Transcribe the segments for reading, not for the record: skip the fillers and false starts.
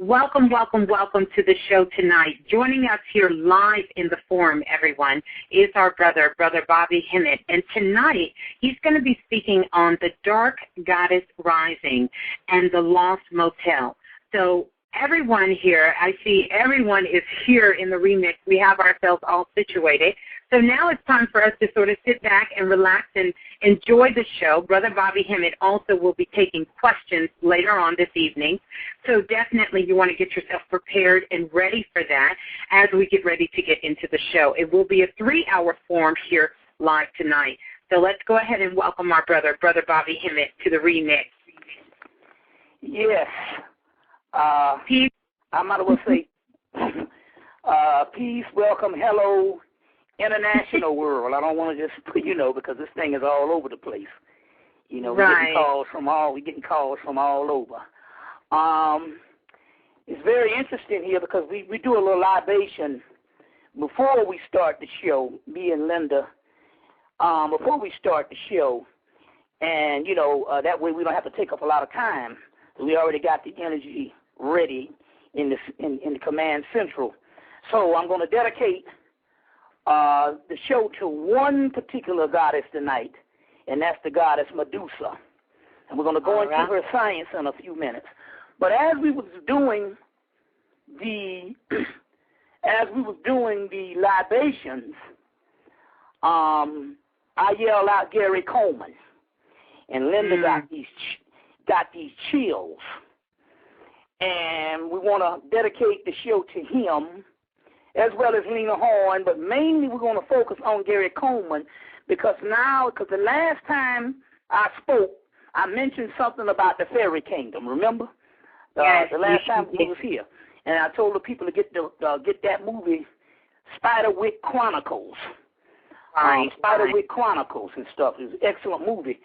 Welcome, welcome, welcome to the show tonight. Joining us here live in the forum, everyone, is our Brother Bobby Hemmitt. And tonight, he's going to be speaking on the Dark Goddess Rising and the Lost Motel. So everyone here, I see everyone is here in the remix. We have ourselves all situated. So now it's time for us to sort of sit back and relax and enjoy the show. Brother Bobby Hemmitt also will be taking questions later on this evening. So definitely you want to get yourself prepared and ready for that as we get ready to get into the show. It will be a 3-hour form here live tonight. So let's go ahead and welcome our Brother Bobby Hemmitt, to the remix. Yes. Peace. I might as well say peace, welcome, hello, international world. I don't want to just, because this thing is all over the place. We're getting calls from all over. It's very interesting here because we do a little libation before we start the show, me and Linda, before we start the show. And, that way we don't have to take up a lot of time. We already got the energy ready in the command central. So I'm going to dedicate the show to one particular goddess tonight, and that's the goddess Medusa. And we're going to go into her science in a few minutes. But as we was doing the libations, I yelled out Gary Coleman, and Linda got these chills. And we want to dedicate the show to him, as well as Lena Horne, but mainly we're going to focus on Gary Coleman because the last time I spoke, I mentioned something about the fairy kingdom, remember? Yes, the last time we was here. And I told the people to get that movie, Spiderwick Chronicles. Spiderwick Chronicles and stuff. It's an excellent movie.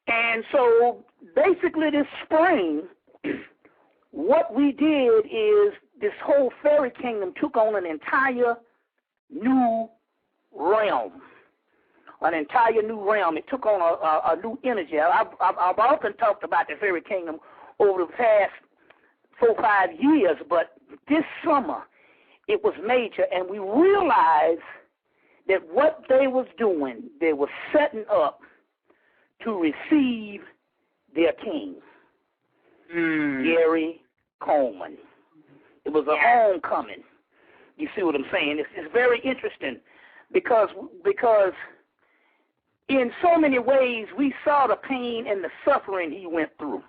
And so basically this spring, what we did is this whole fairy kingdom took on an entire new realm. It took on a new energy. I've often talked about the fairy kingdom over the past 4 or 5 years, but this summer it was major, and we realized that what they was doing, they were setting up to receive their king, Gary Coleman. It was a homecoming. You see what I'm saying? It's very interesting because in so many ways we saw the pain and the suffering he went through.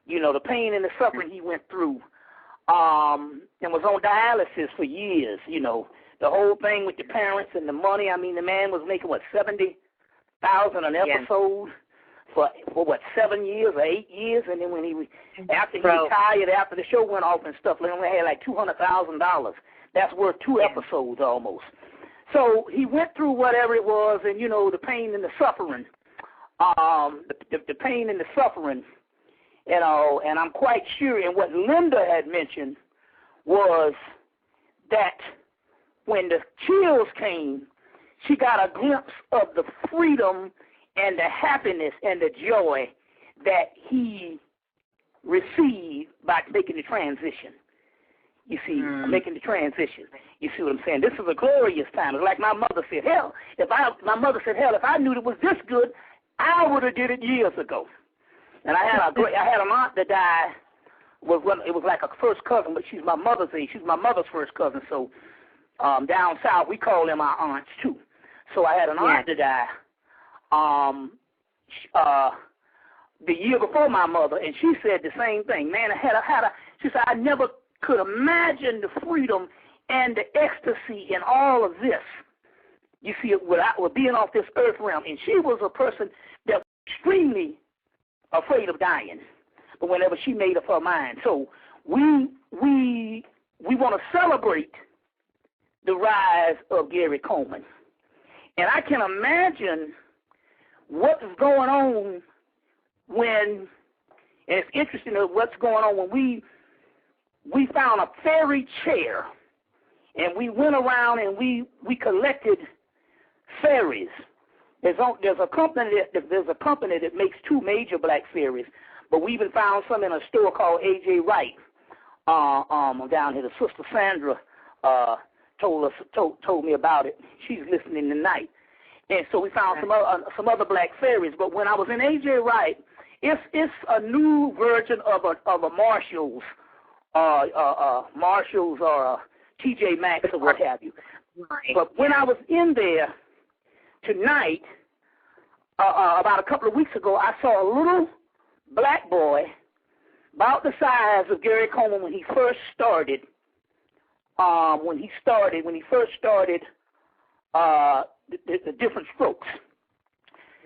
The pain and the suffering he went through, and was on dialysis for years. The whole thing with the parents and the money. I mean, the man was making $70,000 an episode for 7 years or 8 years, and then after he retired, after the show went off and stuff, they only had like $200,000. That's worth 2 episodes almost. So he went through whatever it was, and the pain and the suffering, the pain and the suffering, and I'm quite sure. And what Linda had mentioned was that when the chills came, she got a glimpse of the freedom and the happiness and the joy that he received by making the transition. You see, making the transition. You see what I'm saying? This is a glorious time. It's like my mother said, if I knew it was this good, I would have did it years ago. And I had an aunt that died. It was like a first cousin, but she's my mother's age. She's my mother's first cousin. So down south, we call them our aunts too. So I had an aunt that died the year before my mother, and she said the same thing. Man, she said, I never could imagine the freedom and the ecstasy in all of this. You see, with being off this earth realm. And she was a person that was extremely afraid of dying, but whenever she made up her mind. So we want to celebrate the rise of Gary Coleman. And I can imagine what is going on and it's interesting what's going on when we found a fairy chair, and we went around and we collected fairies. There's a company that makes 2 major black fairies, but we even found some in a store called A.J. Wright. down here. The Sister Sandra told me about it. She's listening tonight. And so we found some other black fairies. But when I was in A.J. Wright, it's a new version of a Marshalls, Marshalls or T.J. Maxx or what have you. Right. But when I was in there tonight, about a couple of weeks ago, I saw a little black boy about the size of Gary Coleman when he first started. When he first started the different strokes.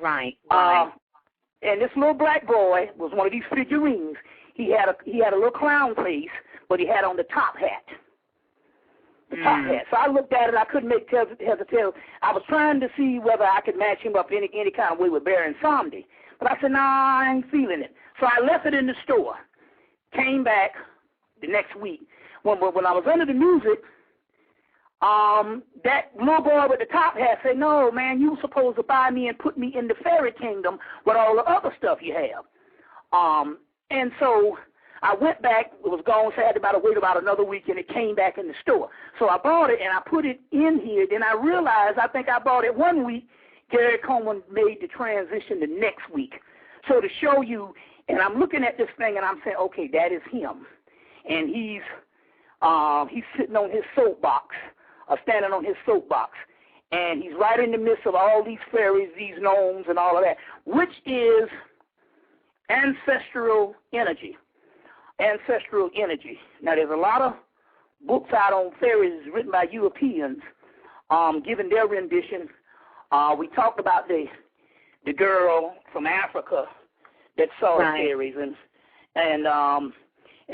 Right. And this little black boy was one of these figurines. He had a little clown face, but he had on the top hat. Top hat. So I looked at it. I couldn't make heads or tails. I was trying to see whether I could match him up any kind of way with Barry and Somdi. But I said, nah, I ain't feeling it. So I left it in the store. Came back the next week. When I was under the music, that little boy with the top hat said, no, man, you were supposed to buy me and put me in the fairy kingdom with all the other stuff you have. And so I went back. It was gone, so I had to wait about another week, and it came back in the store. So I bought it, and I put it in here. Then I realized I think I bought it one week. Gary Coleman made the transition the next week. So to show you, and I'm looking at this thing, and I'm saying, okay, that is him. And he's sitting on his soapbox, standing on his soapbox. And he's right in the midst of all these fairies, these gnomes, and all of that, which is ancestral energy. Ancestral energy. Now, there's a lot of books out on fairies written by Europeans, giving their rendition. We talked about the girl from Africa that saw the fairies, and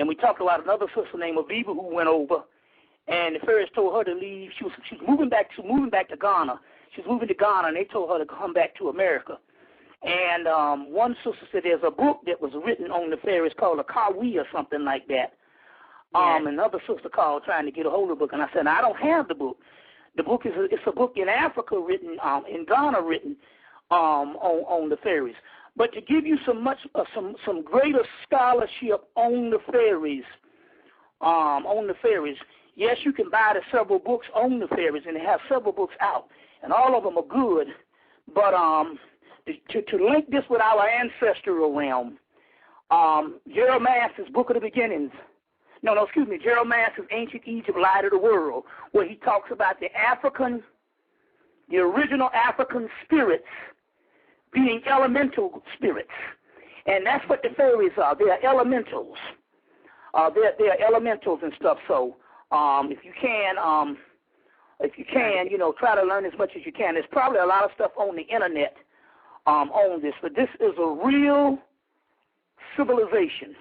we talked about another sister named Aviva who went over, and the fairies told her to leave. She was moving back to Ghana. She was moving to Ghana, and they told her to come back to America. And one sister said there's a book that was written on the fairies called a Kawi or something like that. Another sister called trying to get a hold of the book, and I said, I don't have the book. The book it's a book in Africa written, in Ghana written on the fairies. But to give you some greater scholarship on the fairies, yes, you can buy the several books on the fairies, and they have several books out, and all of them are good. But to link this with our ancestral realm, Gerald Mass's Book of the Beginnings. Gerald Mass's Ancient Egypt, Light of the World, where he talks about the original African spirits being elemental spirits. And that's what the fairies are. They are elementals. They are elementals and stuff. So if you can, try to learn as much as you can. There's probably a lot of stuff on the internet on this, but this is a real civilization.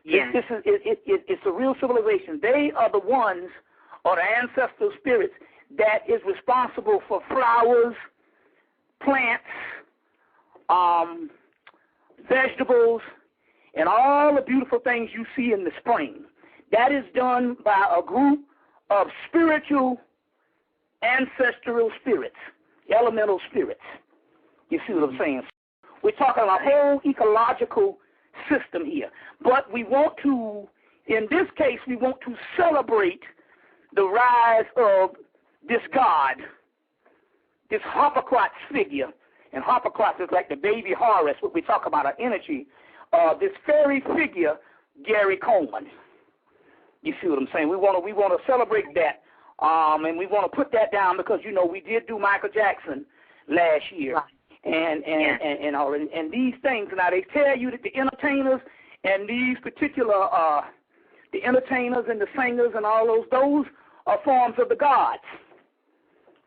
Yeah. It's a real civilization. They are the ones, or the ancestral spirits, that is responsible for flowers, plants, vegetables, and all the beautiful things you see in the spring. That is done by a group of spiritual, ancestral spirits, elemental spirits. You see what I'm saying? We're talking about a whole ecological system here. But we want to, in this case, we want to celebrate the rise of this god, this Harpocrates figure. And Harpocrates is like the baby Horus, what we talk about, our energy. This fairy figure, Gary Coleman. You see what I'm saying? We want to celebrate that, and we want to put that down because we did do Michael Jackson last year. Right. And all, and these things. Now they tell you that the entertainers and these particular the entertainers and the singers and all those are forms of the gods.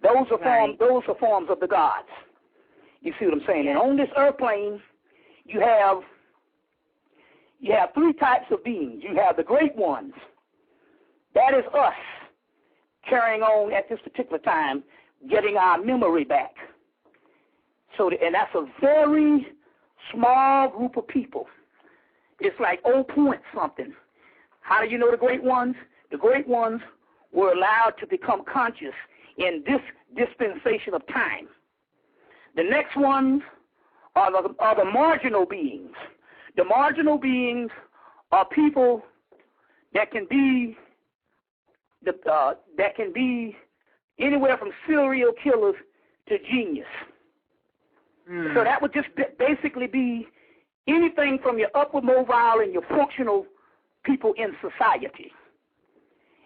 Those are forms of the gods. You see what I'm saying? And on this earth plane, you have three types of beings. You have the great ones. That is us carrying on at this particular time, getting our memory back. And that's a very small group of people. It's like 0.something. How do you know the great ones? The great ones were allowed to become conscious in this dispensation of time. The next ones are the marginal beings. The marginal beings are people that can be anywhere from serial killers to genius. So that would just basically be anything from your upward mobile and your functional people in society.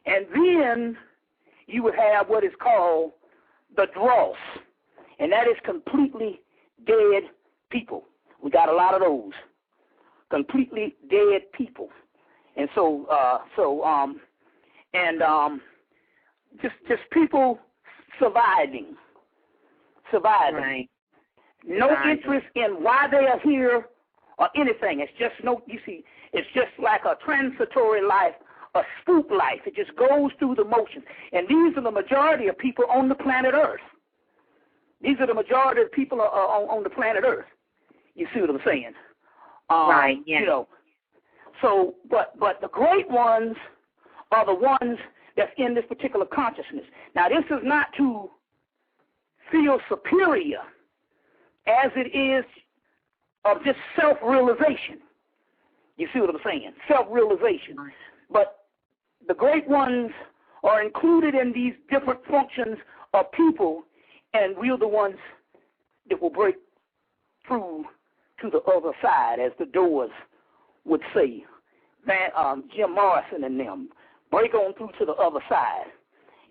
And then you would have what is called the dross, and that is completely dead people. We got a lot of those, completely dead people. And just people surviving. Right. No interest in why they are here or anything. It's just it's just like a transitory life, a spook life. It just goes through the motions. And these are the majority of people on the planet Earth. These are the majority of people on the planet Earth. You see what I'm saying? Right, yeah. You know, so, but the great ones are the ones that's in this particular consciousness. Now, this is not to feel superior as it is of just self-realization. You see what I'm saying? Self-realization. Right. But the great ones are included in these different functions of people, and we're the ones that will break through to the other side, as the Doors would say. Jim Morrison and them, break on through to the other side.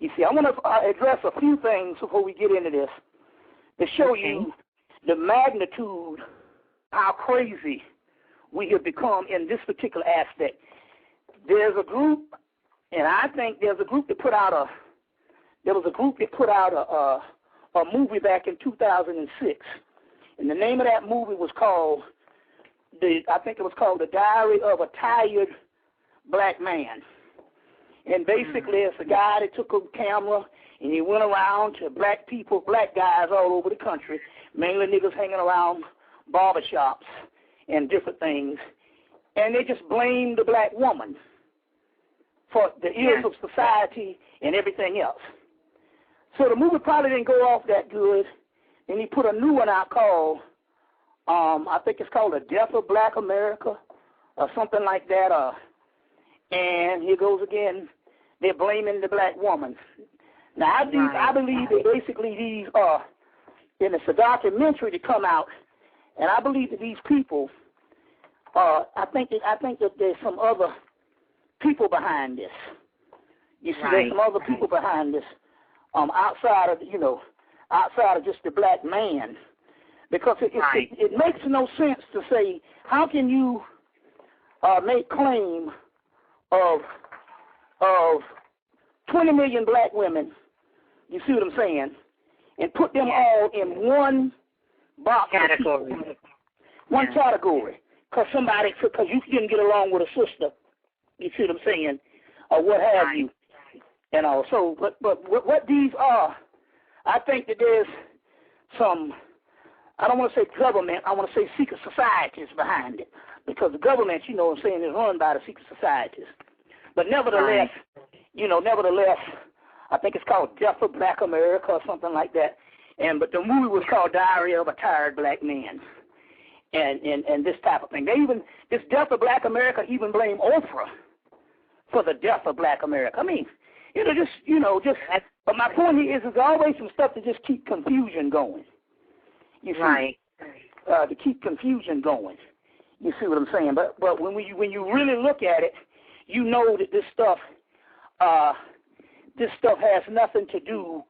You see, I want to address a few things before we get into this to show you the magnitude, how crazy we have become in this particular aspect. There's a group, and I think there's a group that put out a movie back in 2006, and the name of that movie was called The Diary of a Tired Black Man. And basically, it's a guy that took a camera and he went around to black people, black guys all over the country, mainly niggas hanging around barbershops and different things, and they just blamed the black woman for the ills of society and everything else. So the movie probably didn't go off that good, and he put a new one out called, I think it's called The Death of Black America or something like that. And here goes again, they're blaming the black woman. Now, I believe that basically these are, and it's a documentary to come out, and I believe that these people, I think that there's some other people behind this. You see, there's some other people behind this, outside of just the black man, because it makes no sense to say, how can you make claim of 20 million black women, you see what I'm saying, and put them all in one box category, category, because you didn't get along with a sister, you see what I'm saying, or what have you, and all. So, but what these are, I think that there's some, I don't want to say government, I want to say secret societies behind it, because the government, you know what I'm saying, is run by the secret societies. But nevertheless, I think it's called Death of Black America or something like that. But the movie was called Diary of a Tired Black Man, and this type of thing. This Death of Black America even blame Oprah for the death of Black America. I mean, but my point here is there's always some stuff to just keep confusion going. You see, to keep confusion going. You see what I'm saying? But when you really look at it, you know that this stuff has nothing to do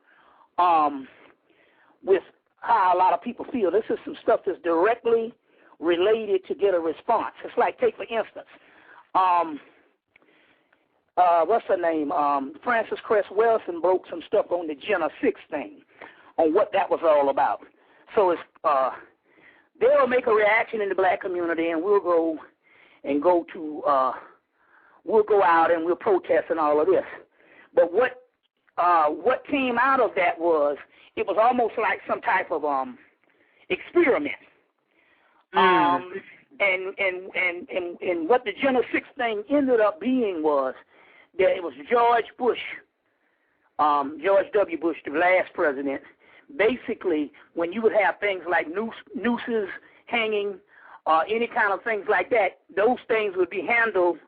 with how a lot of people feel. This is some stuff that's directly related to get a response. It's like, take for instance, what's her name? Frances Cress Welsing broke some stuff on the Jenna 6 thing, on what that was all about. So it's they'll make a reaction in the black community, and we'll go out and we'll protest and all of this. But what came out of that was, it was almost like some type of experiment. And what the Jenna 6 thing ended up being was that it was George W. Bush, the last president. Basically, when you would have things like nooses hanging, any kind of things like that, those things would be handled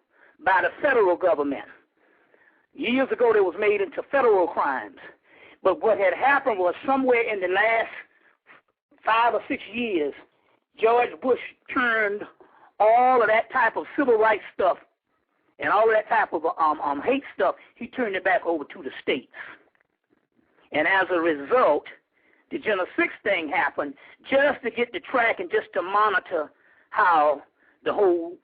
by the federal government. Years ago, they was made into federal crimes. But what had happened was somewhere in the last 5 or 6 years, George Bush turned all of that type of civil rights stuff and all of that type of hate stuff, he turned it back over to the states. And as a result, the January 6th thing happened just to get the track and just to monitor how the whole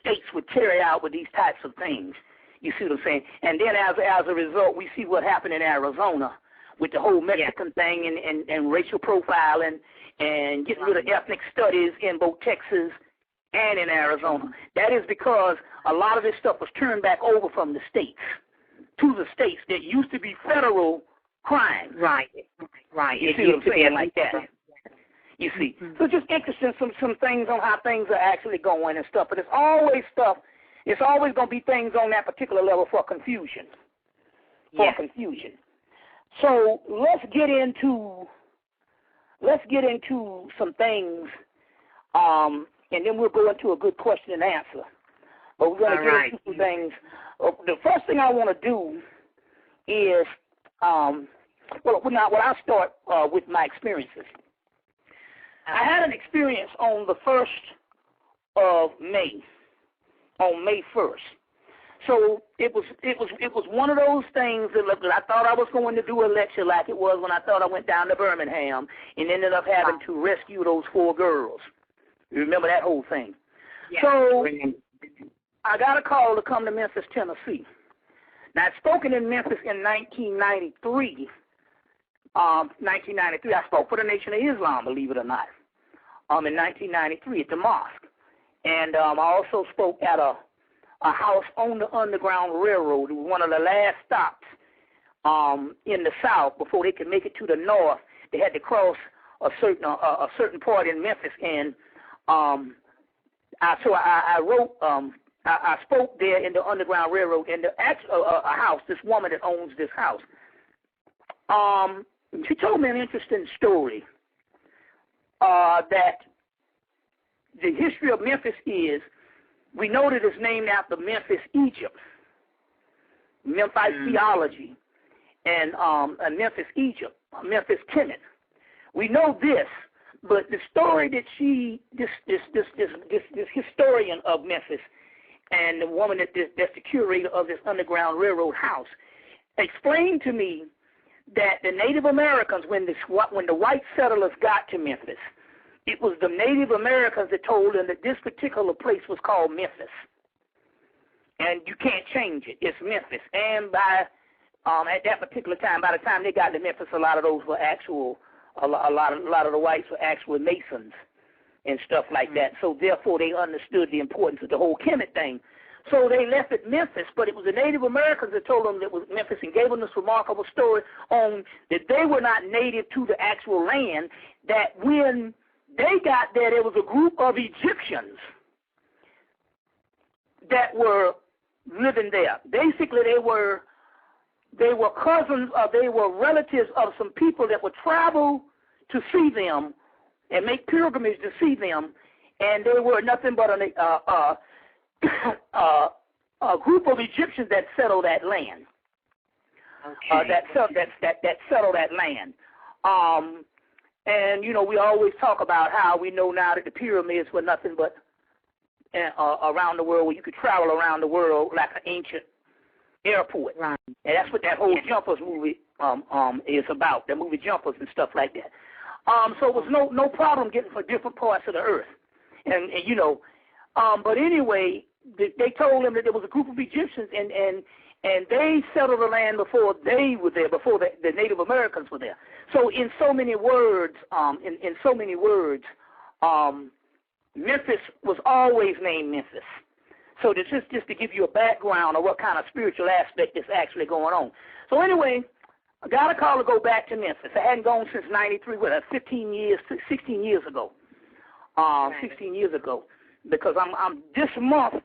states would carry out with these types of things. You see what I'm saying? And then as a result, we see what happened in Arizona with the whole Mexican thing and racial profiling and getting rid of ethnic studies in both Texas and in Arizona. That is because a lot of this stuff was turned back over from the states to the states that used to be federal crimes. Right. You see what I'm saying? Like that. You see. So just interesting some things on how things are actually going and stuff. But it's always going to be things on that particular level for confusion. Confusion. So let's get into some things, and then we'll go into a good question and answer. But we're going to get into some things. The first thing I want to do is, I'll start with my experiences. I had an experience on the 1st of May, on May 1st. So it was one of those things that I thought I was going to do a lecture like it was when I thought I went down to Birmingham and ended up having to rescue those 4 girls. You remember that whole thing? Yeah. So I got a call to come to Memphis, Tennessee. Now, I'd spoken in Memphis in 1993. I spoke for the Nation of Islam, believe it or not, in 1993 at the mosque. And I also spoke at a house on the Underground Railroad. It was one of the last stops in the South before they could make it to the North. They had to cross a certain part in Memphis, and I spoke there in the Underground Railroad in a house. This woman that owns this house. She told me an interesting story that the history of Memphis is, we know that it's named after Memphis, Egypt, Memphite theology, and Memphis, Egypt, Memphis, Hemmitt. We know this, but the story that this historian of Memphis and the woman that's the curator of this Underground Railroad house explained to me that the Native Americans, when the white settlers got to Memphis, it was the Native Americans that told them that this particular place was called Memphis. And you can't change it. It's Memphis. And at that particular time, by the time they got to Memphis, a lot of those were a lot of the whites were actual Masons and stuff like that. So therefore, they understood the importance of the whole Hemmitt thing. So they left it Memphis, but it was the Native Americans that told them that it was Memphis and gave them this remarkable story on that they were not native to the actual land, that when they got there, there was a group of Egyptians that were living there. Basically, they were cousins, or they were relatives of some people that would travel to see them and make pilgrimage to see them, and they were nothing but a group of Egyptians that settled that land. Okay. That settled that land. And, we always talk about how we know now that the pyramids were nothing but around the world, where you could travel around the world like an ancient airport. Right. And that's what that whole Jumpers movie is about, the movie Jumpers and stuff like that. So it was no problem getting from different parts of the earth. And but anyway, they told them that there was a group of Egyptians, and they settled the land before they were there, before the Native Americans were there. So in so many words, Memphis was always named Memphis. So just to give you a background of what kind of spiritual aspect is actually going on. So anyway, I got a call to go back to Memphis. I hadn't gone since 93, 16 years ago. 16 years ago, because I'm this month.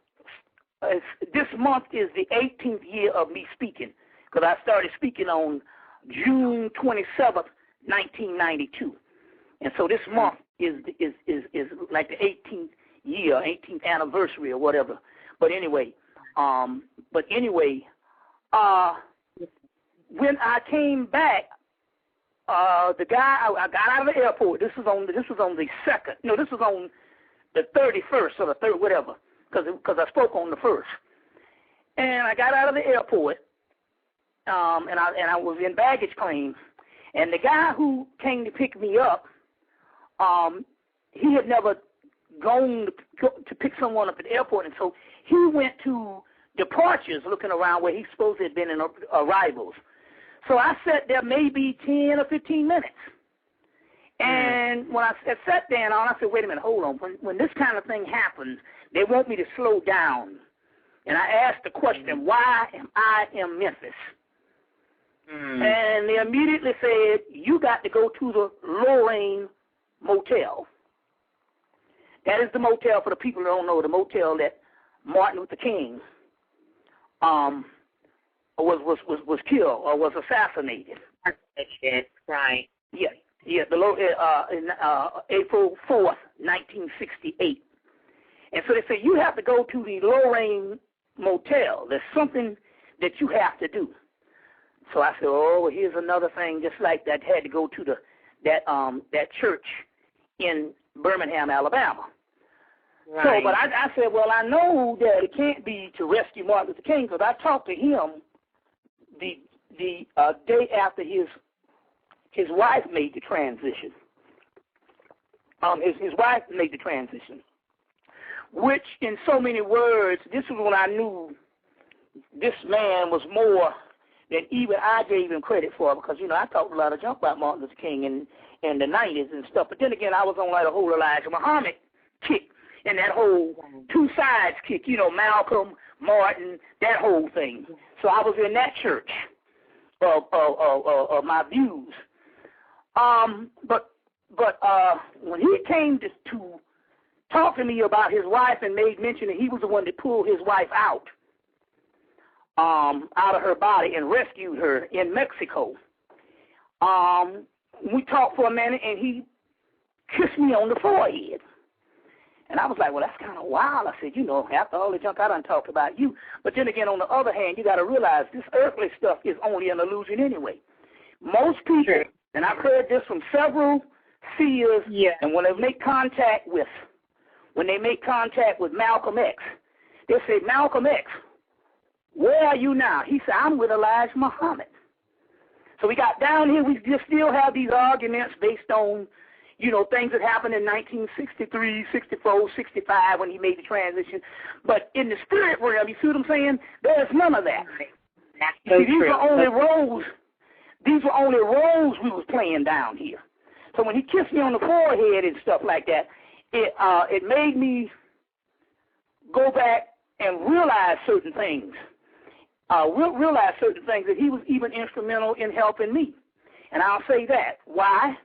This month is the 18th year of me speaking, because I started speaking on June 27th, 1992, and so this month is like the 18th year, 18th anniversary or whatever. But anyway, when I came back, the guy I got out of the airport. This was on the 2nd. No, this was on the 31st or the 3rd, whatever, because I spoke on the 1st. And I got out of the airport, and I was in baggage claim. And the guy who came to pick me up, he had never gone to pick someone up at the airport, and so he went to departures looking around where he supposed to have been in arrivals. So I sat there maybe 10 or 15 minutes. And when I sat down, I said, wait a minute, hold on. When this kind of thing happens, they want me to slow down. And I asked the question, why am I in Memphis? And they immediately said, you got to go to the Lorraine Motel. That is the motel, for the people who don't know, the motel that Martin Luther King was killed or was assassinated. Right. Yeah. In April 4th, 1968. And so they say you have to go to the Lorraine Motel. There's something that you have to do. So I said, oh, here's another thing just like that. Had to go to that church in Birmingham, Alabama. Right. So, but I said, well, I know that it can't be to rescue Martin Luther King, because I talked to him the day after his wife made the transition. His wife made the transition, which in so many words, this is when I knew this man was more than even I gave him credit for, because, I talked a lot of junk about Martin Luther King in the 90s and stuff. But then again, I was on like a whole Elijah Muhammad kick and that whole two sides kick, Malcolm, Martin, that whole thing. So I was in that church of my views. But when he came to talk to me about his wife and made mention that he was the one that pulled his wife out of her body and rescued her in Mexico, we talked for a minute, and he kissed me on the forehead. And I was like, well, that's kind of wild. I said, after all the junk I done talked about you. But then again, on the other hand, you got to realize this earthly stuff is only an illusion anyway. Most people, and I've heard this from several seers, and when they make contact with Malcolm X, they say, Malcolm X, where are you now? He said, I'm with Elijah Muhammad. So we got down here, we just still have these arguments based on, things that happened in 1963, 64, 65 when he made the transition. But in the spirit realm, you see what I'm saying? There's none of that. That's so these true. were only roles. These were only roles we was playing down here. So when he kissed me on the forehead and stuff like that, it made me go back and realize certain things. Realize certain things, that he was even instrumental in helping me. And I'll say that. Why?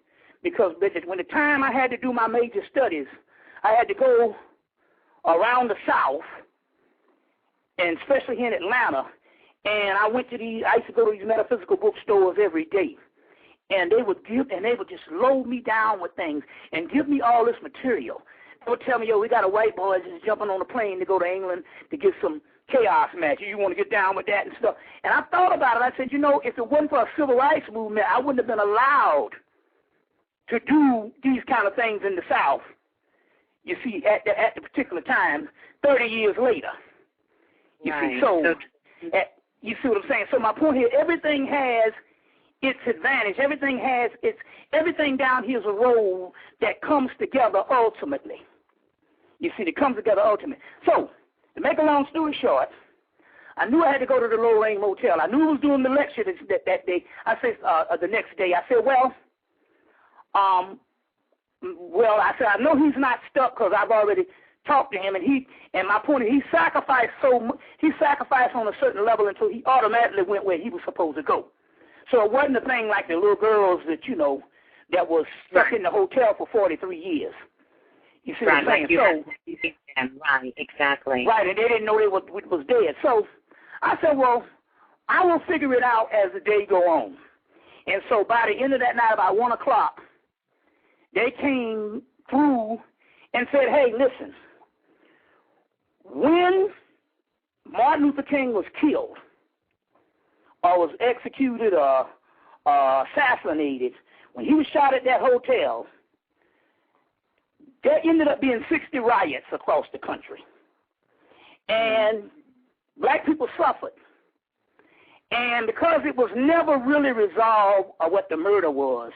Because when the time I had to do my major studies, I had to go around the South, and especially here in Atlanta, and I used to go to these metaphysical bookstores every day. And they would just load me down with things and give me all this material. They would tell me, we got a white boy just jumping on a plane to go to England to get some chaos matches. You want to get down with that and stuff. And I thought about it. I said, if it wasn't for a civil rights movement, I wouldn't have been allowed to do these kind of things in the South, you see, at the particular time, 30 years later. You see, you see what I'm saying? So my point here, everything has its advantage. Everything down here is a role that comes together ultimately. You see, it comes together ultimately. So, to make a long story short, I knew I had to go to the Lorraine Motel. I knew I was doing the lecture that day. I said, the next day, I said, I said, I know he's not stuck because I've already talked to him, and my point is he sacrificed on a certain level until he automatically went where he was supposed to go. So it wasn't a thing like the little girls that, that was stuck in the hotel for 43 years. You see what I'm saying? Right, exactly. Right, and they didn't know they was dead. So I said, I will figure it out as the day go on. And so by the end of that night, about 1 o'clock, they came through and said, hey, listen, when Martin Luther King was killed or was executed or assassinated, when he was shot at that hotel, there ended up being 60 riots across the country. And black people suffered. And because it was never really resolved what the murder was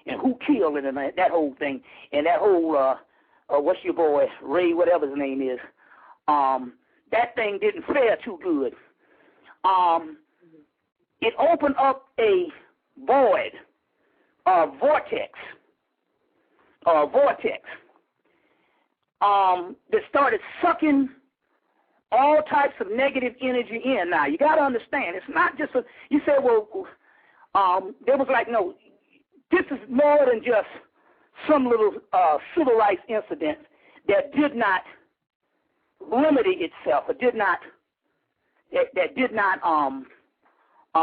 and who killed it and that whole thing, and that whole, what's your boy, Ray, whatever his name is, that thing didn't fare too good. It opened up a void, a vortex, that started sucking all types of negative energy in. Now, you got to understand, it's not just you say, well, there was like, no, this is more than just some little civil rights incident that did not remedy itself, or did not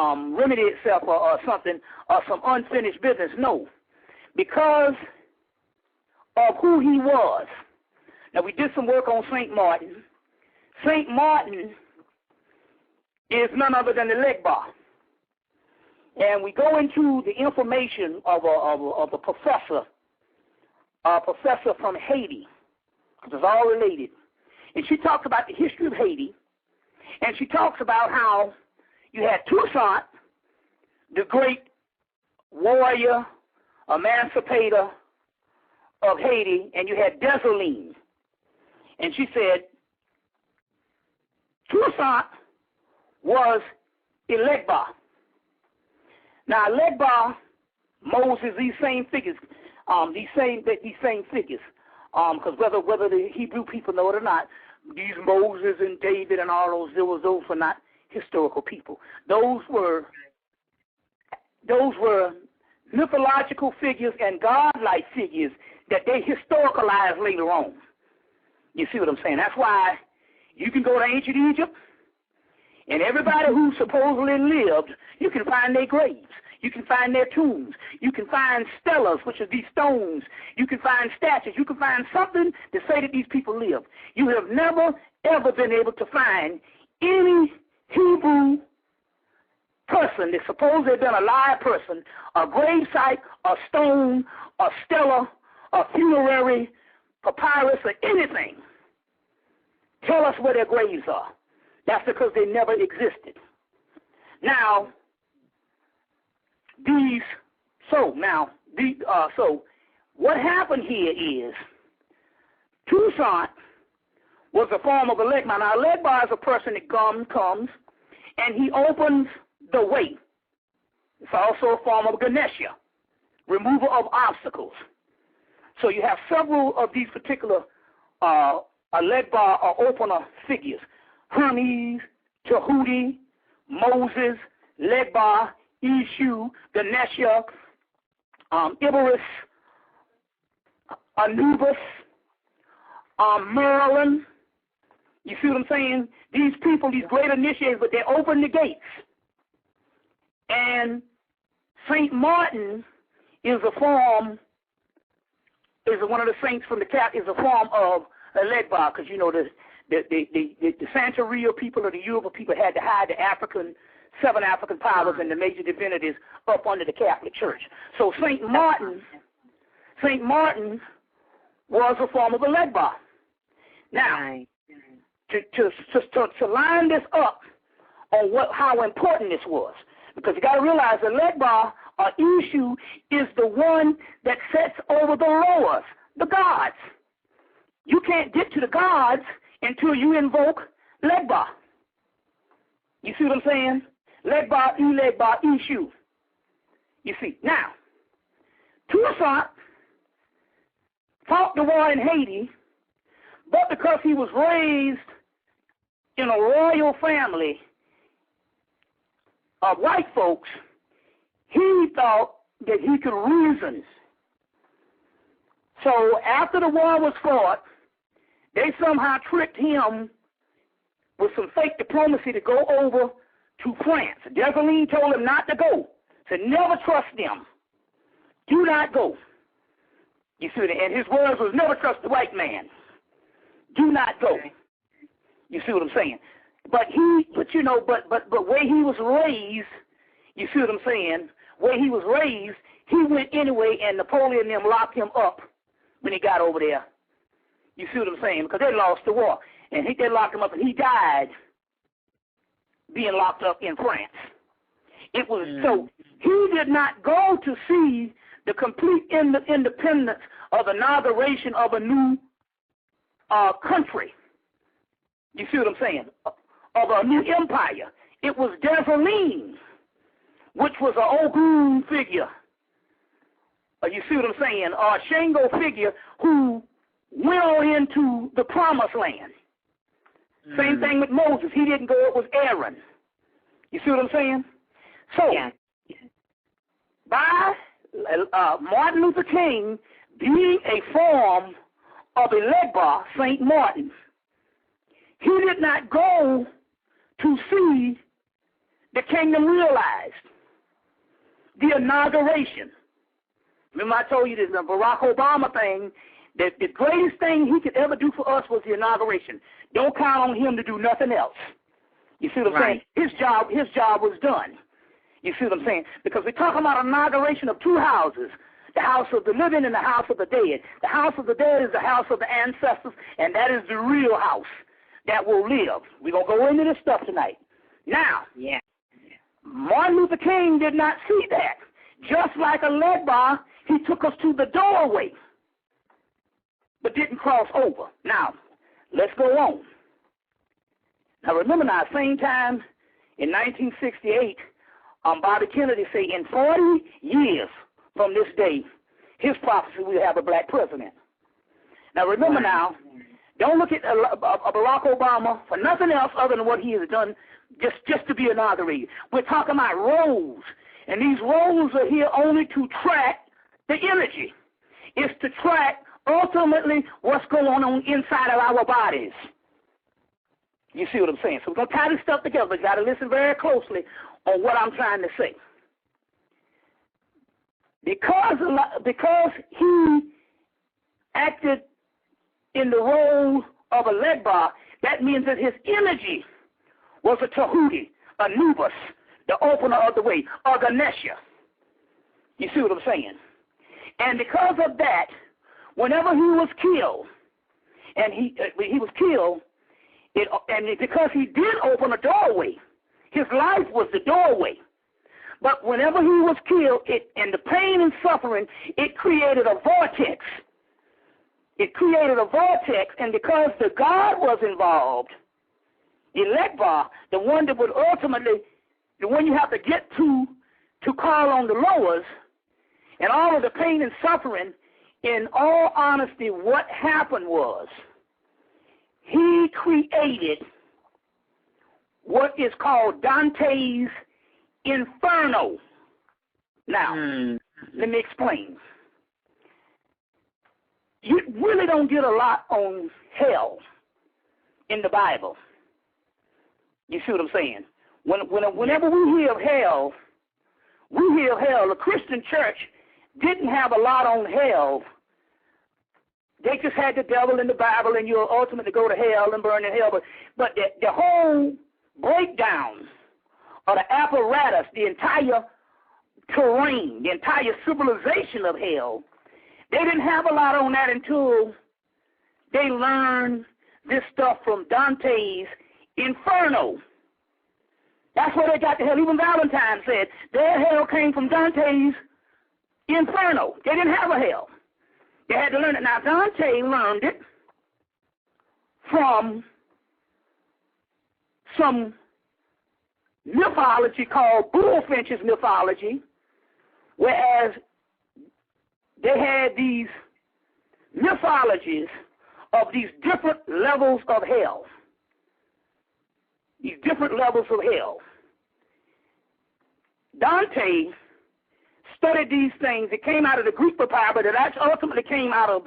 remedy itself, or something, or some unfinished business. No, because of who he was. Now, we did some work on St. Martin. St. Martin is none other than the leg bar. And we go into the information of a professor from Haiti, because it's all related. And she talks about the history of Haiti, and she talks about how you had Toussaint, the great warrior, emancipator of Haiti, and you had Dessalines. And she said Toussaint was Elegba. Now, Elegba, Moses, these same figures, because whether the Hebrew people know it or not, these Moses and David and all those were not historical people. Those were mythological figures and godlike figures that they historicalized later on. You see what I'm saying? That's why you can go to ancient Egypt, and everybody who supposedly lived, you can find their graves. You can find their tombs. You can find stelas, which are these stones. You can find statues. You can find something to say that these people lived. You have never, ever been able to find any Hebrew person that supposedly had been a live person, a grave site, a stone, a stela, a funerary papyrus, or anything. Tell us where their graves are. That's because they never existed. Now, so what happened here is Toussaint was a form of a legba. Now, a legba is a person that comes and he opens the way. It's also a form of Ganesha, removal of obstacles. So you have several of these particular legba or opener figures. Hermes, Tahuti, Moses, Legba, Ishu, Ganesha, Iberus, Anubis, Merlin. You see what I'm saying? These people, these great initiates, but they open the gates. And St. Martin is one of the saints from the cap, is a form of a legba, because you know the Santeria people or the Yoruba people had to hide the seven African powers and the major divinities up under the Catholic Church. So St. Martin was a form of a legba. Now, to line this up on how important this was, because you got to realize the legba or issue is the one that sets over the rowers, the gods. You can't get to the gods until you invoke legba. You see what I'm saying? Legba, legba, issue. You see. Now, Toussaint fought the war in Haiti, but because he was raised in a royal family of white folks, he thought that he could reason. So after the war was fought, they somehow tricked him with some fake diplomacy to go over to France. Dessalines told him not to go. Said, never trust them. Do not go. You see, and his words was, never trust the white man. Do not go. You see what I'm saying? But where he was raised, you see what I'm saying? Where he was raised, he went anyway, and Napoleon and them locked him up when he got over there. You see what I'm saying? Because they lost the war, and they locked him up, and he died being locked up in France. It was so he did not go to see the complete independence or the inauguration of a new country. You see what I'm saying? Of a new empire. It was Dessalines, which was an Ogun figure. You see what I'm saying? Or a Shango figure who went on into the promised land. Same thing with Moses. He didn't go, it was Aaron. You see what I'm saying? So, by Martin Luther King being a form of Elegba, St. Martin, he did not go to see the kingdom realized, the inauguration. Remember I told you this, the Barack Obama thing, that the greatest thing he could ever do for us was the inauguration. Don't count on him to do nothing else. You see what I'm saying? His job was done. You see what I'm saying? Because we're talking about inauguration of two houses, the house of the living and the house of the dead. The house of the dead is the house of the ancestors, and that is the real house that will live. We're going to go into this stuff tonight. Now, Martin Luther King did not see that. Just like a Legba, he took us to the doorway, but didn't cross over. Now, let's go on. Now, remember now, same time in 1968, Bobby Kennedy said, in 40 years from this day, his prophecy will have a black president. Now, remember now, don't look at Barack Obama for nothing else other than what he has done just to be inaugurated. We're talking about roles, and these roles are here only to track the energy. It's to track, ultimately, what's going on inside of our bodies. You see what I'm saying? So we're going to tie this stuff together. You've got to listen very closely on what I'm trying to say. Because he acted in the role of a Legba, that means that his energy was a Tahuti, Anubis, the opener of the way, or Ganesha. You see what I'm saying? And because of that, whenever he was killed, and he was killed, and because he did open a doorway, his life was the doorway. But whenever he was killed, and the pain and suffering, it created a vortex. It created a vortex, and because the God was involved, Elegba, the one that would ultimately, the one you have to get to call on the lowers, and all of the pain and suffering, in all honesty, what happened was, he created what is called Dante's Inferno. Now, let me explain. You really don't get a lot on hell in the Bible. You see what I'm saying? Whenever we hear of hell, the Christian church didn't have a lot on hell. They just had the devil in the Bible, and you'll ultimately go to hell and burn in hell. But the whole breakdown of the apparatus, the entire terrain, the entire civilization of hell, they didn't have a lot on that until they learned this stuff from Dante's Inferno. That's where they got the hell. Even Valentine said their hell came from Dante's Inferno. They didn't have a hell. They had to learn it. Now, Dante learned it from some mythology called Bullfinch's mythology, whereas they had these mythologies of these different levels of hell. These different levels of hell. Dante studied these things. It came out of the Greek papyrus, but it actually ultimately came out of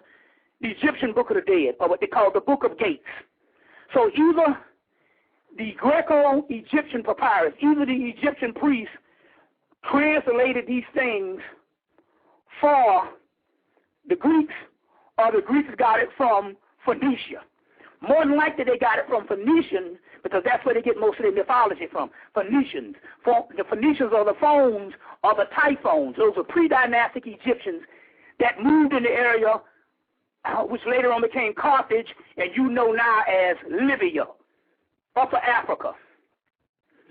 the Egyptian Book of the Dead, or what they call the Book of Gates. So either the Greco-Egyptian papyrus, either the Egyptian priests translated these things for the Greeks, or the Greeks got it from Phoenicia. More than likely they got it from Phoenician, because that's where they get most of their mythology from. Phoenicians. The Phoenicians are the phones or the typhoons. Those are pre-dynastic Egyptians that moved in the area, which later on became Carthage, and you know now as Libya, Upper Africa.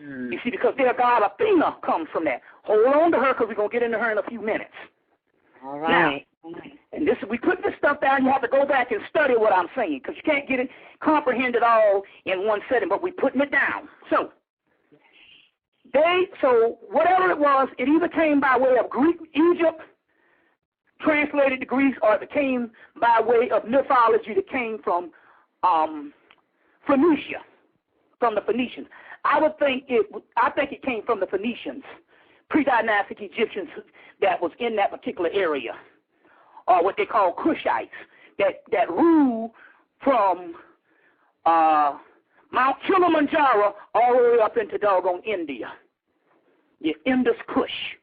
You see, because their god Athena comes from that. Hold on to her, because we're going to get into her in a few minutes. All right. Now, and we put this stuff down. You have to go back and study what I'm saying, because you can't get it, comprehend it all in one setting, but we're putting it down. So whatever it was, it either came by way of Greek, Egypt, translated to Greece, or it came by way of mythology that came from Phoenicia, from the Phoenicians. I think it came from the Phoenicians, pre-dynastic Egyptians that was in that particular area, or what they call Cushites, that ruled from Mount Kilimanjaro all the way up into doggone India. The Indus Kush,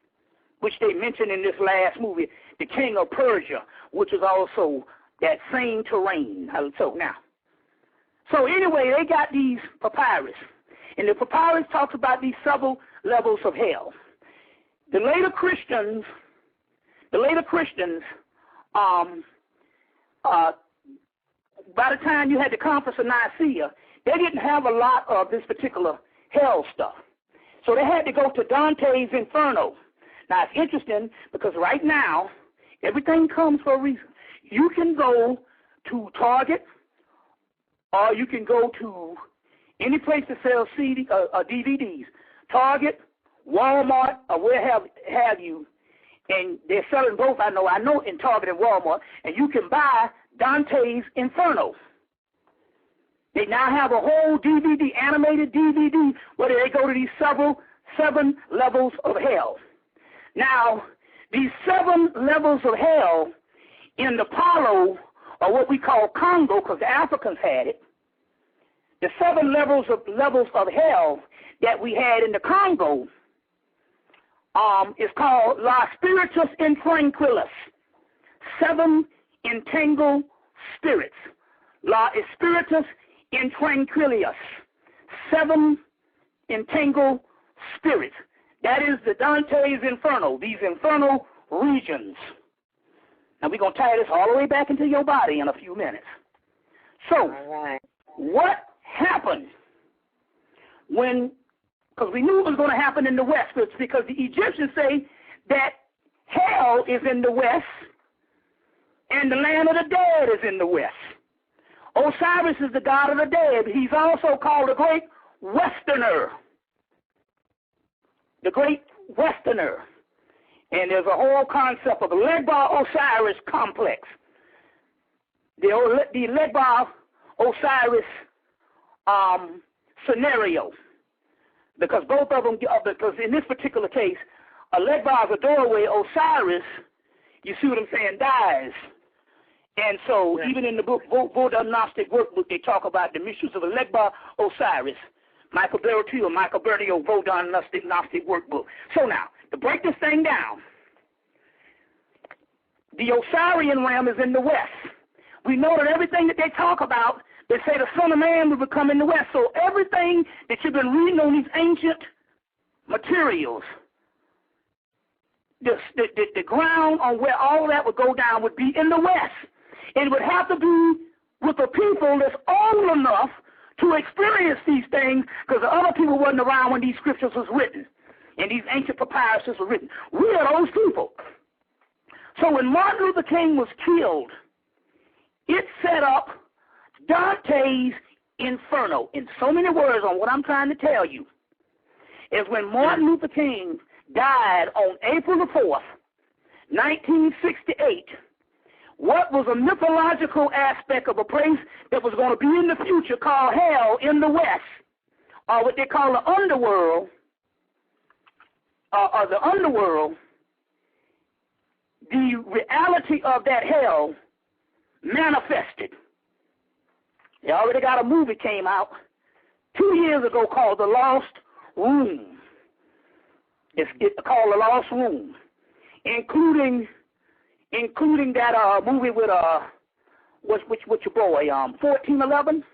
which they mentioned in this last movie, the king of Persia, which is also that same terrain. So anyway, they got these papyrus, and the papyrus talks about these several levels of hell. The later Christians, by the time you had the Conference of Nicaea, they didn't have a lot of this particular hell stuff. So they had to go to Dante's Inferno. Now, it's interesting because right now, everything comes for a reason. You can go to Target, or you can go to any place that sells DVDs, Target, Walmart, or where have you, and they're selling both. I know in Target and Walmart, and you can buy Dante's Inferno. They now have a whole DVD, animated DVD, where they go to these 7 levels of hell. Now, these 7 levels of hell in the Palo, or what we call Congo, because the Africans had it, the 7 levels of hell that we had in the Congo is called La Spiritus Intranquilis, 7 entangled spirits. La Spiritus Intranquilius, 7 entangled spirits. That is the Dante's Inferno, these infernal regions. Now we're going to tie this all the way back into your body in a few minutes. So, what happened because we knew it was going to happen in the West, because the Egyptians say that hell is in the West and the land of the dead is in the West. Osiris is the god of the dead. He's also called the Great Westerner. The Great Westerner. And there's a whole concept of the Legbar-Osiris complex. The Legbar-Osiris scenario. Because both of them, because in this particular case, a Legbar is a doorway, Osiris, you see what I'm saying, dies. And so even in the book, Vodun Gnostic Workbook, they talk about the mysteries of a Legbar-Osiris. Michael Bertio, Vodun Gnostic Workbook. So now, to break this thing down, the Osirian realm is in the West. We know that everything that they talk about, they say the Son of Man will become in the West. So everything that you've been reading on these ancient materials, the ground on where all that would go down would be in the West. It would have to be with a people that's old enough to experience these things, because the other people wasn't around when these scriptures was written and these ancient papyruses were written. We are those people. So when Martin Luther King was killed, it set up Dante's Inferno. In so many words on what I'm trying to tell you, is when Martin Luther King died on April the 4th, 1968, what was a mythological aspect of a place that was going to be in the future called hell in the West, or what they call the underworld, the reality of that hell manifested. They already got a movie came out 2 years ago called The Lost Room. It's called The Lost Room, including that movie with with your boy 1411.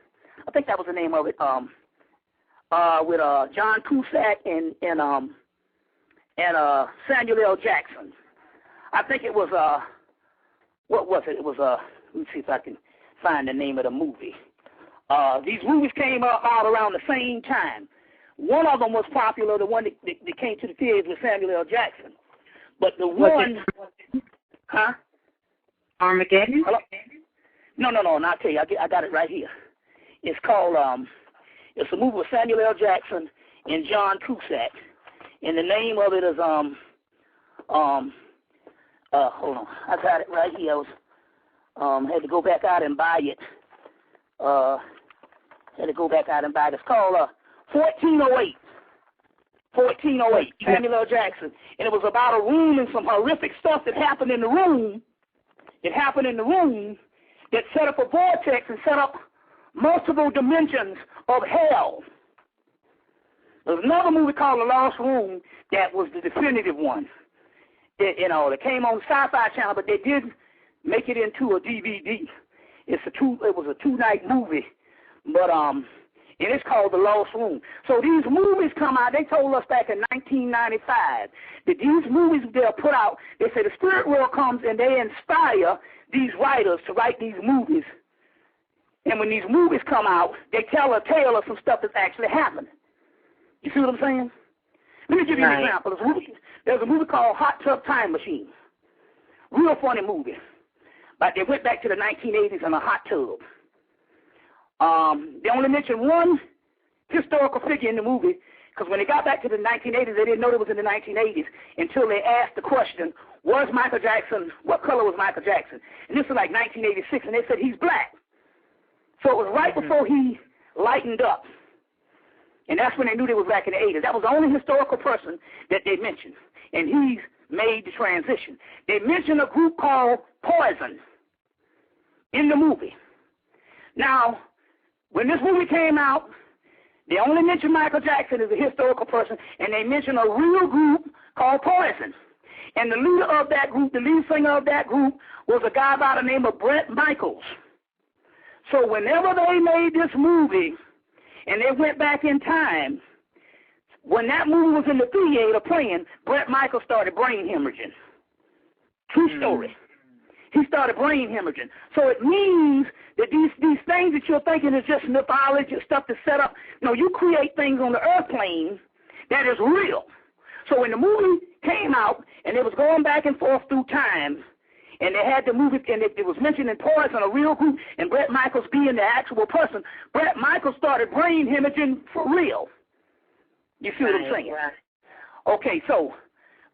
I think that was the name of it. with John Cusack and Samuel L. Jackson. I think it was what was it? It was let me see if I can find the name of the movie. These movies came out around the same time. One of them was popular, the one that came to the theaters with Samuel L. Jackson. But the one, huh? Armageddon? Hello? No, and I'll tell you, I got it right here. It's called, it's a movie with Samuel L. Jackson and John Cusack. And the name of it is, hold on, I got it right here. I was, had to go back out and buy it. It's called, 1408. 1408, Samuel L. Jackson. And it was about a room and some horrific stuff that happened in the room. It happened in the room that set up a vortex and set up multiple dimensions of hell. There's another movie called The Lost Room that was the definitive one. It came on Sci-Fi Channel, but they did make it into a DVD. It was a 2-night movie, but and it's called The Lost Room. So these movies come out. They told us back in 1995 that these movies they'll put out, they say the spirit world comes and they inspire these writers to write these movies. And when these movies come out, they tell a tale of some stuff that's actually happening. You see what I'm saying? Let me give you an example. There's a movie called Hot Tub Time Machine. Real funny movie. But they went back to the 1980s in a hot tub. They only mentioned one historical figure in the movie because when they got back to the 1980s, they didn't know it was in the 1980s until they asked the question, what color was Michael Jackson? And this was like 1986, and they said he's black. So it was right before he lightened up. And that's when they knew they was back in the 80s. That was the only historical person that they mentioned, and he's made the transition. They mentioned a group called Poison in the movie. Now, when this movie came out, they only mentioned Michael Jackson as a historical person, and they mentioned a real group called Poison. And the leader of that group, the lead singer of that group, was a guy by the name of Bret Michaels. So whenever they made this movie and they went back in time, when that movie was in the theater playing, Bret Michaels started brain hemorrhaging. True story. He started brain hemorrhaging. So it means that these things that you're thinking is just mythology, stuff that's set up. No, you create things on the earth plane that is real. So when the movie came out and it was going back and forth through time, and they had the movie, and it was mentioned in Poison, a real group, and Bret Michaels being the actual person, Bret Michaels started brain hemorrhaging for real. You see what I'm saying? Right. Okay, so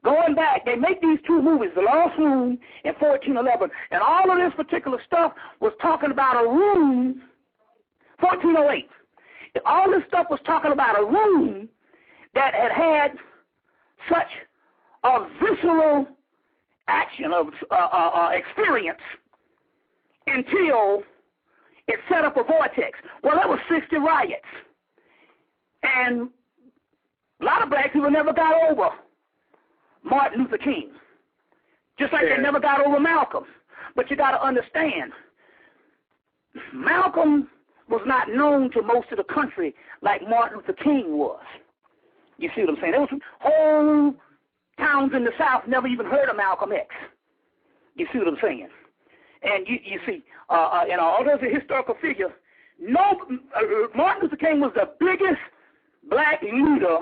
going back, they make these two movies, The Lost Room and 1411, and all of this particular stuff was talking about a room, 1408. All this stuff was talking about a room that had such a visceral action of experience until it set up a vortex. Well, that was 60 riots. And a lot of black people never got over Martin Luther King, just like they never got over Malcolm. But you got to understand, Malcolm was not known to most of the country like Martin Luther King was. You see what I'm saying? There was whole towns in the South never even heard of Malcolm X. You see what I'm saying? And you see, although he's a historical figure, Martin Luther King was the biggest black leader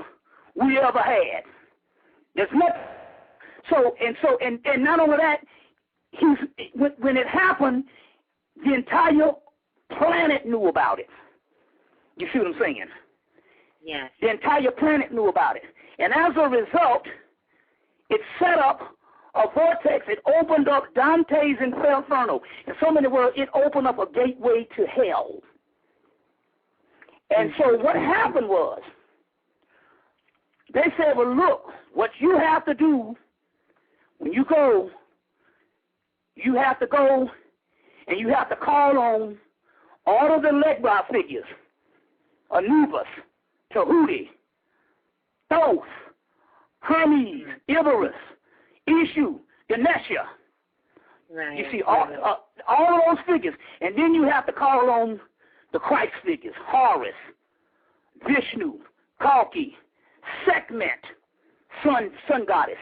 we ever had. There's much. And not only that, when it happened, the entire planet knew about it. You see what I'm saying? Yes. The entire planet knew about it. And as a result, it set up a vortex. It opened up Dante's Inferno. In so many words, it opened up a gateway to hell. And so what happened was, they said, well, look, what you have to do when you go, you have to go and you have to call on all of the Legba figures, Anubis, Tahuti, Thoth, Hermes, Iberus, Ishu, Ganesha. Right. You see, all of those figures. And then you have to call on the Christ figures, Horus, Vishnu, Kalki, Sekhmet, sun goddess.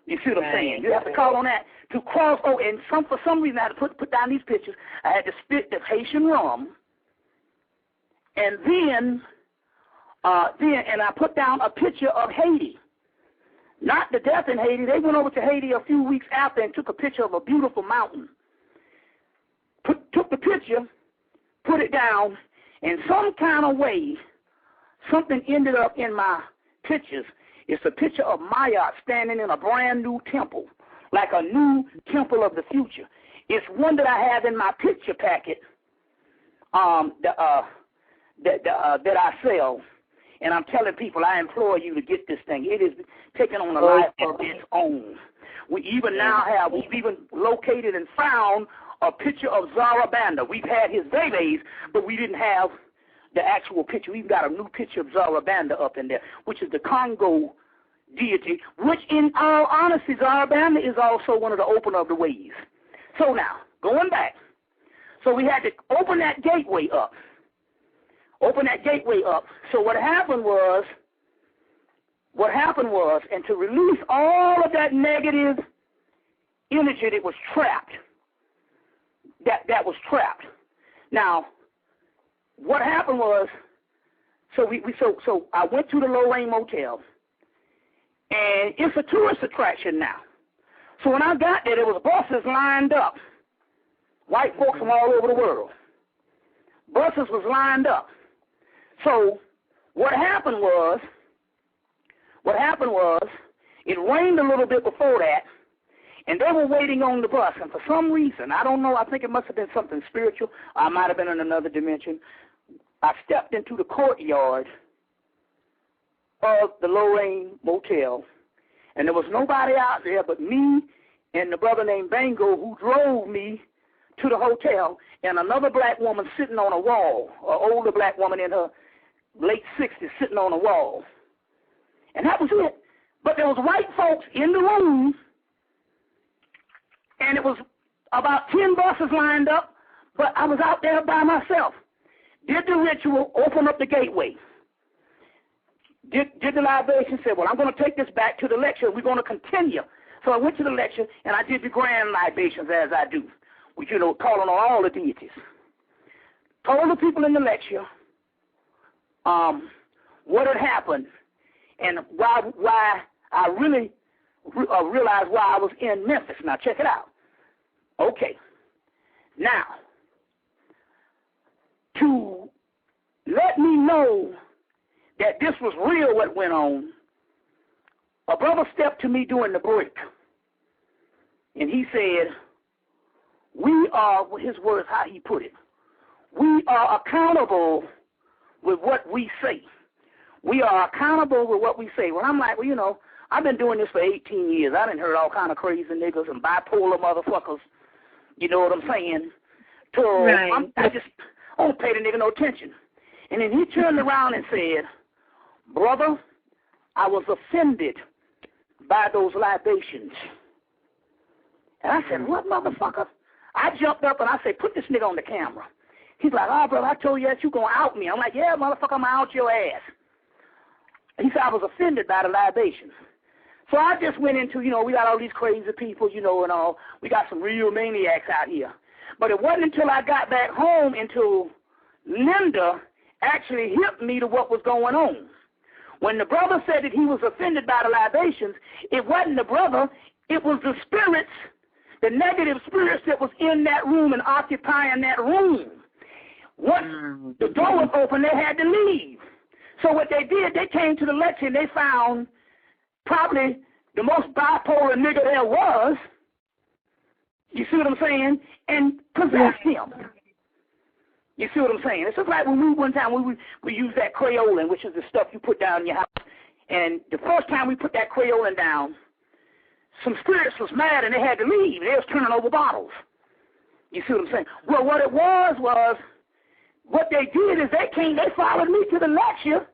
You see what I'm saying? You have to call on that to cross. Oh, and for some reason I had to put down these pictures. I had to spit the Haitian rum, and then I put down a picture of Haiti. Not the death in Haiti. They went over to Haiti a few weeks after and took a picture of a beautiful mountain. Took the picture, put it down, and some kind of way, something ended up in my pictures. It's a picture of Maya standing in a brand new temple, like a new temple of the future. It's one that I have in my picture packet that I sell. And I'm telling people, I implore you to get this thing. It is taking on a life of its own. We've even located and found a picture of Zarabanda. We've had his babies, but we didn't have the actual picture. We've got a new picture of Zarabanda up in there, which is the Congo deity, which in all honesty, Zarabanda is also one of the opener of the ways. So now, going back, so we had to open that gateway up. So what happened was, and to release all of that negative energy that was trapped, that was trapped. Now, what happened was, so I went to the Lorraine Motel, and it's a tourist attraction now. So when I got there was buses lined up, white folks from all over the world. Buses was lined up. So what happened was, it rained a little bit before that, and they were waiting on the bus. And for some reason, I don't know, I think it must have been something spiritual. I might have been in another dimension. I stepped into the courtyard of the Lorraine Motel, and there was nobody out there but me and the brother named Bango who drove me to the hotel, and another black woman sitting on a wall, an older black woman in her late 60s sitting on a wall. And that was it. But there was white folks in the room, and it was about 10 buses lined up, but I was out there by myself. Did the ritual, open up the gateway. Did the libation, said, well, I'm going to take this back to the lecture. We're going to continue. So I went to the lecture, and I did the grand libations as I do, which, calling on all the deities. Told the people in the lecture what had happened and why I really realized why I was in Memphis. Now, check it out. Okay. Now, to let me know that this was real what went on, a brother stepped to me during the break, and he said, we are, his words, how he put it, we are accountable with what we say. We are accountable with what we say. Well, I'm like, well, I've been doing this for 18 years. I done heard all kind of crazy niggas and bipolar motherfuckers, you know what I'm saying? So right. I don't pay the nigga no attention. And then he turned around and said, brother, I was offended by those libations. And I said, what, motherfucker? I jumped up and I said, put this nigga on the camera. He's like, oh, brother, I told you that you going to out me. I'm like, yeah, motherfucker, I'm going to out your ass. He said, I was offended by the libations. So I just went into, we got all these crazy people, and all. We got some real maniacs out here. But it wasn't until I got back home until Linda actually hit me to what was going on. When the brother said that he was offended by the libations, it wasn't the brother, it was the spirits, the negative spirits that was in that room and occupying that room. Once the door was open, they had to leave. So what they did, they came to the lecture and they found probably the most bipolar nigga there was, you see what I'm saying, and possessed him. You see what I'm saying? It's just like when one time we used that Crayolan, which is the stuff you put down in your house. And the first time we put that Crayolan down, some spirits was mad and they had to leave. They was turning over bottles. You see what I'm saying? Well, what it was what they did is they followed me to the lecture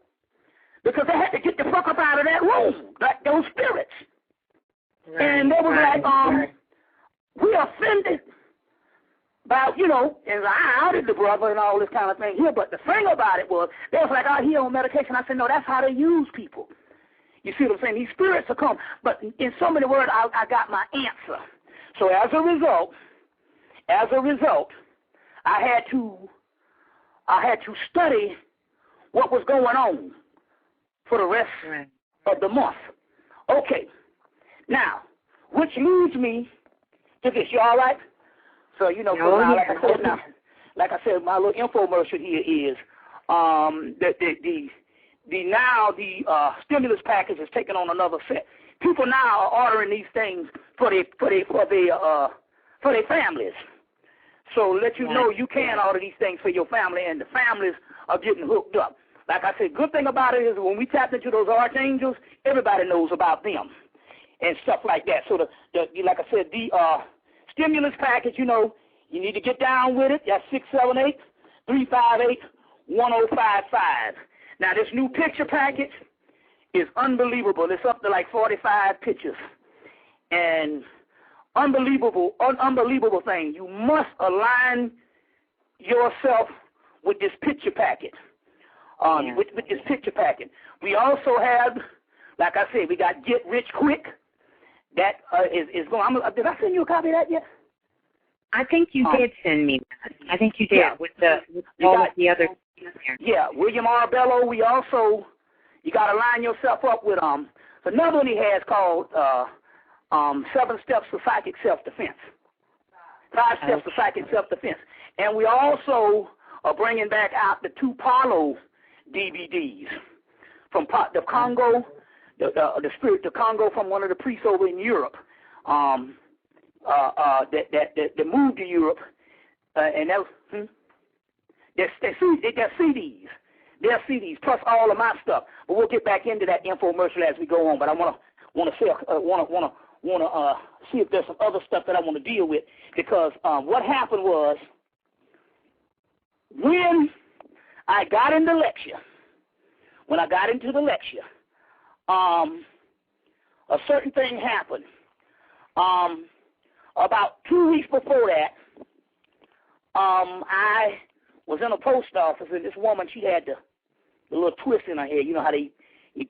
because they had to get the fuck up out of that room, like those spirits. Right, and they was like, we offended about, you know, and I outed the brother and all this kind of thing here. But the thing about it was, they was like, he on medication. I said, no, that's how they use people. You see what I'm saying? These spirits will come. But in so many words, I got my answer. So as a result, I had to study what was going on for the rest of the month. Okay. Now, which leads me to this. You all right? So, you know, like I said, my little infomercial here is the stimulus package is taking on another set. People now are ordering these things for their families. So let you know you can order these things for your family, and the families are getting hooked up. Like I said, good thing about it is when we tap into those archangels, everybody knows about them and stuff like that. So like I said, the stimulus package, you know, you need to get down with it. That's 678-358-1055. Now, this new picture package is unbelievable. It's up to like 45 pictures. And unbelievable thing. You must align yourself with this picture packet. With this picture packet. We also have, like I said, we got Get Rich Quick. That is going. Did I send you a copy of that yet? I think you did send me that. I think you did with all of the other. Yeah, William R. Bello. We also, you got to line yourself up with another one he has called 7 Steps to Psychic Self-Defense. 5 Steps to Psychic Self-Defense. And we also are bringing back out the 2 Palo DVDs from the Congo, the spirit of Congo from one of the priests over in Europe that moved to Europe, and they're CDs. They're CDs plus all of my stuff. But we'll get back into that infomercial as we go on. But I want to see if there's some other stuff that I want to deal with, because what happened was when I got into the lecture, a certain thing happened. About 2 weeks before that, I was in a post office, and this woman, she had the little twist in her hair. You know how you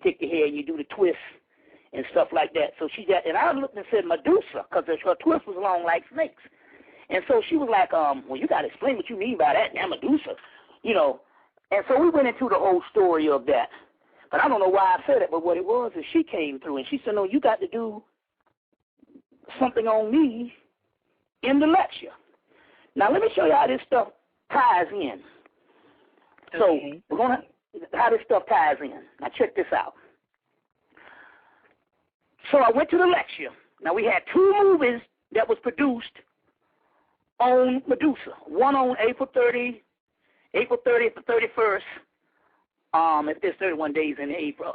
take the hair and you do the twist and stuff like that. So she got, and I looked and said Medusa, because her twist was long like snakes. And so she was like, well, you got to explain what you mean by that, now Medusa, you know. And so we went into the whole story of that. But I don't know why I said it, but what it was is she came through, and she said, no, you got to do something on me in the lecture. Now, let me show you how this stuff ties in. Okay. So we're going to, how this stuff ties in. Now, check this out. So I went to the lecture. Now, we had 2 movies that was produced on Medusa. One on April 30th to 31st. If there's 31 days in April.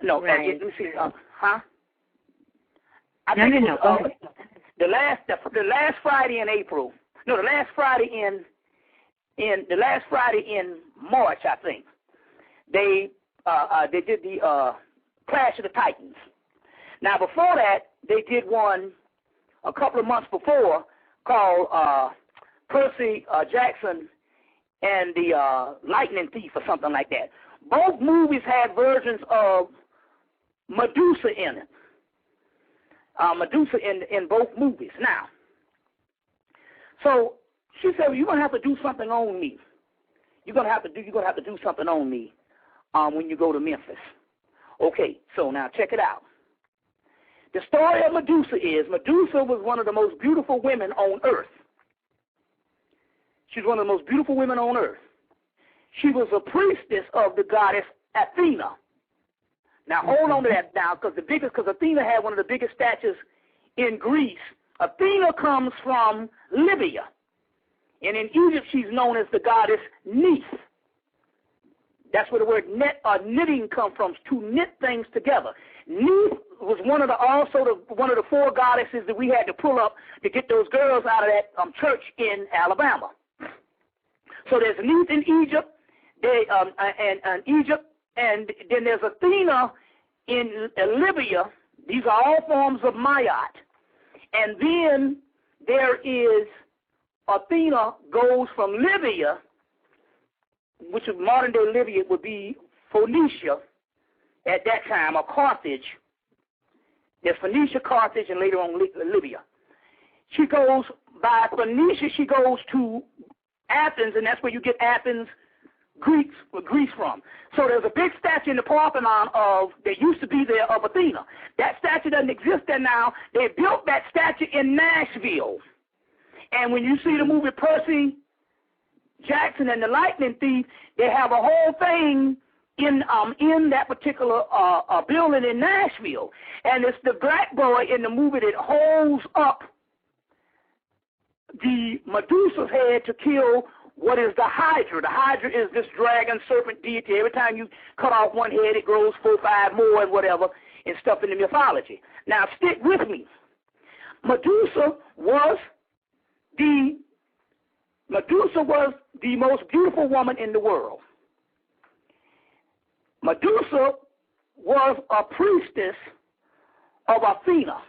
No, right. Let me see. No. The last Friday in April. No, the last Friday in March, I think. They did the Clash of the Titans. Now, before that, they did one a couple of months before called Percy Jackson and the Lightning Thief or something like that. Both movies had versions of Medusa in it. Medusa in both movies. Now, so she said, well, you're gonna have to do something on me. You're gonna have to do something on me when you go to Memphis. Okay, so now check it out. The story of Medusa is Medusa was one of the most beautiful women on earth. She's one of the most beautiful women on earth. She was a priestess of the goddess Athena. Now, hold on to that now, because Athena had one of the biggest statues in Greece. Athena comes from Libya. And in Egypt, she's known as the goddess Neith. That's where the word knitting comes from, to knit things together. Neith was one of the 4 goddesses that we had to pull up to get those girls out of that church in Alabama. So there's Neith in Egypt, and then there's Athena in Libya. These are all forms of Mayat. And then there is Athena goes from Libya, which is modern-day Libya would be Phoenicia at that time, or Carthage. There's Phoenicia, Carthage, and later on Libya. She goes by Phoenicia, she goes to Athens, and that's where you get Athens, Greece from. So there's a big statue in the Parthenon that used to be there of Athena. That statue doesn't exist there now. They built that statue in Nashville. And when you see the movie Percy Jackson and the Lightning Thief, they have a whole thing in that particular building in Nashville. And it's the black boy in the movie that holds up the Medusa's head to kill what is the Hydra. The Hydra is this dragon serpent deity. Every time you cut off one head, it grows 4 or 5 more and whatever and stuff in the mythology. Now stick with me. Medusa was the most beautiful woman in the world. Medusa was a priestess of Athena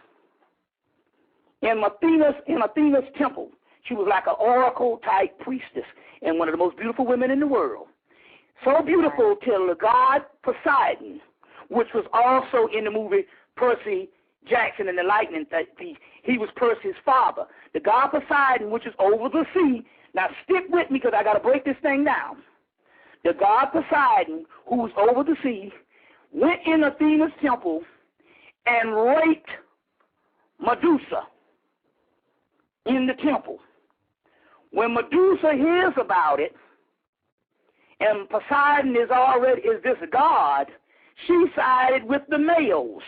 in Athena's temple. She was like an oracle-type priestess and one of the most beautiful women in the world. So beautiful till the god Poseidon, which was also in the movie Percy Jackson and the Lightning Thief, he was Percy's father. The god Poseidon, which is over the sea. Now stick with me because I got to break this thing down. The god Poseidon, who was over the sea, went in Athena's temple and raped Medusa in the temple. When Medusa hears about it, and Poseidon is this god, she sided with the males.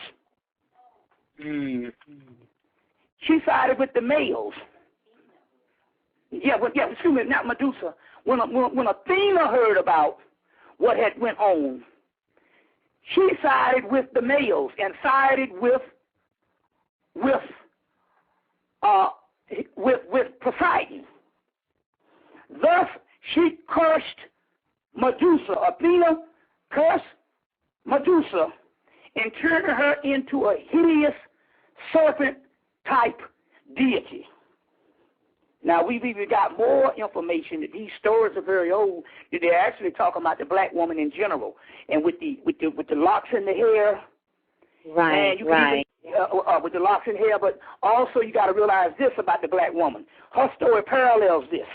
She sided with the males. Excuse me, not Medusa. When Athena heard about what had went on, she sided with the males and sided with Poseidon. Thus, she cursed Medusa. Athena cursed Medusa and turned her into a hideous serpent-type deity. Now, we've even got more information that these stories are very old, that they're actually talking about the black woman in general, and with the locks in the hair. Right, right. With the locks in hair, but also you got to realize this about the black woman. Her story parallels this.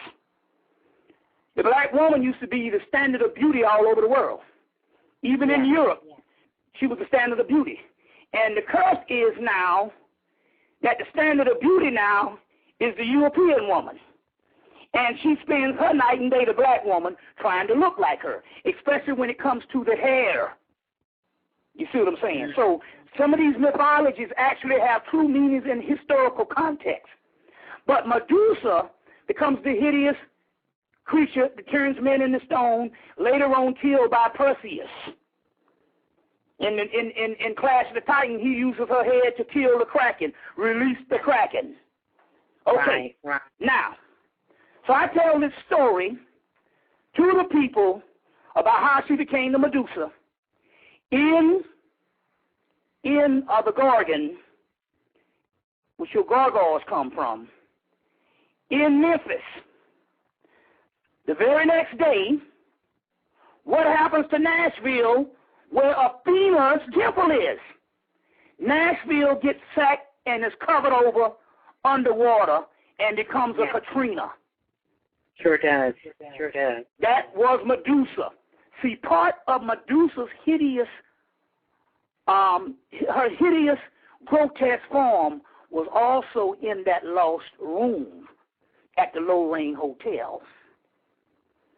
The black woman used to be the standard of beauty all over the world. Even in Europe, she was the standard of beauty. And the curse is now that the standard of beauty now is the European woman. And she spends her night and day, the black woman, trying to look like her, especially when it comes to the hair. You see what I'm saying? So some of these mythologies actually have true meanings in historical context. But Medusa becomes the hideous creature that turns men into stone, later on killed by Perseus. In Clash of the Titans, he uses her head to kill the Kraken, release the Kraken. Okay, right. Now, so I tell this story to the people about how she became the Medusa in the Gorgon, which your gargoyles come from, in Memphis. The very next day, what happens to Nashville, where Athena's temple is? Nashville gets sacked and is covered over underwater and becomes a Katrina. Sure does. Sure does. That was Medusa. See, part of Medusa's hideous, her hideous, grotesque form was also in that lost room at the Lorraine Hotel.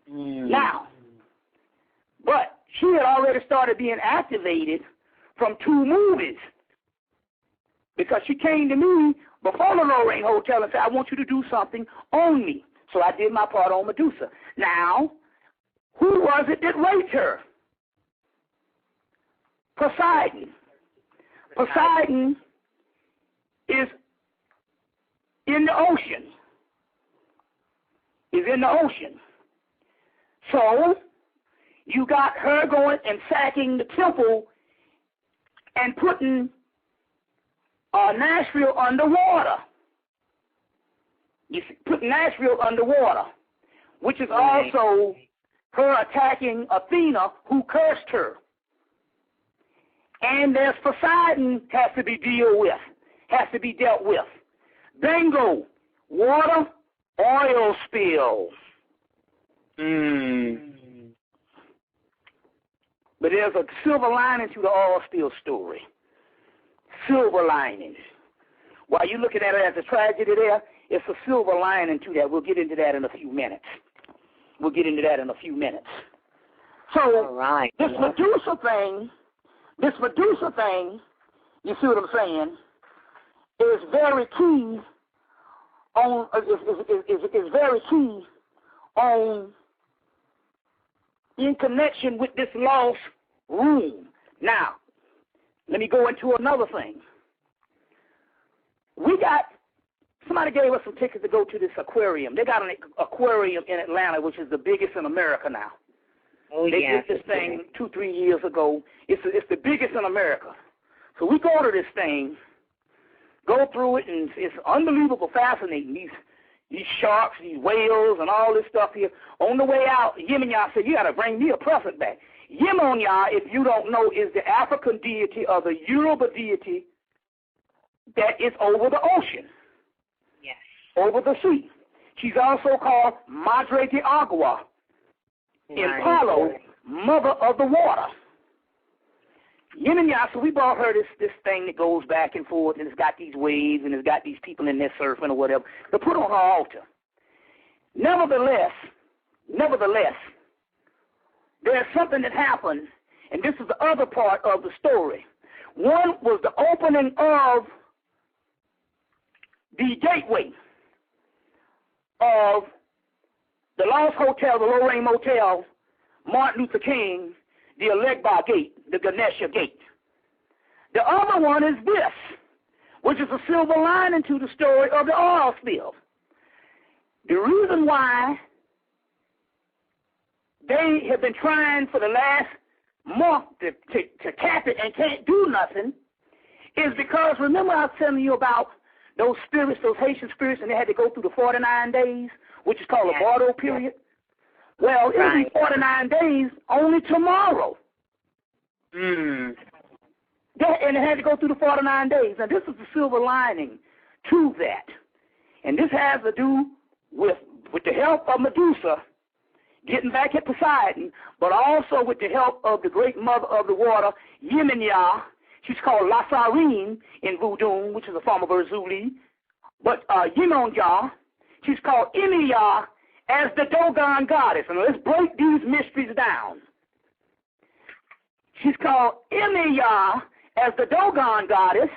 Now, but she had already started being activated from 2 movies, because she came to me before the Lorraine Hotel and said, I want you to do something on me. So I did my part on Medusa. Now, who was it that raped her? Poseidon. Poseidon is in the ocean. Is in the ocean. So you got her going and sacking the temple and putting Nashville underwater. You see, put Nashville underwater, which is also her attacking Athena, who cursed her. And there's Poseidon has to be dealt with. Bingo, water, oil spill. But there's a silver lining to the oil spill story. Silver lining. While you're looking at it as a tragedy there, it's a silver lining to that. We'll get into that in a few minutes. So this Medusa thing, you see what I'm saying, is very key on in connection with this lost room. Now, let me go into another thing. Somebody gave us some tickets to go to this aquarium. They got an aquarium in Atlanta, which is the biggest in America now. They did this thing 2-3 years ago. It's the biggest in America. So we go to this thing, go through it, and it's unbelievable, fascinating. These sharks, these whales, and all this stuff here. On the way out, Hemmitt said, you got to bring me a present back. Hemmitt, if you don't know, is the African deity or the Yoruba deity that is over the ocean, over the sea. She's also called Madre de Agua, in Palo, Mother of the Water. Hemmitt, so we brought her this thing that goes back and forth, and it's got these waves, and it's got these people in there surfing or whatever, to put on her altar. Nevertheless, there's something that happened, and this is the other part of the story. One was the opening of the gateway of the Lost Hotel, the Lorraine Motel, Martin Luther King, the Alegba Gate, the Ganesha Gate. The other one is this, which is a silver lining to the story of the oil spill. The reason why they have been trying for the last month to tap it and can't do nothing is because, remember I was telling you about those spirits, those Haitian spirits, and they had to go through the 49 days, which is called a Bardo period? Well, it'll be 49 days only tomorrow. And they had to go through the 49 days. And this is the silver lining to that. And this has to do with the help of Medusa getting back at Poseidon, but also with the help of the great mother of the water, Hemmitt. She's called La Sarine in Voodoo, which is a form of Urzuli. But Hemmitt, she's called Emiya as the Dogon goddess. And let's break these mysteries down. She's called Emiya as the Dogon goddess.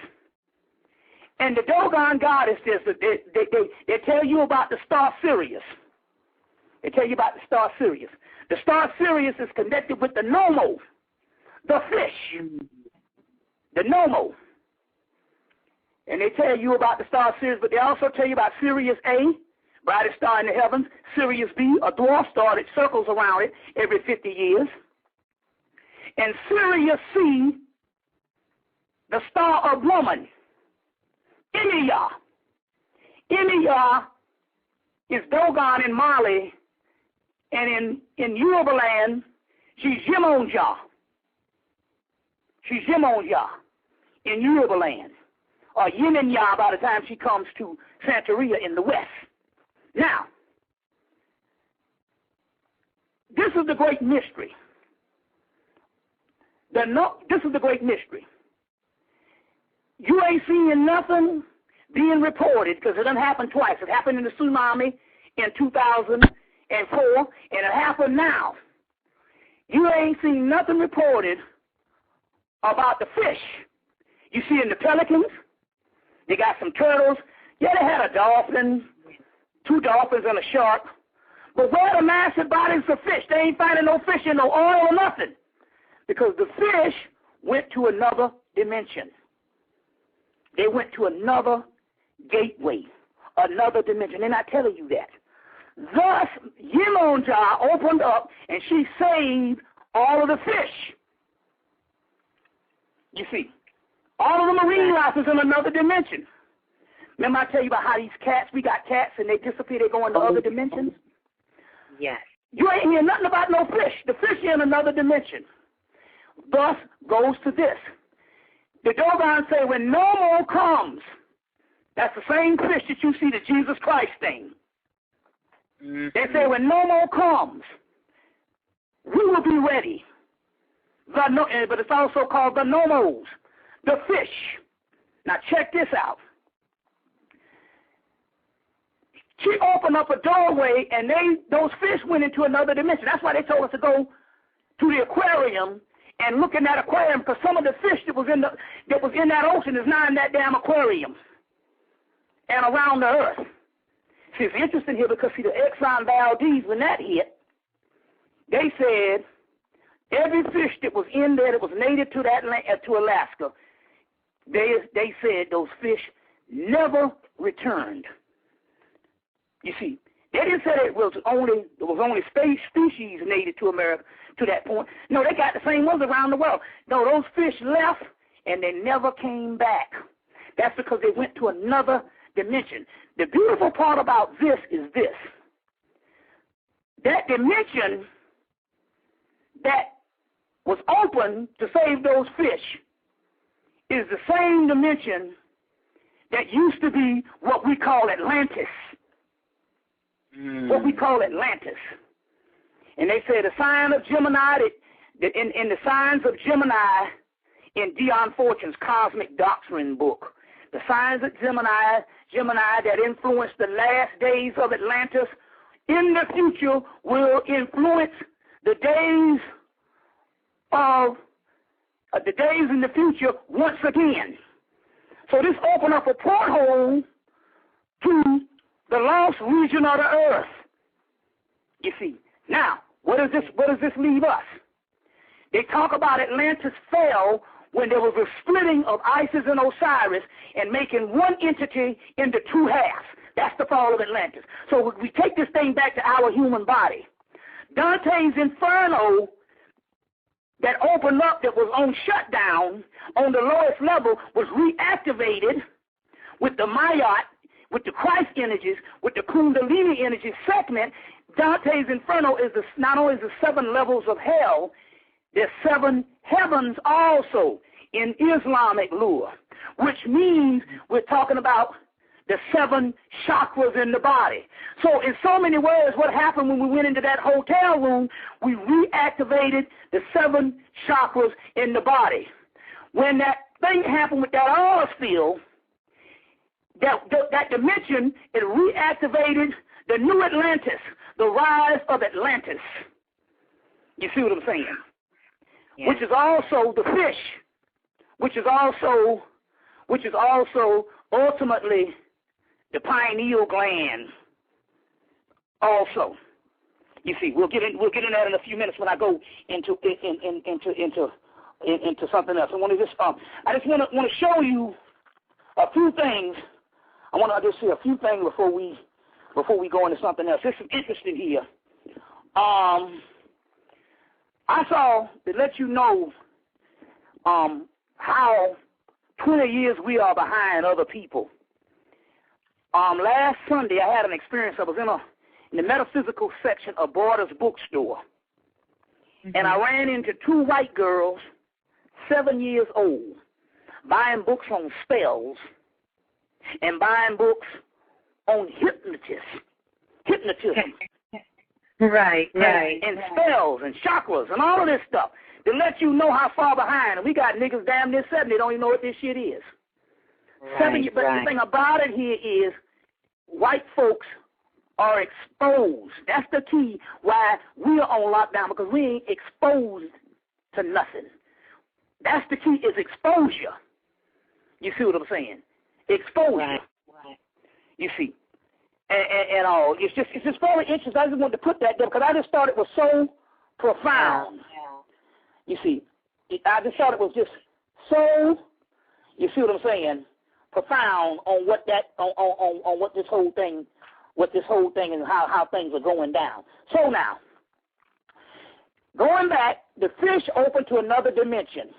And the Dogon goddess, they tell you about the star Sirius. The star Sirius is connected with the Nomo, the fish, the Nomo. And they tell you about the star Sirius, but they also tell you about Sirius A, brightest star in the heavens, Sirius B, a dwarf star that circles around it every 50 years, and Sirius C, the star of woman, Emiya. Emiya is Dogon in Mali, and in Yoruba land, she's Yemonja. She's Yemonja in Yoruba land, or Yemenya by the time she comes to Santeria in the west. Now, this is the great mystery. This is the great mystery. You ain't seeing nothing being reported because it done happened twice. It happened in the tsunami in 2004, and it happened now. You ain't seen nothing reported about the fish. You see in the pelicans, they got some turtles. Yeah, they had a dolphin, 2 dolphins and a shark. But where the massive bodies of fish? They ain't finding no fish in no oil or nothing. Because the fish went to another dimension. They went to another gateway, another dimension. They're not telling you that. Thus, Yemonja opened up and she saved all of the fish. You see, all of the marine life is in another dimension. Remember I tell you about how these cats, we got cats and they disappear, they go into other dimensions? Yes. You ain't hear nothing about no fish. The fish are in another dimension. Thus goes to this. The Dogon say when no more comes, that's the same fish that you see the Jesus Christ thing. Mm-hmm. They say when no more comes, we will be ready. But it's also called the nomos, the fish. Now check this out. She opened up a doorway, and those fish went into another dimension. That's why they told us to go to the aquarium and look in that aquarium, because some of the fish that was in that ocean is now in that damn aquarium and around the earth. See, it's interesting here because, see, the Exxon Valdez, when that hit, they said every fish that was in there that was native to to Alaska, they said those fish never returned. You see, they didn't say there was only species native to America to that point. No, they got the same ones around the world. No, those fish left and they never came back. That's because they went to another dimension. The beautiful part about this is this. That dimension that was open to save those fish is the same dimension that used to be what we call Atlantis. What we call Atlantis. And they say the sign of Gemini, in the signs of Gemini in Dion Fortune's Cosmic Doctrine book, the signs of Gemini that influence the last days of Atlantis in the future will influence the days in the future once again. So this opened up a porthole to the lost region of the earth. You see. Now, what does this leave us? They talk about Atlantis fell when there was a splitting of Isis and Osiris and making one entity into two halves. That's the fall of Atlantis. So we take this thing back to our human body. Dante's Inferno that opened up, that was on shutdown on the lowest level, was reactivated with the Mayat, with the Christ energies, with the Kundalini energy segment. Dante's Inferno is not only the 7 levels of hell, there's 7 heavens also in Islamic lore, which means we're talking about the 7 chakras in the body. So in so many words, what happened when we went into that hotel room, we reactivated the 7 chakras in the body. When that thing happened with that oil spill, that dimension, it reactivated the new Atlantis, the rise of Atlantis. You see what I'm saying? Yeah. Which is also the fish, which is also ultimately the pineal gland. Also, you see, we'll get in that in a few minutes when I go into something else. I just want to show you a few things. I want to just see a few things before we go into something else. This is interesting here. I saw to let you know how 20 years we are behind other people. Last Sunday I had an experience. I was in the metaphysical section of Borders bookstore, and I ran into 2 white girls, 7 years old, buying books on spells and buying books on hypnotism. Right. And spells and chakras and all of this stuff to let you know how far behind. And we got niggas damn near 70 don't even know what this shit is. Right, but the thing about it here is white folks are exposed. That's the key why we are on lockdown, because we ain't exposed to nothing. That's the key, is exposure. You see what I'm saying? Exposure. Right. You see. And all. It's just very interesting. I just wanted to put that there because I just thought it was so profound. Yeah. You see. I just thought it was just so, you see what I'm saying, profound on what this whole thing and how things are going down. So now, going back, the fish open to another dimension.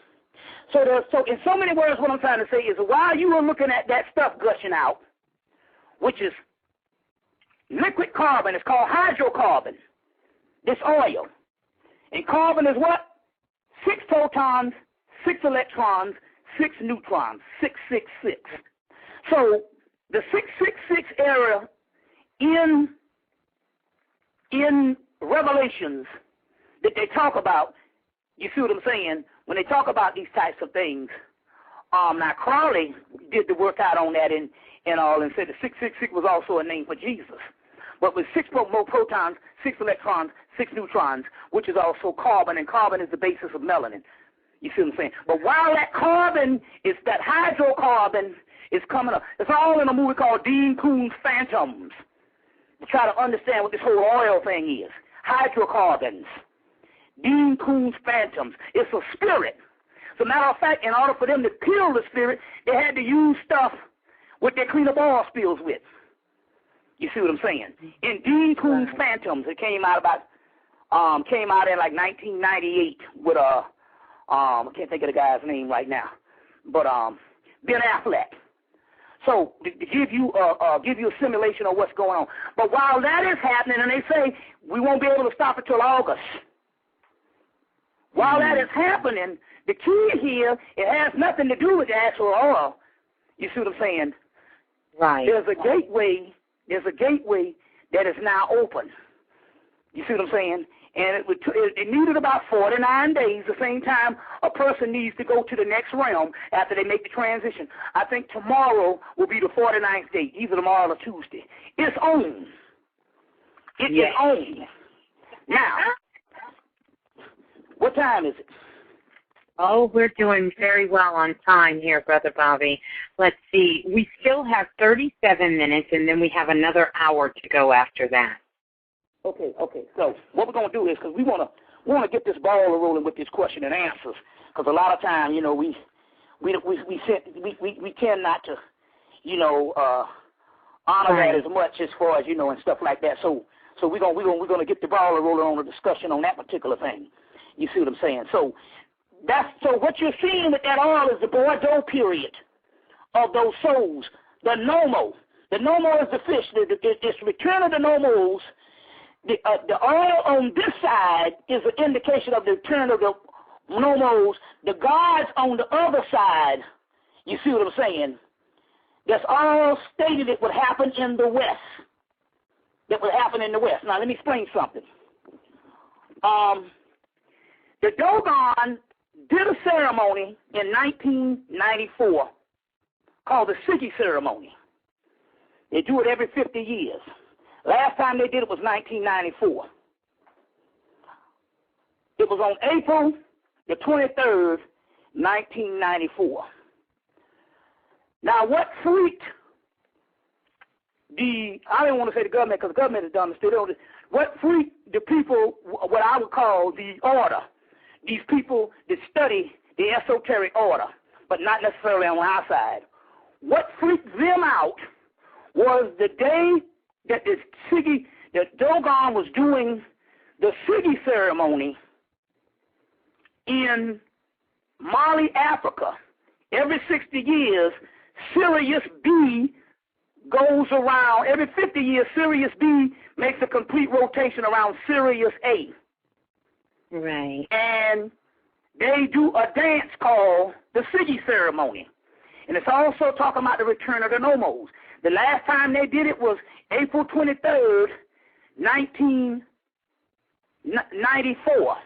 So in so many words, what I'm trying to say is while you were looking at that stuff gushing out, which is liquid carbon. It's called hydrocarbon, this oil. And carbon is what? 6 protons, 6 electrons, 6 neutrons, 666. So the 666 area in Revelations that they talk about, you see what I'm saying, when they talk about these types of things. Now Crowley did the work out on that and all, and said the 666 was also a name for Jesus. But with 6 more protons, 6 electrons, 6 neutrons, which is also carbon, and carbon is the basis of melanin. You see what I'm saying? But while that carbon is, that hydrocarbon is coming up, it's all in a movie called Dean Koontz Phantoms. To try to understand what this whole oil thing is. Hydrocarbons. Dean Koontz Phantoms. It's a spirit. As a matter of fact, in order for them to kill the spirit, they had to use stuff what they clean up oil spills with. You see what I'm saying? In Dean Koontz Phantoms, it came out in like 1998 with I can't think of the guy's name right now, but Ben Affleck. So to give you a simulation of what's going on. But while that is happening, and they say we won't be able to stop it till August. While that is happening, the key here, it has nothing to do with the actual oil. You see what I'm saying? Right. There's a gateway that is now open. You see what I'm saying? And it needed about 49 days, the same time a person needs to go to the next realm after they make the transition. I think tomorrow will be the 49th day, either tomorrow or Tuesday. It's on. It is on. Now, what time is it? Oh, we're doing very well on time here, Brother Bobby. Let's see. We still have 37 minutes, and then we have another hour to go after that. Okay. So what we're going to do is, because we want to get this ball rolling with this question and answers, because a lot of time, you know, we tend not to, you know, honor that as much as far as, you know, and stuff like that. So we're going to get the ball rolling on the discussion on that particular thing. You see what I'm saying? So what you're seeing with that oil is the Bordeaux period of those souls. The Nomo. The Nomo is the fish. It's the return of the Nomos. The oil on this side is an indication of the return of the Nomos. The gods on the other side, you see what I'm saying? That's all stated it would happen in the West. That would happen in the West. Now, let me explain something. The Dogon did a ceremony in 1994 called the Siggy ceremony. They do it every 50 years. Last time they did it was 1994. It was on April the 23rd, 1994. Now, what freaked I didn't want to say the government because the government has done this too. What freaked the people, what I would call the order, these people that study the esoteric order, but not necessarily on our side. What freaked them out was the day that the Dogon was doing the Siggy ceremony in Mali, Africa. Every 60 years, Sirius B goes around. Every 50 years, Sirius B makes a complete rotation around Sirius A. Right. And they do a dance called the Siggy ceremony. And it's also talking about the return of the Nomos. The last time they did it was April 23rd, 1994.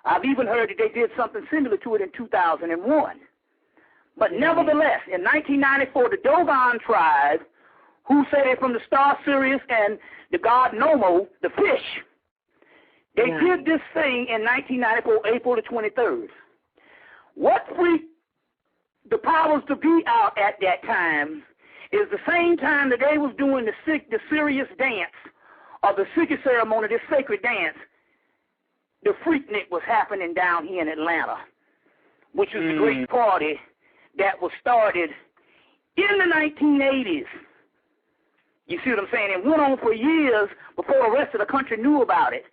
I've even heard that they did something similar to it in 2001. But nevertheless, in 1994, the Dogon tribe, who say they're from the star Sirius and the god Nomo, the fish, they did this thing in 1994, April the 23rd. What freaked the powers to be out at that time is the same time that they was doing the Sirius dance, or the Siggy ceremony, this sacred dance, the Freaknik was happening down here in Atlanta, which was the great party that was started in the 1980s. You see what I'm saying? It went on for years before the rest of the country knew about it.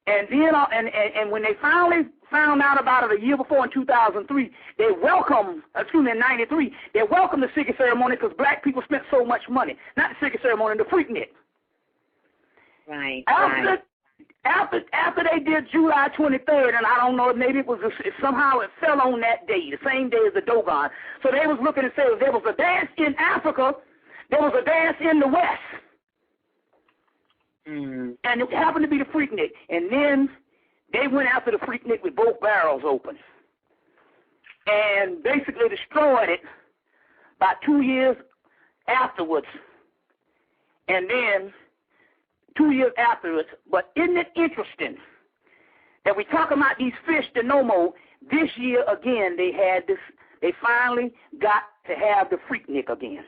And then, and when they finally found out about it a year before in 2003, they welcomed, in 93, they welcomed the Sigget ceremony because black people spent so much money. Not the Sigget ceremony, the Freaknik. Right. After they did July 23rd, and I don't know, maybe it was somehow it fell on that day, the same day as the Dogon. So they was looking and saying there was a dance in Africa, there was a dance in the West. And it happened to be the Freaknik. And then they went after the Freaknik with both barrels open and basically destroyed it about 2 years afterwards. And then 2 years afterwards, but isn't it interesting that we talk about these fish, the Nomo, this year again they finally got to have the Freaknik again.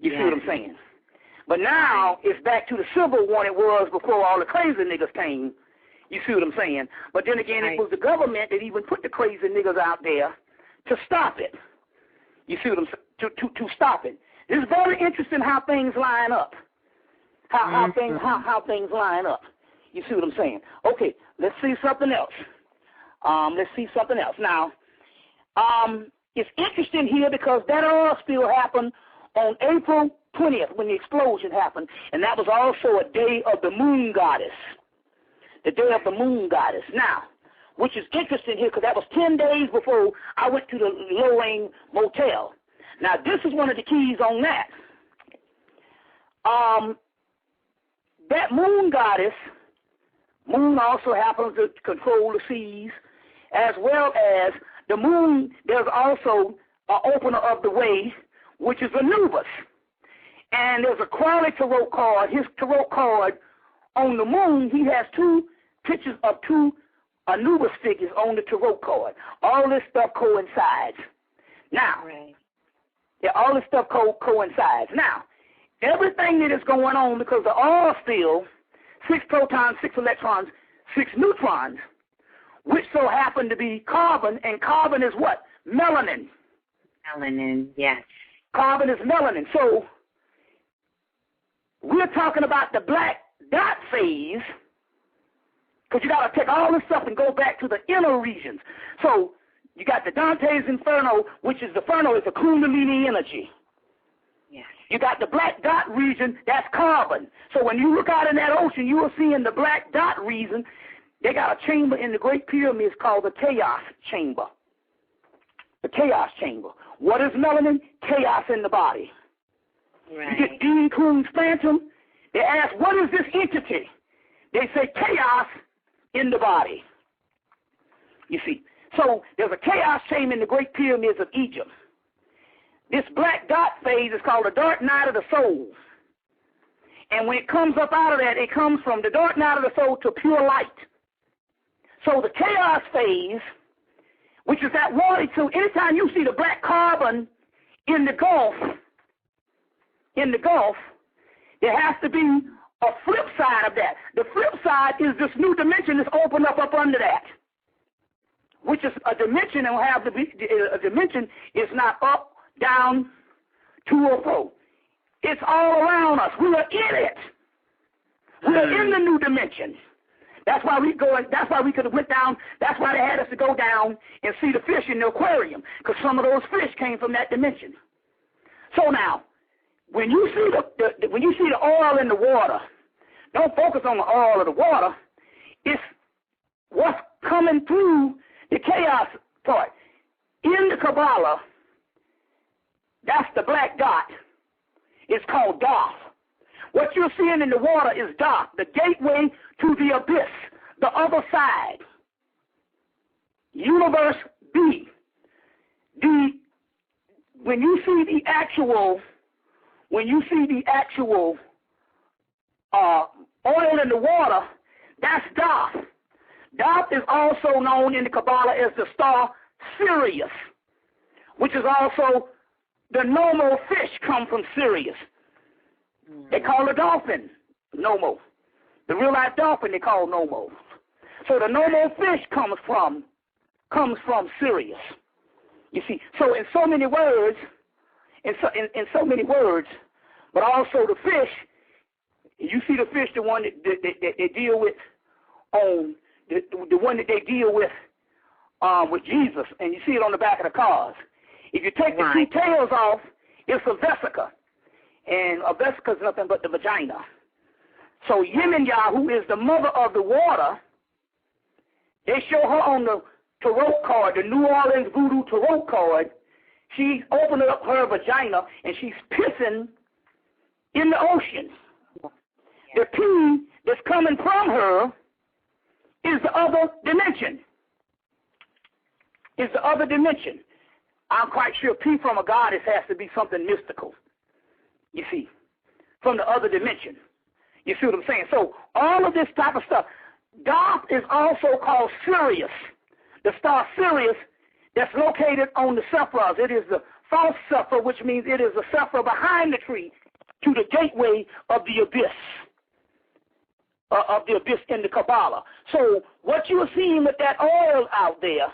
You see what I'm saying? But now it's back to the civil one it was before all the crazy niggas came. You see what I'm saying? But then again, it was the government that even put the crazy niggas out there to stop it. You see what I'm saying? To stop it. It's very interesting how things line up. How things line up. You see what I'm saying? Okay, let's see something else. Now, it's interesting here because that all still happened on April 20th when the explosion happened, and that was also a day of the moon goddess. The day of the moon goddess. Now, which is interesting here because that was 10 days before I went to the Lorraine Motel. Now, this is one of the keys on that. That moon goddess, moon also happens to control the seas, as well as the moon, there's also an opener of the way, which is Anubis. And there's a Crowley tarot card. His tarot card on the moon, he has two pictures of two Anubis figures on the tarot card. All this stuff coincides. Now, all this stuff coincides. Now, everything that is going on, because the oil still 6 protons, 6 electrons, 6 neutrons, which so happen to be carbon, and carbon is what? Melanin. Melanin, yes. Carbon is melanin. So we're talking about the black dot phase, because you got to take all this stuff and go back to the inner regions. So you got the Dante's Inferno, which is the Inferno is the Kundalini energy. Yes. You got the black dot region, that's carbon. So when you look out in that ocean, you will see in the black dot region, they got a chamber in the Great Pyramids called the Chaos Chamber. The Chaos Chamber. What is melanin? Chaos in the body. Right. You get Dean Koon's Phantom, they ask, what is this entity? They say chaos in the body. You see. So there's a chaos chamber in the Great Pyramids of Egypt. This black dot phase is called the dark night of the soul. And when it comes up out of that, it comes from the dark night of the soul to pure light. So the chaos phase, which is that water, so anytime you see the black carbon in the Gulf, there has to be a flip side of that. The flip side is this new dimension that's opened up under that, which is a dimension and will have to be a dimension is not up, down, to or fro. It's all around us. We are in it. We are in the new dimension. That's why we could have went down. That's why they had us to go down and see the fish in the aquarium, because some of those fish came from that dimension. So now, when you see the oil in the water, don't focus on the oil of the water. It's what's coming through the chaos part. In the Kabbalah, that's the black dot. It's called Doth. What you're seeing in the water is Doth, the gateway to the abyss, the other side. Universe B. When you see the actual oil in the water, that's Doth. Doth is also known in the Kabbalah as the star Sirius, which is also the Nomo fish come from Sirius. They call the dolphin Nomo. The real life dolphin they call Nomo. So the Nomo fish comes from Sirius. You see, so in so many words, but also the fish. You see the fish, the one that they deal with on the one that they deal with Jesus, and you see it on the back of the cars. If you take the two tails off, it's a vesica, and a vesica is nothing but the vagina. So Yeminya, who is the mother of the water, they show her on the tarot card, the New Orleans Voodoo tarot card. She's opening up her vagina, and she's pissing in the ocean. The pee that's coming from her is the other dimension. Is the other dimension. I'm quite sure pee from a goddess has to be something mystical, you see, from the other dimension. You see what I'm saying? So all of this type of stuff. Dark is also called Sirius, the star Sirius that's located on the Sephiras. It is the false Sephira, which means it is the Sephira behind the tree to the gateway of the abyss in the Kabbalah. So what you are seeing with that oil out there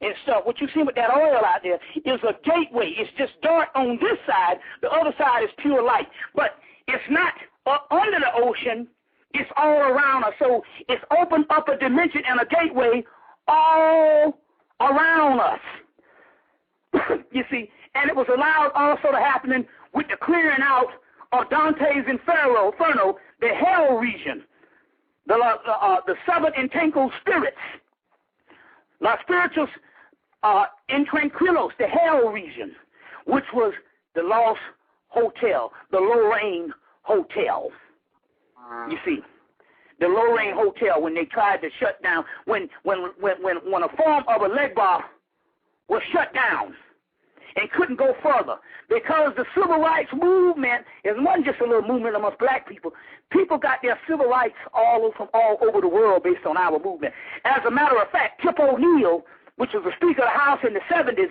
and stuff, what you see with that oil out there is a gateway. It's just dark on this side. The other side is pure light. But it's not under the ocean. It's all around us. So it's opened up a dimension and a gateway all around us. You see, and it was allowed also to happen with the clearing out of Dante's Inferno, the hell region, the seven entangled spirits, Los Spiritus in Tranquilos, the hell region, which was the Lost Hotel, the Lorraine Hotel. You see, the Lorraine Hotel, when they tried to shut down, when a form of a leg bar was shut down and couldn't go further, because the civil rights movement is not just a little movement amongst black people. People got their civil rights from all over the world based on our movement. As a matter of fact, Tip O'Neill, which was the Speaker of the House in the 70s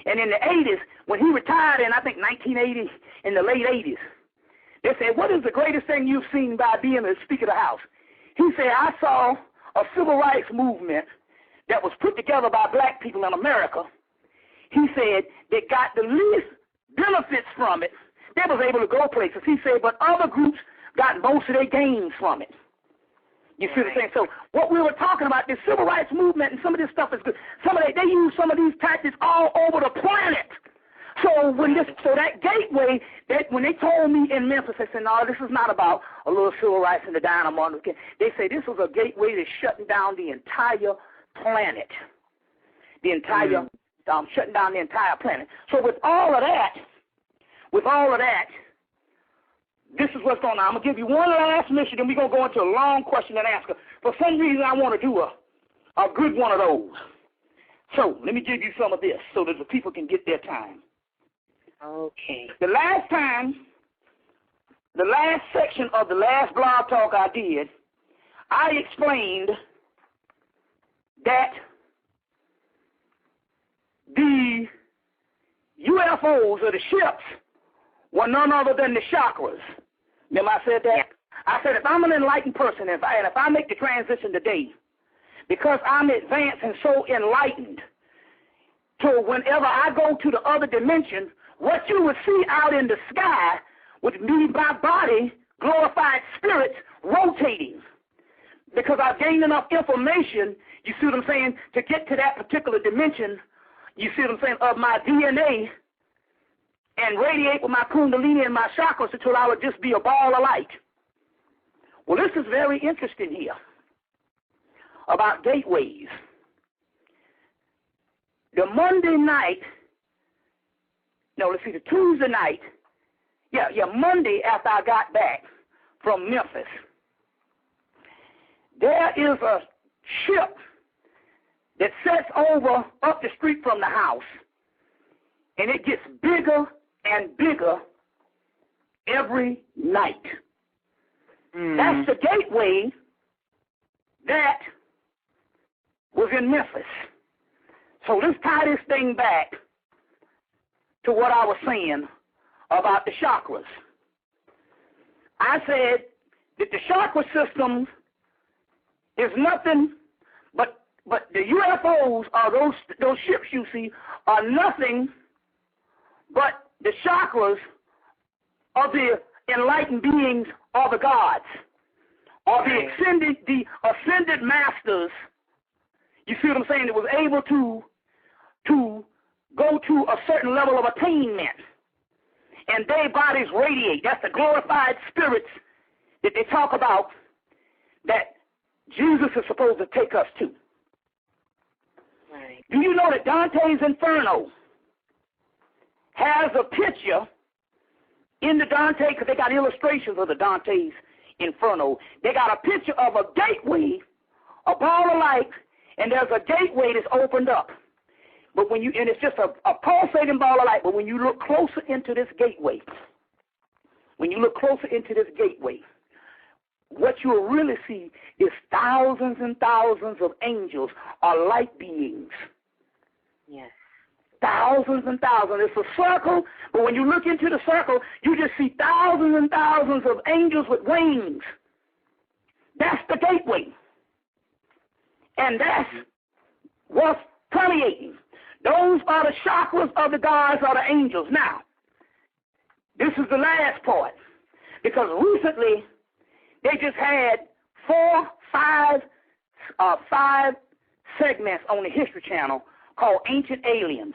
and in the 80s, when he retired in, I think, 1980, in the late 80s, they said, what is the greatest thing you've seen by being the Speaker of the House? He said, I saw a civil rights movement that was put together by black people in America. He said they got the least benefits from it. They was able to go places. He said, but other groups got most of their gains from it. You see what I'm saying? So what we were talking about, this civil rights movement and some of this stuff is good. They use some of these tactics all over the planet. So that gateway, when they told me in Memphis, they said, no, this is not about a little civil rights and the dynamo. They say this was a gateway to shutting down the entire planet. Shutting down the entire planet. So with all of that, this is what's going on. I'm going to give you one last mission, then we're going to go into a long question and answer. For some reason, I want to do a good one of those. So let me give you some of this so that the people can get their time. Okay. The last section of the last blog talk I did, I explained that the UFOs or the ships were none other than the chakras. Remember I said that? Yeah. I said if I'm an enlightened person, if I make the transition today, because I'm advanced and so enlightened, to whenever I go to the other dimension, what you would see out in the sky would be my body, glorified spirits, rotating. Because I've gained enough information, you see what I'm saying, to get to that particular dimension, you see what I'm saying, of my DNA, and radiate with my kundalini and my chakras until I would just be a ball of light. Well, this is very interesting here about gateways. The Tuesday night, Monday after I got back from Memphis, there is a ship that sets over up the street from the house, and it gets bigger and bigger every night. That's the gateway that was in Memphis. So let's tie this thing back to what I was saying about the chakras. I said that the chakra system is nothing but the UFOs, are those ships you see, are nothing but the chakras of the enlightened beings or the gods, or the ascended masters, you see what I'm saying, that was able to go to a certain level of attainment, and their bodies radiate. That's the glorified spirits that they talk about that Jesus is supposed to take us to. Right. Do you know that Dante's Inferno has a picture in the Dante, because they got illustrations of the Dante's Inferno. They got a picture of a gateway, a ball of light, and there's a gateway that's opened up. But when you, and it's just a pulsating ball of light, but when you look closer into this gateway, what you'll really see is thousands and thousands of angels or light beings. Yes. Thousands and thousands. It's a circle, but when you look into the circle, you just see thousands and thousands of angels with wings. That's the gateway. And that's what's permeating. Those are the chakras of the gods or the angels. Now, this is the last part, because recently they just had five segments on the History Channel called Ancient Aliens.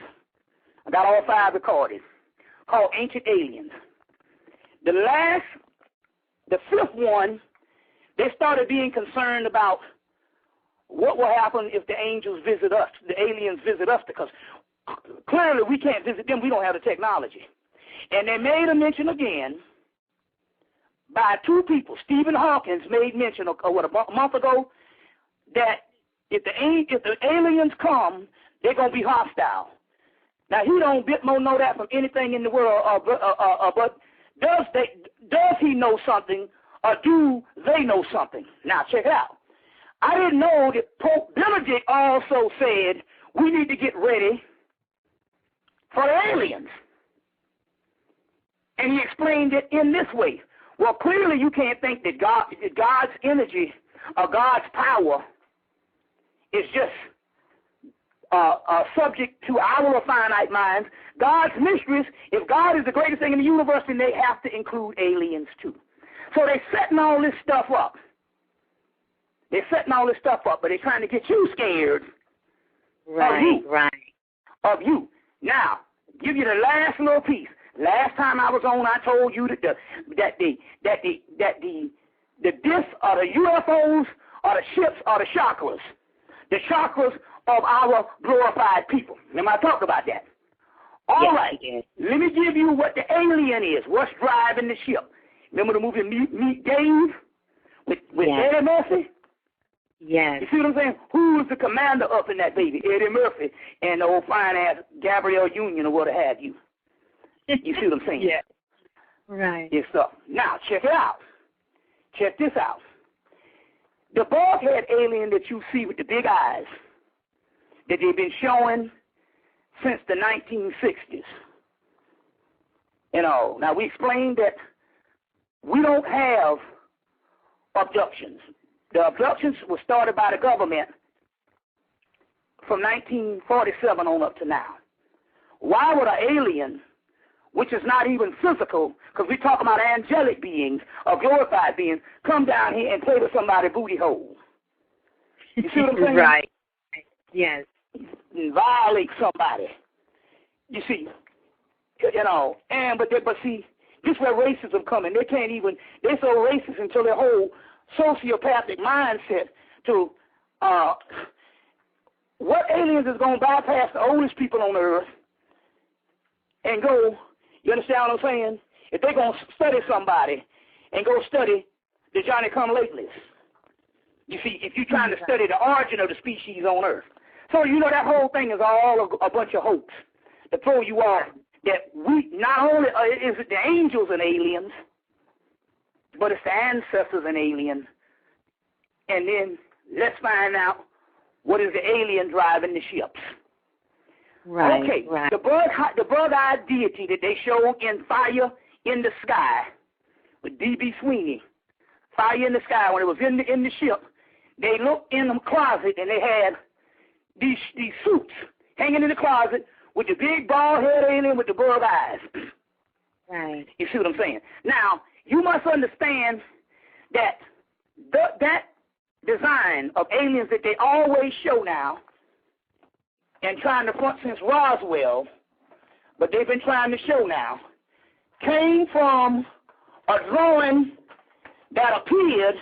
I got all 5 recorded, called Ancient Aliens. The 5th one, they started being concerned about what will happen if the angels visit us, the aliens visit us, because clearly we can't visit them. We don't have the technology. And they made a mention again by 2 people. Stephen Hawkins made mention a month ago that if the aliens come, they're going to be hostile. Now, he don't bit more know that from anything in the world, but does he know something, or do they know something? Now, check it out. I didn't know that Pope Benedict also said we need to get ready for the aliens. And he explained it in this way. Well, clearly you can't think that God's energy or God's power is just subject to our finite minds. God's mysteries, if God is the greatest thing in the universe, then they have to include aliens too. So they're setting all this stuff up. But they're trying to get you scared of you. Now, give you the last little piece. Last time I was on, I told you that the discs or the UFOs or the ships or the chakras of our glorified people. Remember, I talked about that. All right. Let me give you what the alien is. What's driving the ship? Remember the movie Meet Dave with Eddie Murphy? Yes. You see what I'm saying? Who was the commander up in that baby? Eddie Murphy and the old fine-ass Gabrielle Union or what have you. You see what I'm saying? Yeah. Right. Yes, sir. Now, check it out. Check this out. The bald-head alien that you see with the big eyes that they've been showing since the 1960s. You know, now we explained that we don't have abductions. The abductions were started by the government from 1947 on up to now. Why would an alien, which is not even physical, because we talk about angelic beings or glorified beings, come down here and play with somebody's booty hole? You see what I'm saying? Right. Yes. And violate somebody. You see, you know, but see, this is where racism comes in. They're so racist until their whole sociopathic mindset to what aliens is going to bypass the oldest people on earth and go, you understand what I'm saying? If they're going to study somebody and go study the Johnny-come-latelys. You see, if you're trying to study the origin of the species on earth. So, you know, that whole thing is all a bunch of hoax to throw you off that we, not only is it the angels and aliens, but it's the ancestors and aliens. And then let's find out what is the alien driving the ships. Right. Okay, right. the bug-eyed deity that they show in Fire in the Sky with D.B. Sweeney, Fire in the Sky, when it was in the ship, they looked in the closet and they had these suits hanging in the closet with the big bald-head alien with the bug eyes. Right. You see what I'm saying? Now, you must understand that that design of aliens that they always show now and trying to front since Roswell, but they've been trying to show now, came from a drawing that appeared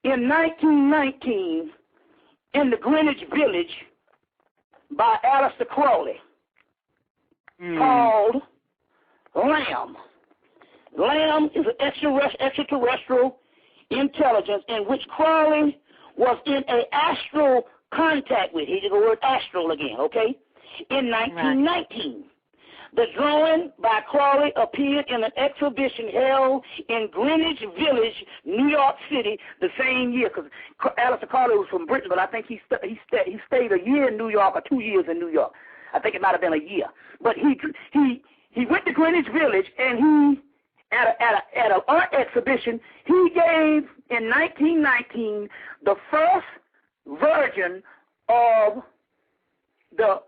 in 1919 in the Greenwich Village by Aleister Crowley called Lamb. Lamb is an extraterrestrial intelligence in which Crowley was in an astral contact with. Here's the word astral again, okay? In 1919. The drawing by Crowley appeared in an exhibition held in Greenwich Village, New York City, the same year, because Aleister Crowley was from Britain, but I think he stayed a year in New York or 2 years in New York. I think it might have been a year. But he went to Greenwich Village, and he at an art exhibition, he gave in 1919 the first version of the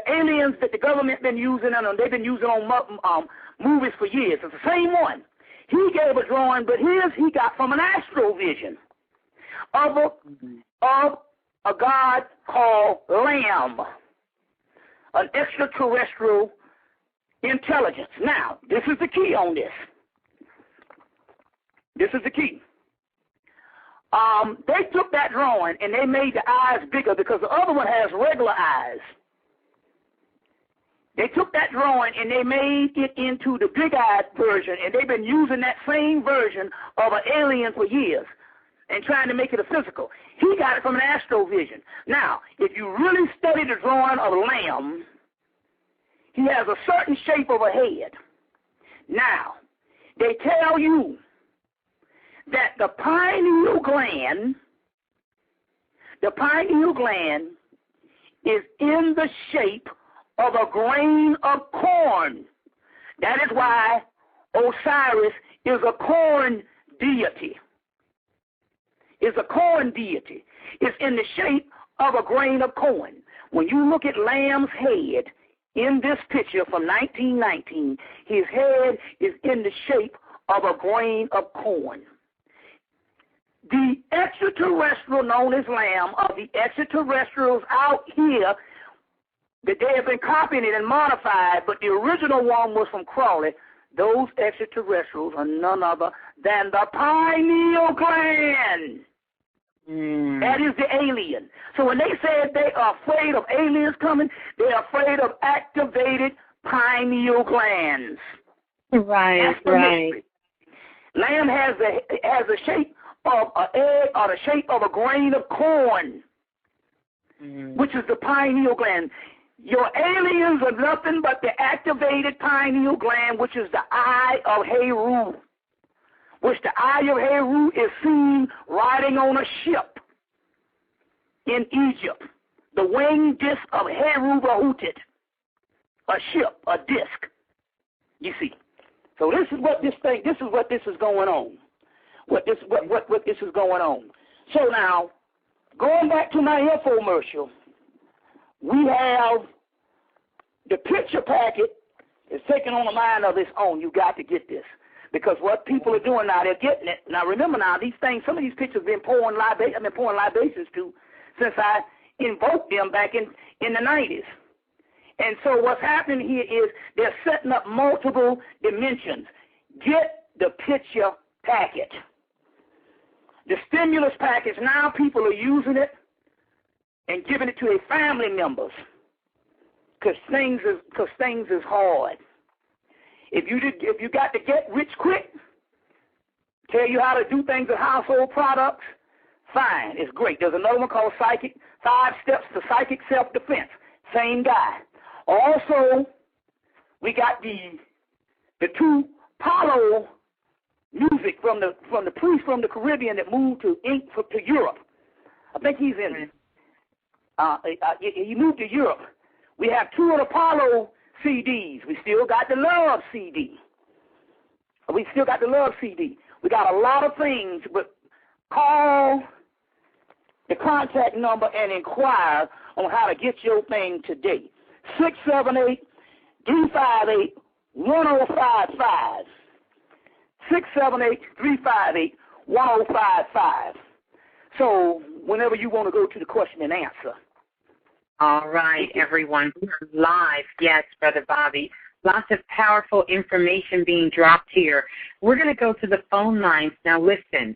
aliens that the government been using, and they've been using on movies for years. It's the same one. He gave a drawing, but his he got from an astral vision of a god called Lamb, an extraterrestrial intelligence. Now, this is the key on this. This is the key. They took that drawing and they made the eyes bigger because the other one has regular eyes. They took that drawing and they made it into the big-eyed version, and they've been using that same version of an alien for years and trying to make it a physical. He got it from an astrovision. Now, if you really study the drawing of Lamb, he has a certain shape of a head. Now, they tell you that the pineal gland is in the shape of a grain of corn. That is why Osiris is a corn deity. It's a corn deity. It's in the shape of a grain of corn. When you look at Lamb's head in this picture from 1919, his head is in the shape of a grain of corn. The extraterrestrial known as Lamb are the extraterrestrials out here that they have been copying it and modified, but the original one was from Crowley. Those extraterrestrials are none other than the pineal gland. That is the alien. So when they said they are afraid of aliens coming, they are afraid of activated pineal glands. Right, right. Mystery. Lamb has the shape of an egg or the shape of a grain of corn, which is the pineal gland. Your aliens are nothing but the activated pineal gland, which is the eye of Heru, which the eye of Heru is seen riding on a ship in Egypt. The winged disc of Heru Bahutit, a ship, a disc. You see. So this is what this is going on. What this is going on. So now, going back to my infomercial, we have the picture packet is taking on a mind of its own. You got to get this. Because what people are doing now, they're getting it. Now remember now, these things, some of these pictures I've been pouring libations to since I invoked them back in the 90s. And so what's happening here is they're setting up multiple dimensions. Get the picture packet. The stimulus package, now people are using it and giving it to their family members because things is hard. If you got to get rich quick, tell you how to do things with household products, fine, it's great. There's another one called 5 Steps to Psychic Self-Defense. Same guy. Also, we got the two Palo music from the priest from the Caribbean that moved to Europe. I think he's in. He moved to Europe. We have 2 of the Apollo CDs. We still got the Love CD. We got a lot of things, but call the contact number and inquire on how to get your thing today. 678-358-1055. 678-358-1055. 1055. So whenever you want to go to the question and answer. All right, everyone. We're live. Yes, Brother Bobby. Lots of powerful information being dropped here. We're going to go to the phone lines. Now, listen,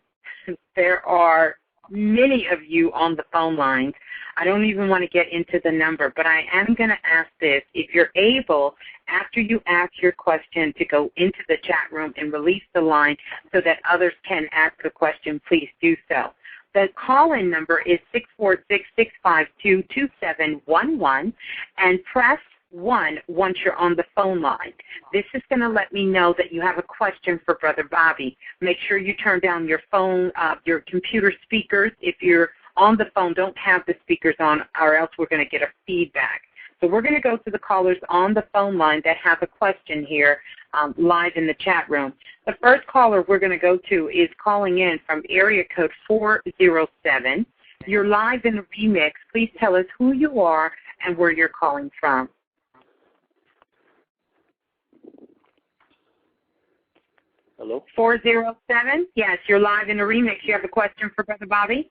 there are many of you on the phone lines. I don't even want to get into the number, but I am going to ask this. If you're able, after you ask your question, to go into the chat room and release the line so that others can ask a question, please do so. The call-in number is 646-652-2711, and press 1 once you're on the phone line. This is going to let me know that you have a question for Brother Bobby. Make sure you turn down your phone, your computer speakers. If you're on the phone, don't have the speakers on, or else we're going to get a feedback. So we're going to go to the callers on the phone line that have a question here live in the chat room. The first caller we're going to go to is calling in from area code 407. You're live in the remix. Please tell us who you are and where you're calling from. Hello? 407? Yes, you're live in the remix. You have a question for Brother Bobby?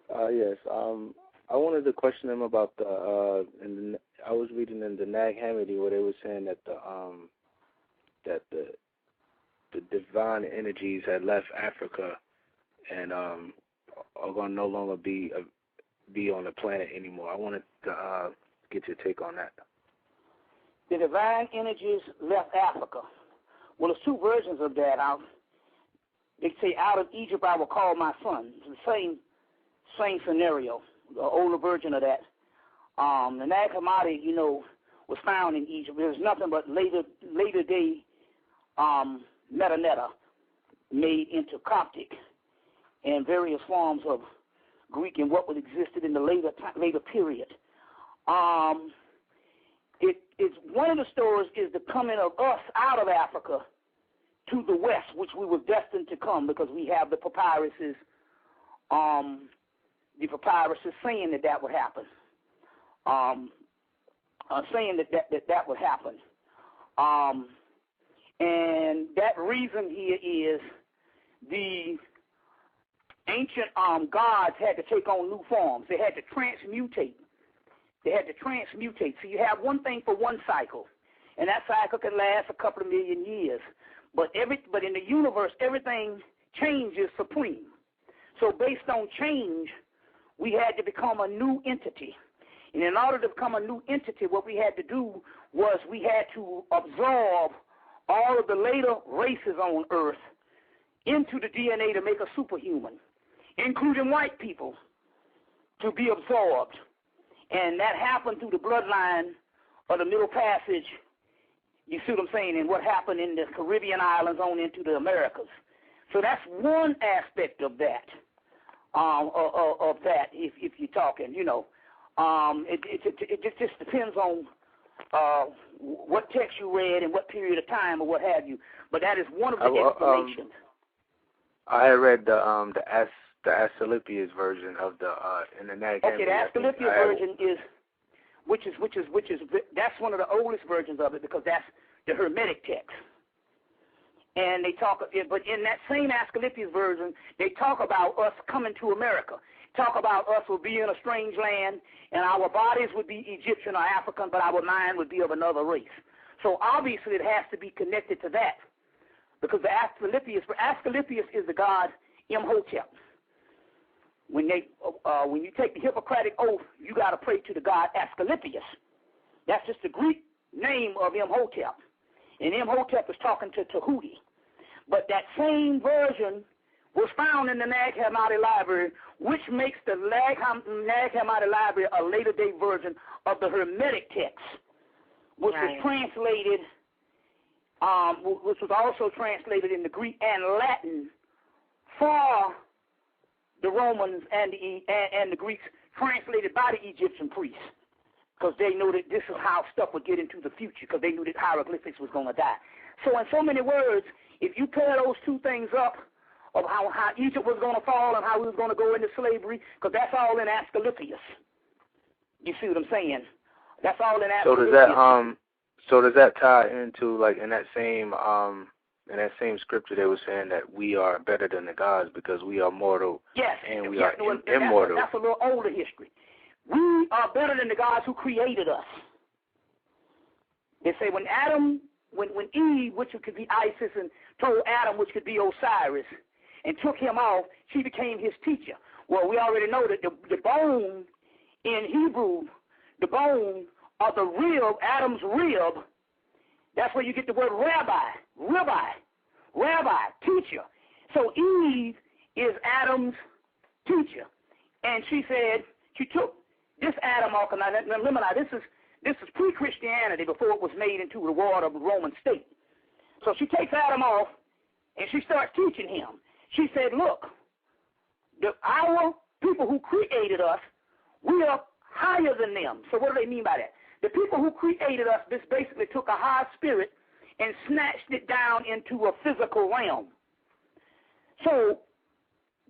Yes. I wanted to question him about I was reading in the Nag Hammadi where they were saying that the divine energies had left Africa and are going to no longer be on the planet anymore. I wanted to get your take on that. The divine energies left Africa. Well, there's two versions of that. They say, out of Egypt I will call my son. It's the same scenario, the older version of that. The Nag Hammadi, was found in Egypt. There's nothing but later day metaneta made into Coptic and various forms of Greek and what was existed in the later period. It's one of the stories is the coming of us out of Africa to the west, which we were destined to come because we have the papyruses saying that would happen. Saying that would happen. And that reason here is the ancient gods had to take on new forms. They had to transmutate. So you have one thing for one cycle, and that cycle can last a couple of million years. But in the universe, everything changes supreme. So based on change, we had to become a new entity. And in order to become a new entity, what we had to do was we had to absorb all of the later races on Earth into the DNA to make a superhuman, including white people, to be absorbed. And that happened through the bloodline of the Middle Passage, you see what I'm saying, and what happened in the Caribbean islands on into the Americas. So that's one aspect of that, if you're talking, It just depends on what text you read and what period of time or what have you. But that is one of the explanations. I read the Asclepius version of the in the Nag Hammadi. Okay, the Asclepius version is that's one of the oldest versions of it because that's the Hermetic text. And they talk, but in that same Asclepius version, they talk about us coming to America. Talk about us will be in a strange land, and our bodies would be Egyptian or African, but our mind would be of another race. So obviously it has to be connected to that, because the Asclepius is the god Imhotep. When you take the Hippocratic oath, you got to pray to the god Asclepius. That's just the Greek name of Imhotep, and Imhotep is talking to Tahuti. But that same version was found in the Nag Hammadi library, which makes the Nag Hammadi library a later day version of the Hermetic text, which was translated, which was also translated into Greek and Latin for the Romans and the Greeks, translated by the Egyptian priests, because they knew that this is how stuff would get into the future, because they knew that hieroglyphics was going to die. So in so many words, if you pair those two things up, of how Egypt was going to fall and how we was going to go into slavery, because that's all in Asclepius. You see what I'm saying? That's all in Asclepius. So does that tie into, like, in that same in that same scripture they were saying that we are better than the gods because we are mortal and we are immortal. That's a little older history. We are better than the gods who created us. They say when Eve, which could be Isis, and told Adam, which could be Osiris, and took him off, she became his teacher. Well, we already know that the bone in Hebrew, the bone or the rib, Adam's rib, that's where you get the word rabbi, teacher. So Eve is Adam's teacher. And she said, she took this Adam off, and remember now, this is pre-Christianity, before it was made into the ward of the Roman state. So she takes Adam off, and she starts teaching him. She said, look, our people who created us, we are higher than them. So what do they mean by that? The people who created us, this basically took a high spirit and snatched it down into a physical realm. So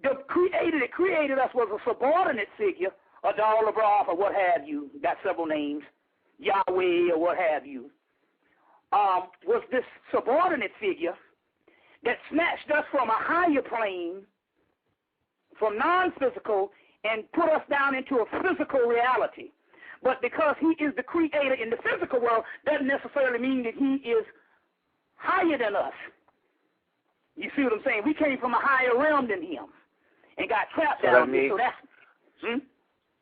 the creator that created us was a subordinate figure, a doll of Ra or what have you, got several names, Yahweh or what have you, was this subordinate figure that snatched us from a higher plane, from non-physical, and put us down into a physical reality. But because he is the creator in the physical world, doesn't necessarily mean that he is higher than us. You see what I'm saying? We came from a higher realm than him and got trapped down there.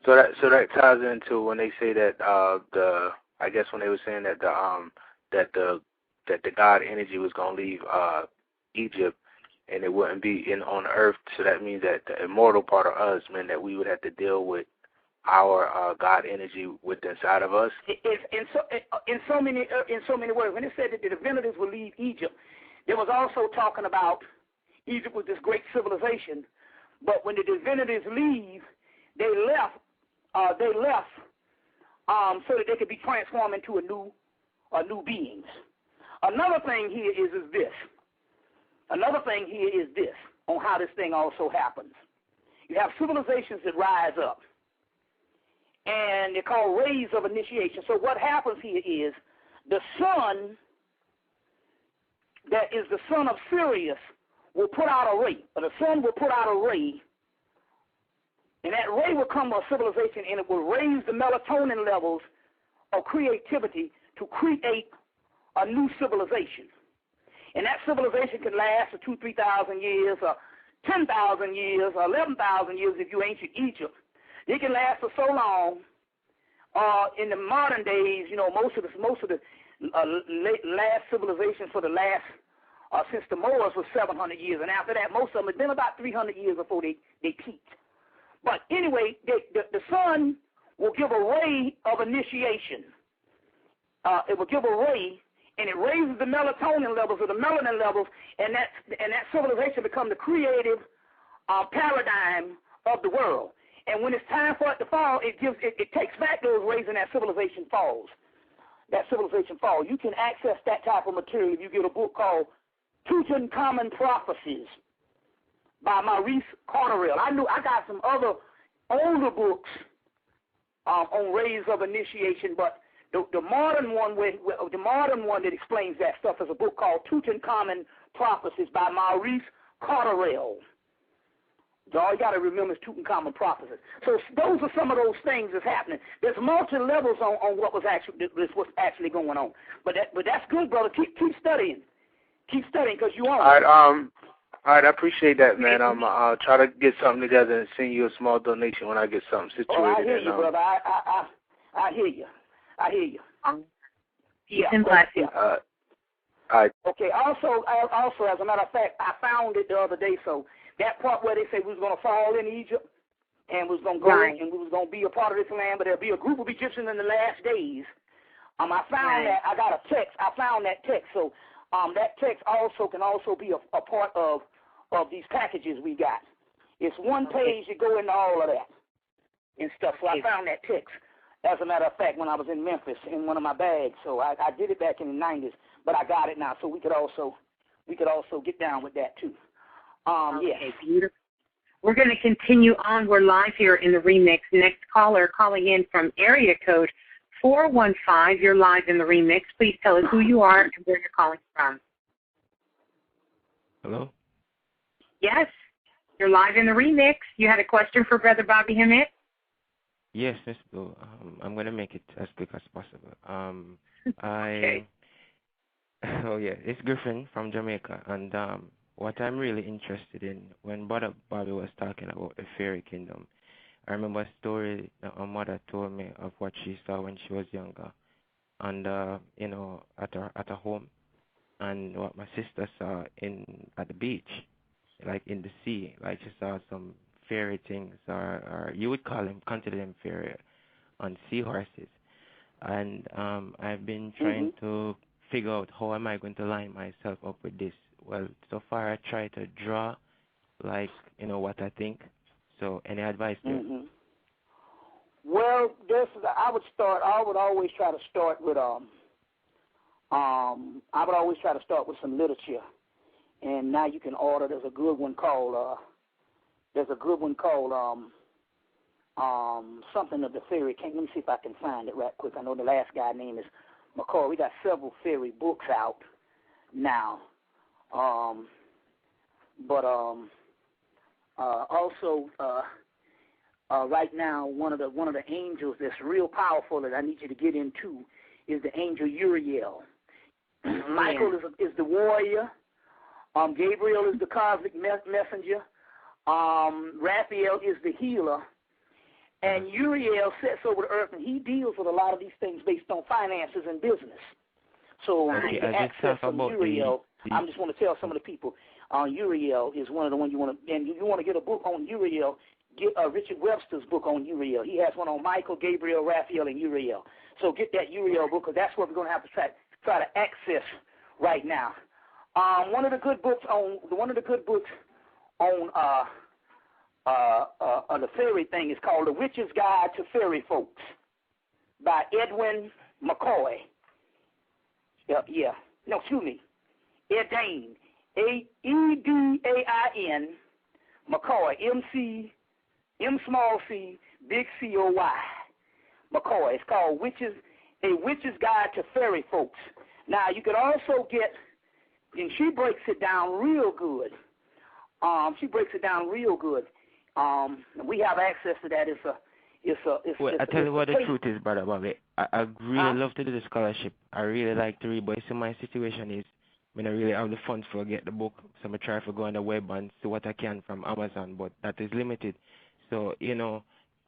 So that ties into when they say that I guess when they were saying that the God energy was going to leave Egypt and it wouldn't be on Earth. So that means that the immortal part of us meant that we would have to deal with our God energy within inside of us. In so many words, when it said that the divinities will leave Egypt, there was also talking about Egypt was this great civilization. But when the divinities leave, they left so that they could be transformed into a new beings. Another thing here is this. Another thing here is this, on how this thing also happens. You have civilizations that rise up, and they're called rays of initiation. So what happens here is the sun that is the son of Sirius will put out a ray, or the sun will put out a ray, and that ray will come to a civilization, and it will raise the melatonin levels of creativity to create a new civilization. And that civilization can last for 2,000 to 3,000 years, or 10,000 years, or 11,000 years if you're ancient Egypt. It can last for so long. In the modern days, you know, most of the last civilizations for the last since the Moors was 700 years, and after that, most of them had been about 300 years before they peaked. But anyway, the sun will give a ray of initiation. It will give a ray, and it raises the melatonin levels or the melanin levels, and that civilization becomes the creative paradigm of the world. And when it's time for it to fall, it takes back those rays, and that civilization falls. That civilization falls. You can access that type of material if you get a book called Tutankhamun Prophecies by Maurice Cornwell. I got some other older books on rays of initiation, but the modern one that explains that stuff is a book called Tutankhamun Prophecies by Maurice Cornwell. All you got to remember is Tutankhamun Prophecies. So those are some of those things that's happening. There's multi-levels on what's actually going on. But that's good, brother. Keep studying. Keep studying because you are. All right, I appreciate that, man. I'll try to get something together and send you a small donation when I get something situated. Oh, I hear you, brother. I hear you. I hear you. Peace and blessings. All right. Okay. Also, as a matter of fact, I found it the other day. So that part where they say we was going to fall in Egypt and we was going to go and we was going to be a part of this land, but there'll be a group of Egyptians in the last days. I found that. I got a text. I found that text. So that text can also be a part of these packages we got. It's one page to go into all of that and stuff. So I found that text, as a matter of fact, when I was in Memphis in one of my bags. So I did it back in the 90s, but I got it now. So we could also get down with that too. Okay, beautiful. We're going to continue on. We're live here in the remix. Next caller calling in from area code 415. You're live in the remix. Please tell us who you are and where you're calling from. Hello? Yes, you're live in the remix. You had a question for Brother Bobby Hemmitt? Yes, Miss Blue. I'm going to make it as quick as possible. Okay. Oh, yeah, it's Griffin from Jamaica. And what I'm really interested in, when Brother Bobby was talking about the fairy kingdom, I remember a story that my mother told me of what she saw when she was younger. And, at her home. And what my sister saw at the beach, like in the sea, like she saw some fairy things, or you would consider them fairy, on seahorses. And I've been trying to figure out how am I going to line myself up with this. Well, so far I try to draw, like, what I think. So any advice there? Well, I would always try to start with some literature, and now you can order. There's a good one called something of the fairy king. Let me see if I can find it right quick. I know the last guy's name is McCoy. We got several fairy books out now, but also right now one of the angels that's real powerful that I need you to get into is the angel Uriel. Michael is the warrior. Gabriel is the cosmic messenger. Raphael is the healer. And Uriel sits over the earth, and he deals with a lot of these things based on finances and business. So Okay, the access from Uriel, I just want to tell some of the people, Uriel is one of the ones you want to, and you want to get a book on Uriel, get Richard Webster's book on Uriel. He has one on Michael, Gabriel, Raphael, and Uriel. So get that Uriel book, because that's what we're going to have to try to access right now. One of the good books on the fairy thing is called The Witch's Guide to Fairy Folks by Edwin McCoy. Edain, Edain, McCoy, M-C, big C-O-Y, McCoy. It's called A Witch's Guide to Fairy Folks. Now, you could also get, and she breaks it down real good. We have access to that. Well, I tell you what the truth is, Brother Bobby. I really love to do the scholarship. I really like to read, but see, my situation is when I really have the funds to get the book, so I try to go on the web and see what I can from Amazon, but that is limited. So,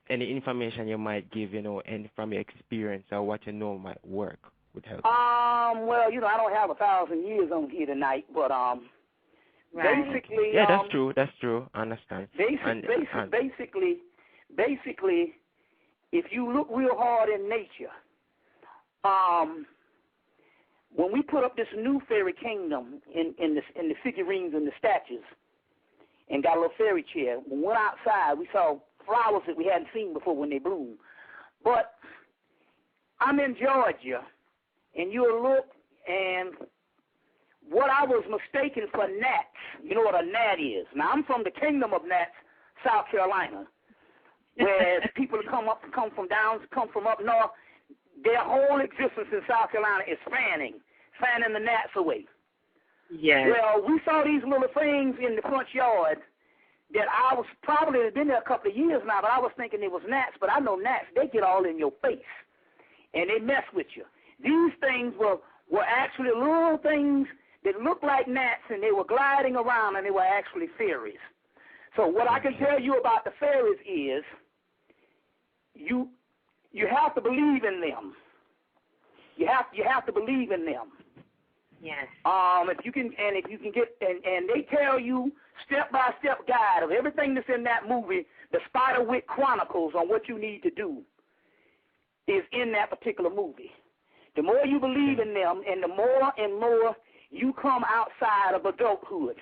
any information you might give, and from your experience or what you know might work would help. Well, I don't have 1,000 years on here tonight, but basically, yeah, that's true. I understand. Basically, if you look real hard in nature, when we put up this new fairy kingdom in the figurines and the statues, and got a little fairy chair, when we went outside, we saw flowers that we hadn't seen before when they bloom. But I'm in Georgia, and you'll look, and what I was mistaken for gnats, you know what a gnat is. Now, I'm from the kingdom of gnats, South Carolina, where people come from up north. Their whole existence in South Carolina is fanning the gnats away. Yes. Well, we saw these little things in the front yard that I was probably been there a couple of years now, but I was thinking it was gnats. But I know gnats, they get all in your face, and they mess with you. These things were actually little things that looked like gnats, and they were gliding around, and they were actually fairies. So what I can tell you about the fairies is you have to believe in them. You have to believe in them. Yes. If you can get, and they tell you step-by-step guide of everything that's in that movie, the Spiderwick Chronicles, on what you need to do is in that particular movie. The more you believe in them, and the more and more you come outside of adulthood,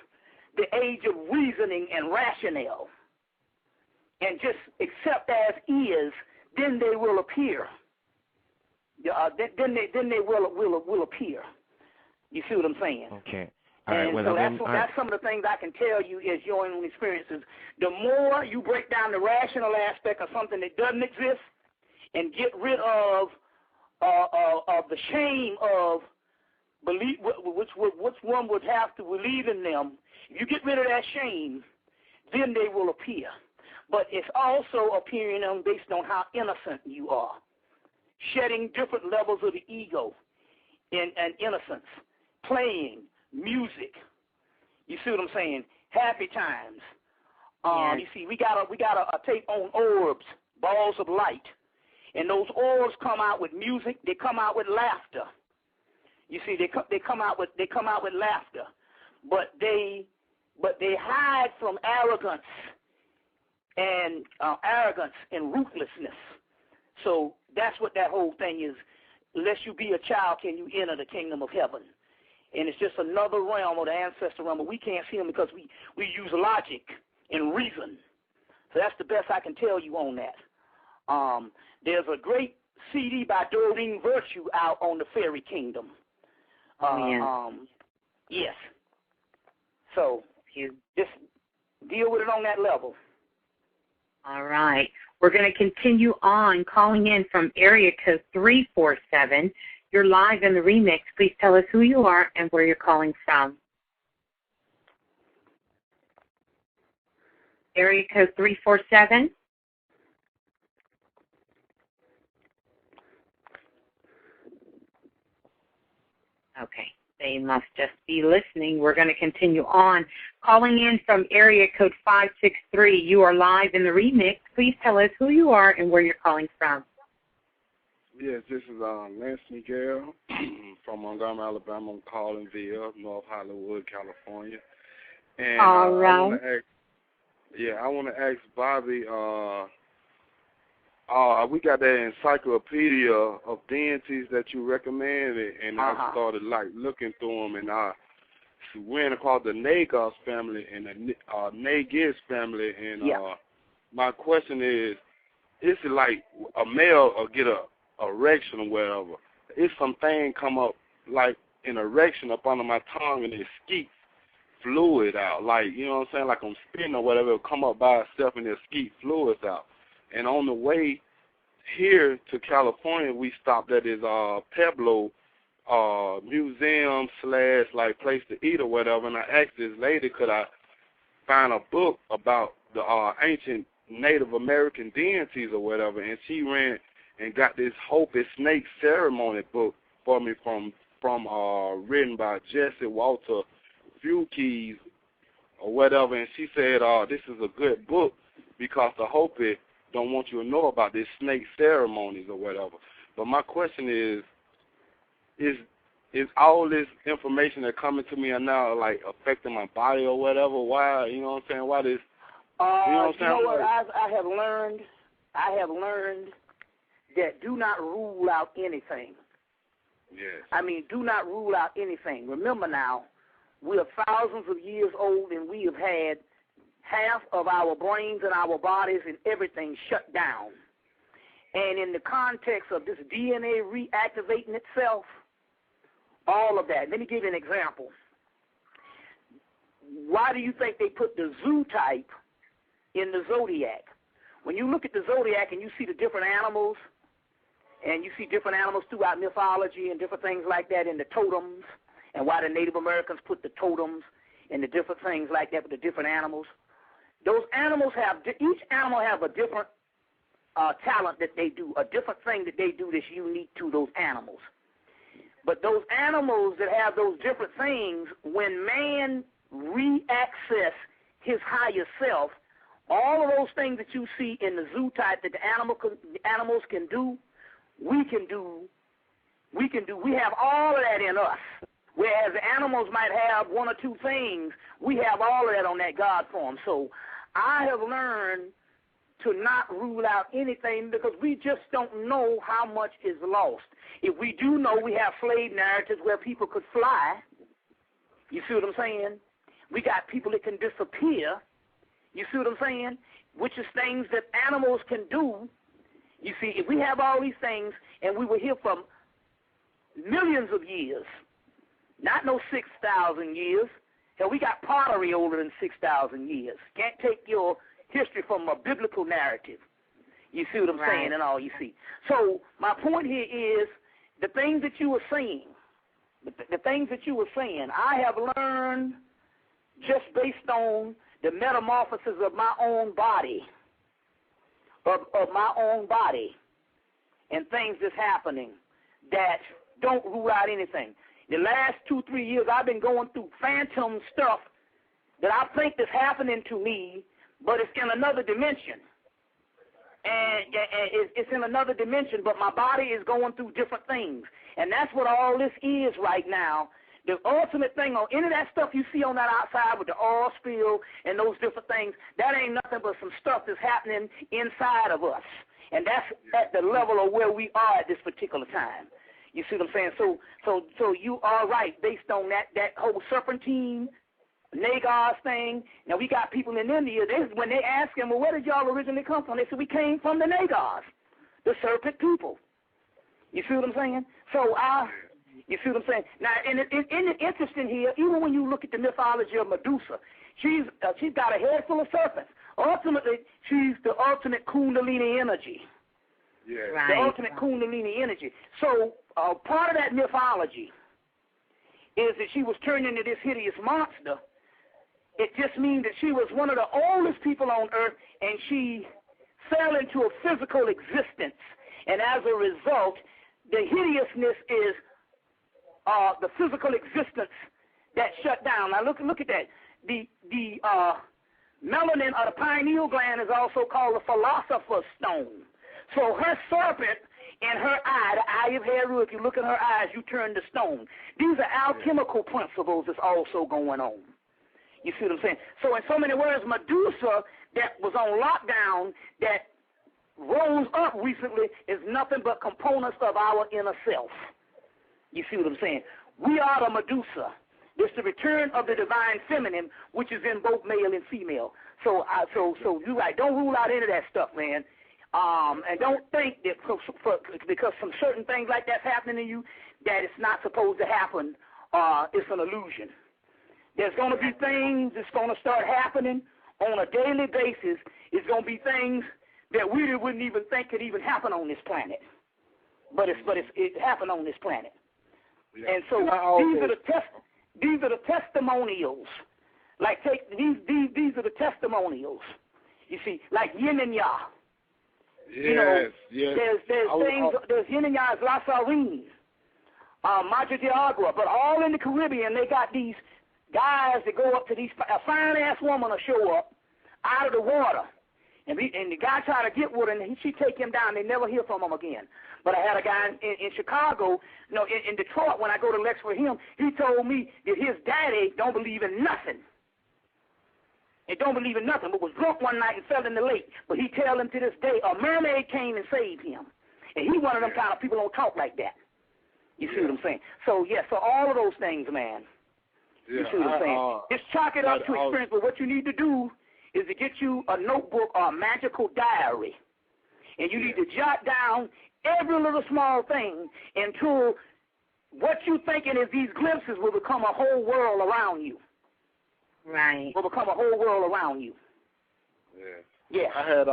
the age of reasoning and rationale, and just accept as is, then they will appear. Then they will appear. You see what I'm saying? Okay. All right. Well, so that's some of the things I can tell you as your own experiences. The more you break down the rational aspect of something that doesn't exist, and get rid of the shame of believe, which one would have to believe in them. If you get rid of that shame, then they will appear. But it's also appearing on based on how innocent you are, shedding different levels of the ego and innocence, playing music. You see what I'm saying? Happy times. Yes. You see, we got a tape on orbs, balls of light, and those orbs come out with music. They come out with laughter. You see, they come out with laughter, but they hide from arrogance and ruthlessness. So that's what that whole thing is. Unless you be a child, can you enter the kingdom of heaven? And it's just another realm of the ancestor realm, but we can't see them because we use logic and reason. So that's the best I can tell you on that. There's a great CD by Doreen Virtue out on the fairy kingdom. Yes. So just deal with it on that level. All right. We're going to continue on calling in from area code 347. You're live in the remix. Please tell us who you are and where you're calling from. Area code 347. Okay. They must just be listening. We're going to continue on. Calling in from area code 563, you are live in the remix. Please tell us who you are and where you're calling from. Yes, this is Lance Miguel from Montgomery, Alabama. I'm calling via North Hollywood, California. And all right. I want to ask Bobby, we got that encyclopedia of deities that you recommended, and I started looking through them, and I went across the Nagas family and the Nagiz family, and my question is it like a male or get a erection or whatever? It's something come up like an erection up under my tongue, and it skeets fluid out, like, you know what I'm saying, like I'm spitting or whatever, it'll come up by itself and it'll skeet fluids out. And on the way here to California, we stopped at this Pueblo museum / like place to eat or whatever, and I asked this lady could I find a book about the ancient Native American deities or whatever, and she ran and got this Hopi Snake Ceremony book for me from written by Jesse Walter Fukeys or whatever, and she said this is a good book because the Hopi don't want you to know about these snake ceremonies or whatever. But my question is all this information that coming to me now like affecting my body or whatever? Why, you know what I'm saying? Why this? You know what I'm saying? What I have learned that do not rule out anything. Yes. I mean, do not rule out anything. Remember now, we are thousands of years old, and we have had half of our brains and our bodies and everything shut down. And in the context of this DNA reactivating itself, all of that. Let me give you an example. Why do you think they put the zoo type in the zodiac? When you look at the zodiac and you see the different animals, and you see different animals throughout mythology and different things like that in the totems, and why the Native Americans put the totems and the different things like that with the different animals, those animals each animal have a different talent that they do, a different thing that they do that's unique to those animals. But those animals that have those different things, when man re-access his higher self, all of those things that you see in the zoo type that the animals can do, we can do. We have all of that in us. Whereas the animals might have one or two things, we have all of that on that God form. So I have learned to not rule out anything because we just don't know how much is lost. If we do know, we have slave narratives where people could fly. You see what I'm saying? We got people that can disappear. You see what I'm saying? Which is things that animals can do. You see, if we have all these things and we were here for millions of years, not no 6,000 years. Hell, we got pottery older than 6,000 years. Can't take your history from a biblical narrative. You see what I'm saying and all you see. So my point here is the things that you are saying, the things that you were saying, I have learned just based on the metamorphosis of my own body, of my own body, and things that's happening that don't rule out anything. The last 2-3 years, I've been going through phantom stuff that I think is happening to me, but it's in another dimension. And it's in another dimension, but my body is going through different things. And that's what all this is right now. The ultimate thing on any of that stuff you see on that outside with the oil spill and those different things, that ain't nothing but some stuff that's happening inside of us. And that's at the level of where we are at this particular time. You see what I'm saying? So you are right based on that whole serpentine, Nagars thing. Now, we got people in India, when they ask them, well, where did y'all originally come from? They said, we came from the Nagars, the serpent people. You see what I'm saying? So, you see what I'm saying? Now, and it's interesting here, even when you look at the mythology of Medusa, she's got a head full of serpents. Ultimately, she's the ultimate Kundalini energy. Yeah. Right. The ultimate Kundalini energy. So, part of that mythology is that she was turned into this hideous monster. It just means that she was one of the oldest people on earth, and she fell into a physical existence. And as a result, the hideousness is the physical existence that shut down. Now look at that. The melanin of the pineal gland is also called the philosopher's stone. So her serpent in her eye, the eye of Heru, if you look at her eyes, you turn to stone. These are alchemical principles that's also going on. You see what I'm saying? So in so many words, Medusa that was on lockdown that rose up recently is nothing but components of our inner self. You see what I'm saying? We are the Medusa. It's the return of the divine feminine, which is in both male and female. So you're right. Don't rule out any of that stuff, man. And don't think that because some certain things like that's happening to you, that it's not supposed to happen. It's an illusion. There's going to be things that's going to start happening on a daily basis. It's going to be things that we wouldn't even think could even happen on this planet. But it happened on this planet. Yeah. And so these are the testimonials. Like these are the testimonials. You see, like yin and yang. Yes, you know, yes. There's yin and yang, La Sarine, Madre de Agua, but all in the Caribbean they got these guys that go up to these, a fine-ass woman will show up out of the water, and the guy try to get with her, and she take him down. They never hear from him again. But I had a guy in Chicago, in Detroit, when I go to lecture with him, he told me that his daddy don't believe in nothing. He don't believe in nothing, but was drunk one night and fell in the lake. But he tell him to this day, a mermaid came and saved him. And he one of them kind of people don't talk like that. You see what I'm saying? So, yeah, so all of those things, man. Yeah, you see what I'm saying? Just chalk it up to experience, but what you need to do is to get you a notebook or a magical diary. And you need to jot down every little small thing until what you thinking is these glimpses will become a whole world around you. Right. Will become a whole world around you. Yeah. Yeah. I had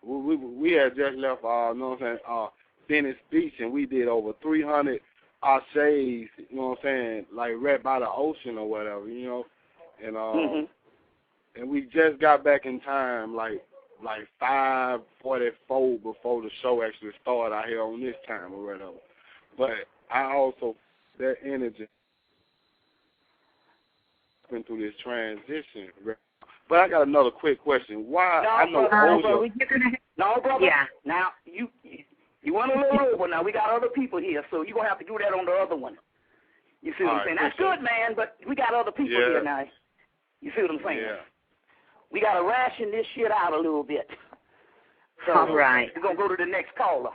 we had just left know what I'm saying, Venice Beach, and we did over 300 ashes, you know what I'm saying, like right by the ocean or whatever, you know. And and we just got back in time like 5:44 before the show actually started out here on this time or whatever. But I also that energy went through this transition. But I got another quick question. Why? No, brother. Yeah. Now you went a little over. Now we got other people here, so you're gonna have to do that on the other one. You see what I'm saying? That's good, man. But we got other people here now. You see what I'm saying? Yeah. We gotta ration this shit out a little bit. So all right. We're gonna go to the next caller.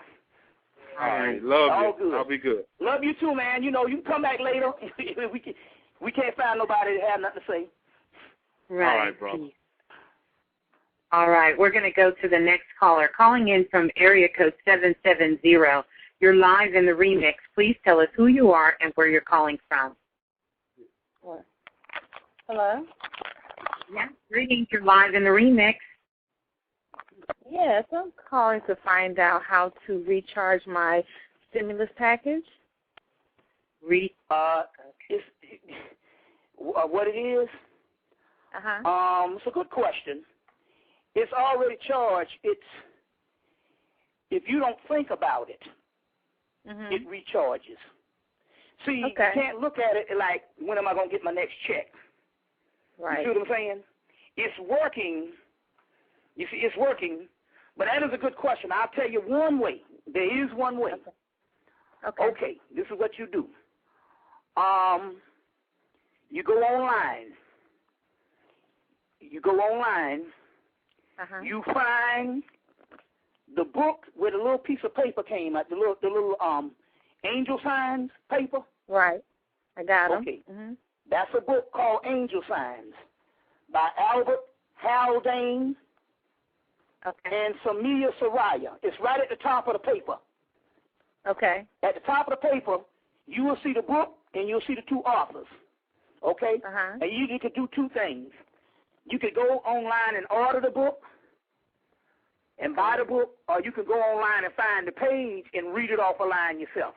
All right. Love you. Good. I'll be good. Love you too, man. You know, you can come back later. we can't find nobody that has nothing to say. Right. All right, brother. All right. We're going to go to the next caller. Calling in from area code 770. You're live in the remix. Please tell us who you are and where you're calling from. What? Hello? Yeah. Greetings. You're live in the remix. Yes, I'm calling to find out how to recharge my stimulus package. It's what it is. It's a good question. It's already charged. If you don't think about it, it recharges. See, you can't look at it like, when am I going to get my next check? Right. You see what I'm saying? It's working. You see, it's working. But that is a good question. I'll tell you one way. There is one way. Okay. This is what you do. You go online. You find the book where the little piece of paper came out, the little angel signs paper. Right. I got them. Okay. That's a book called Angel Signs by Albert Haldane and Samia Saraya. It's right at the top of the paper. Okay. At the top of the paper, you will see the book and you'll see the two authors. Okay? And you could do two things. You could go online and order the book and buy the book, or you can go online and find the page and read it off a line yourself.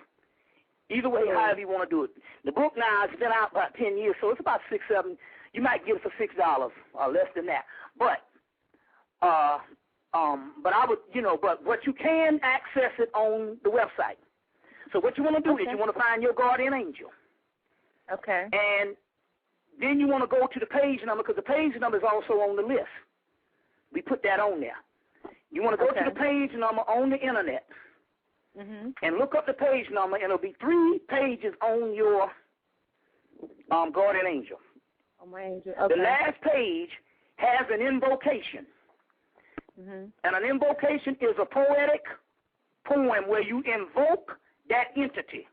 Either way, however you want to do it. The book now has been out about 10 years, so it's about $6, $7. You might get it for $6 or less than that. But I would, but what you can access it on the website. So what you want to do is you want to find your guardian angel. Okay. And then you want to go to the page number, because the page number is also on the list. We put that on there. You want to go to the page number on the internet and look up the page number, and it'll be 3 pages on your guardian angel. On my angel. Okay. The last page has an invocation. And an invocation is a poetic poem where you invoke that entity.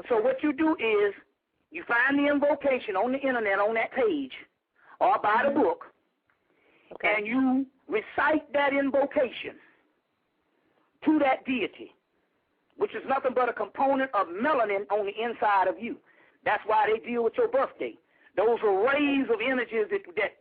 So what you do is you find the invocation on the internet on that page or buy the book, and you recite that invocation to that deity, which is nothing but a component of melanin on the inside of you. That's why they deal with your birthday. Those are rays of energies that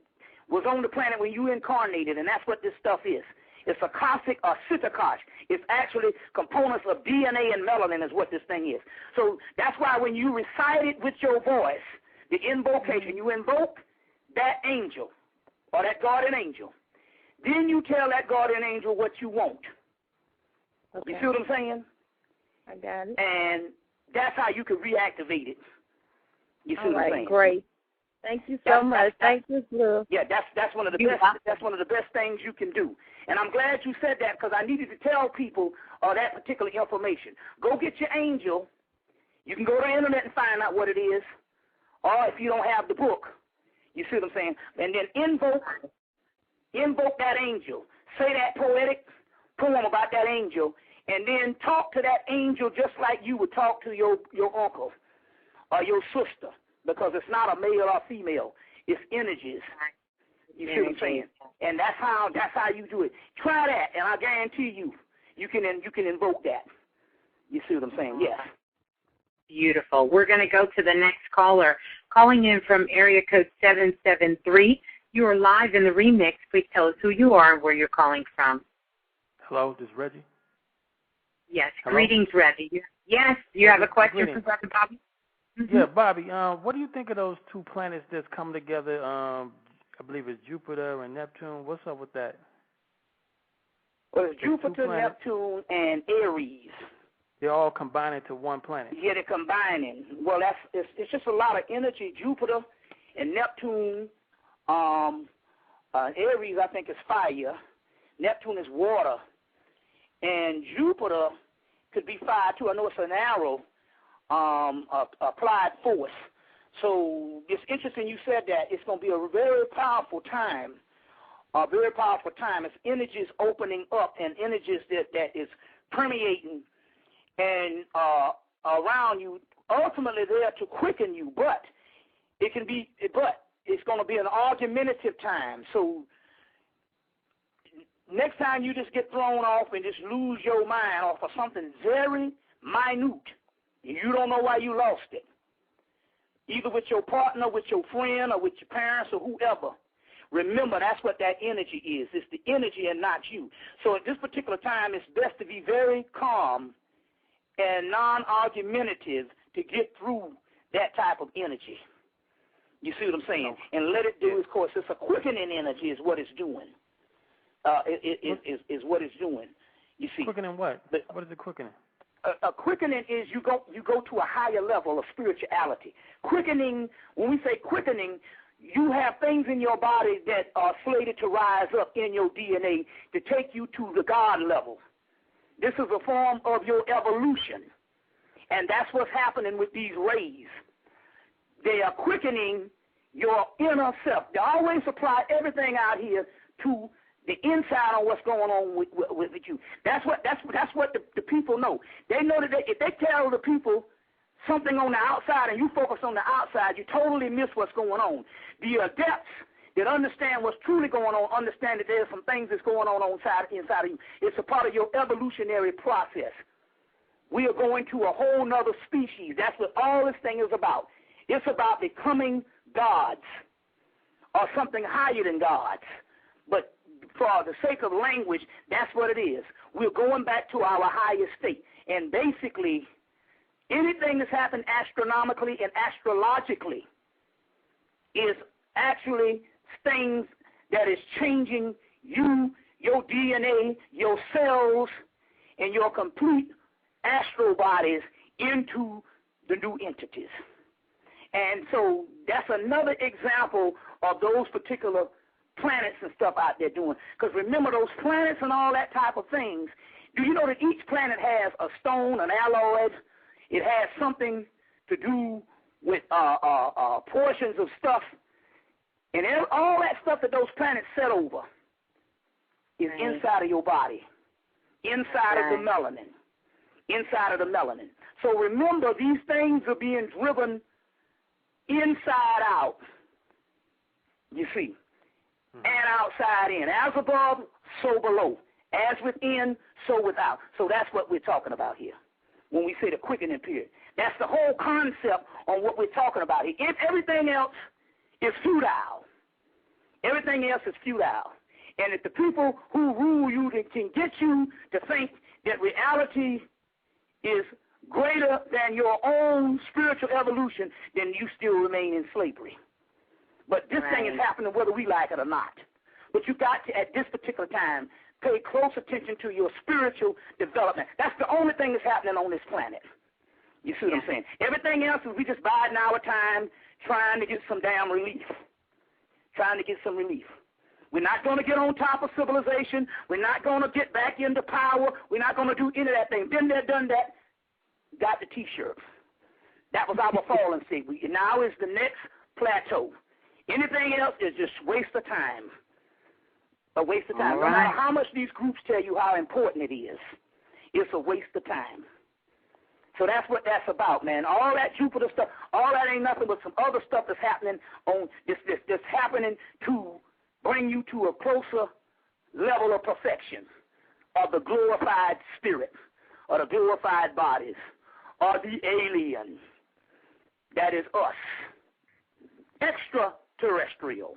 was on the planet when you incarnated, and that's what this stuff is. It's a Akashic or Sitakosh. It's actually components of DNA and melanin is what this thing is. So that's why when you recite it with your voice, the invocation, you invoke that angel or that guardian angel. Then you tell that guardian angel what you want. You see what I'm saying? I got it. And that's how you can reactivate it. You see what I'm saying? Great. Thank you so much. Thank you, Blue. Yeah, that's one of the best. That's one of the best things you can do. And I'm glad you said that, because I needed to tell people that particular information. Go get your angel. You can go to the internet and find out what it is, or if you don't have the book, you see what I'm saying. And then invoke that angel. Say that poetic poem about that angel, and then talk to that angel just like you would talk to your uncle or your sister. Because it's not a male or female. It's energies. You see what I'm saying? And that's how you do it. Try that, and I guarantee you can invoke that. You see what I'm saying? Yes. Beautiful. We're going to go to the next caller. Calling in from area code 773. You are live in the remix. Please tell us who you are and where you're calling from. Hello, this is Reggie. Yes. Hello? Greetings, Reggie. Yes. You have a question for Brother Bobby? Yeah, Bobby, what do you think of those two planets that's come together? I believe it's Jupiter and Neptune. What's up with that? Well, it's Jupiter, Neptune, and Aries. They're all combined into one planet. Yeah, they're combining. Well, it's just a lot of energy. Jupiter and Neptune, Aries, I think, is fire. Neptune is water. And Jupiter could be fire, too. I know it's an arrow. Applied force. So it's interesting you said that. It's going to be a very powerful time. It's energies opening up and energies that is permeating and around you. Ultimately, there to quicken you, but it's going to be an argumentative time. So next time you just get thrown off and just lose your mind off of something very minute, you don't know why you lost it, either with your partner, with your friend, or with your parents, or whoever. Remember, that's what that energy is. It's the energy and not you. So at this particular time, it's best to be very calm and non-argumentative to get through that type of energy. You see what I'm saying? And let it do, of course, it's a quickening energy is what it's doing. Is what it's doing. You see. Quickening what? What is it quickening? A quickening is you go to a higher level of spirituality. Quickening, when we say quickening, you have things in your body that are slated to rise up in your DNA to take you to the God level. This is a form of your evolution. And that's what's happening with these rays. They are quickening your inner self. They always apply everything out here to the inside on what's going on with you. That's what the people know. They know that if they tell the people something on the outside and you focus on the outside, you totally miss what's going on. The adepts that understand what's truly going on understand that there's some things that's going on inside of you. It's a part of your evolutionary process. We are going to a whole nother species. That's what all this thing is about. It's about becoming gods or something higher than gods. But for the sake of language, that's what it is. We're going back to our highest state. And basically, anything that's happened astronomically and astrologically is actually things that is changing you, your DNA, your cells, and your complete astral bodies into the new entities. And so that's another example of those particular planets and stuff out there doing. Because remember, those planets and all that type of things, do you know that each planet has a stone, an alloy? It has something to do with portions of stuff. And all that stuff that those planets set over is inside of your body, inside of the melanin, inside of the melanin. So remember, these things are being driven inside out, you see, and outside in. As above, so below. As within, so without. So that's what we're talking about here when we say the quickening period. That's the whole concept on what we're talking about here. If everything else is futile, everything else is futile. And if the people who rule you can get you to think that reality is greater than your own spiritual evolution, then you still remain in slavery. But this thing is happening whether we like it or not. But you got to, at this particular time, pay close attention to your spiritual development. That's the only thing that's happening on this planet. You see what I'm saying? Everything else is we just biding our time trying to get some damn relief. Trying to get some relief. We're not going to get on top of civilization. We're not going to get back into power. We're not going to do any of that thing. Been there, done that. Got the T-shirt. That was our fallen state. Now is the next plateau. Anything else is just waste of time. A waste of time. No matter how much these groups tell you how important it is, it's a waste of time. So that's what that's about, man. All that Jupiter stuff, all that ain't nothing but some other stuff that's happening on that's happening to bring you to a closer level of perfection of the glorified spirit or the glorified bodies or the alien that is us, extraterrestrial.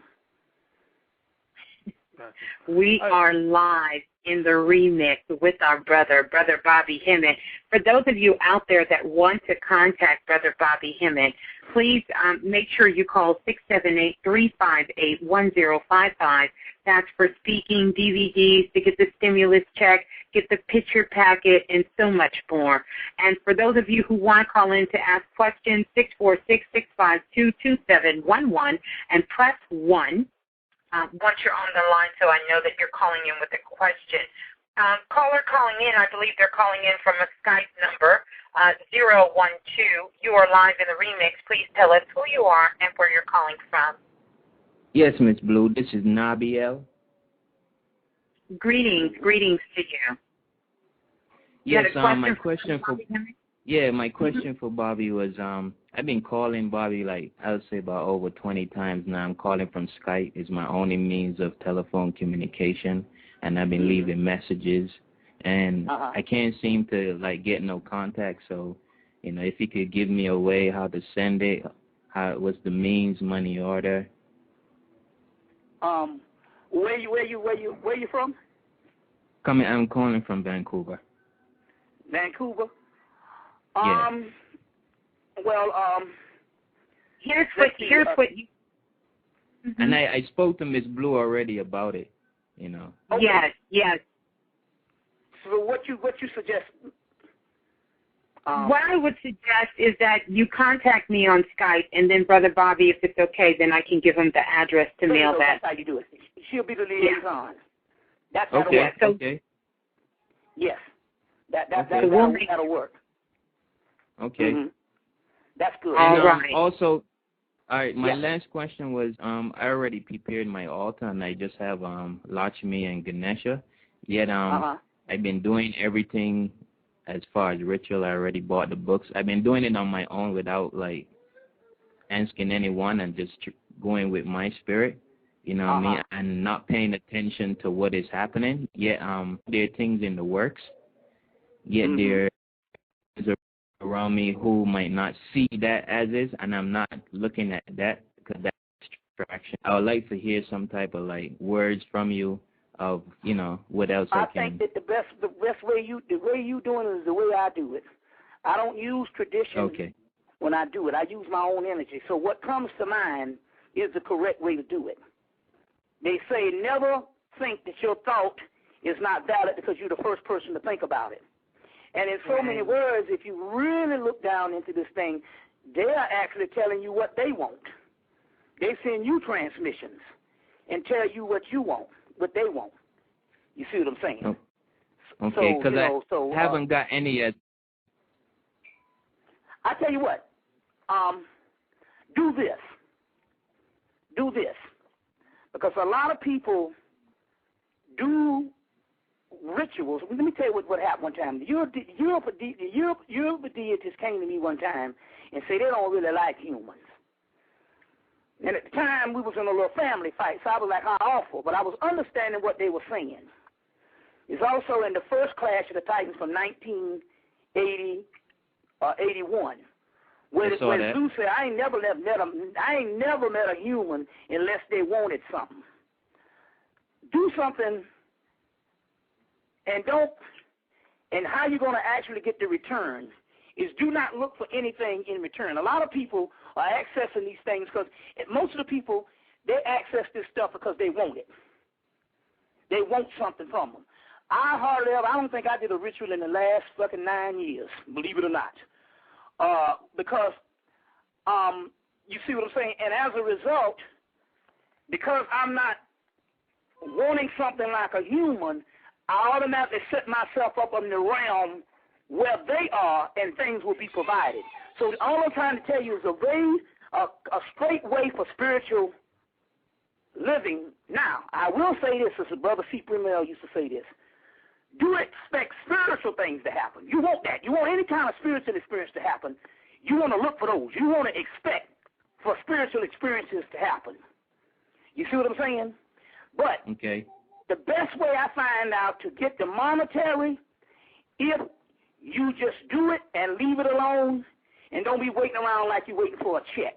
We are live in the remix with our brother Bobby Hemmitt. For those of you out there that want to contact Brother Bobby Hemmitt, please make sure you call 678-358-1055. That's for speaking, DVDs, to get the stimulus check, get the picture packet, and so much more. And for those of you who want to call in to ask questions, 646-652-2711, and press 1. Once you're on the line, so I know that you're calling in with a question. Caller calling in, I believe they're calling in from a Skype number, 012. You are live in the remix. Please tell us who you are and where you're calling from. Yes, Miss Blue, this is Nabiel. Greetings to you. Yes, my question for Bobby was, I've been calling Bobby I would say about over 20 times now. I'm calling from Skype. It's my only means of telephone communication, and I've been leaving messages, and I can't seem to get no contact. So, if you could give me a way how to send it, what's the means, money order? Where you from? I'm calling from Vancouver. Vancouver. Yeah. Well, here's what you. And I spoke to Miss Blue already about it, you know. Okay. Yes. So what you suggest? What I would suggest is that you contact me on Skype, and then Brother Bobby, if it's okay, then I can give him the address to mail that. That's how you do it. She'll be the liaison. Yeah. That's okay. Work. So, okay. Yes. That'll work. Okay. Mm-hmm. That's good. All And, right. Also, all right. My last question was, I already prepared my altar, and I just have Lakshmi and Ganesha. Yet, I've been doing everything as far as ritual. I already bought the books. I've been doing it on my own without like asking anyone, and just going with my spirit. You know what I mean? And not paying attention to what is happening. Yet, there are things in the works. Yet there is around me who might not see that as is, and I'm not looking at that because that's distraction. I would like to hear some type of like words from you of, you know, what else I can. I think that the best way you doing it is the way I do it. I don't use tradition when I do it. I use my own energy. So what comes to mind is the correct way to do it. They say never think that your thought is not valid because you're the first person to think about it. And in so many words, if you really look down into this thing, they're actually telling you what they want. They send you transmissions and tell you what you want, what they want. You see what I'm saying? Okay, because I haven't got any yet. I tell you what, do this. Because a lot of people do rituals. Let me tell you what happened one time. The Europe deities came to me one time and said they don't really like humans. And at the time, we was in a little family fight, so I was like, how awful. But I was understanding what they were saying. It's also in the first Clash of the Titans from 1980 or 81, where Zeus said, I ain't never met a human unless they wanted something. Do something. And how you're going to actually get the return is do not look for anything in return. A lot of people are accessing these things because most of the people, they access this stuff because they want it. They want something from them. I don't think I did a ritual in the last fucking 9 years, believe it or not. Because, you see what I'm saying? And as a result, because I'm not wanting something like a human, I automatically set myself up in the realm where they are, and things will be provided. So all I'm trying to tell you is a straight way for spiritual living. Now, I will say this, as Brother C. Primel used to say this. Do expect spiritual things to happen. You want that. You want any kind of spiritual experience to happen. You want to look for those. You want to expect for spiritual experiences to happen. You see what I'm saying? But the best way I find out to get the monetary, if you just do it and leave it alone and don't be waiting around like you're waiting for a check.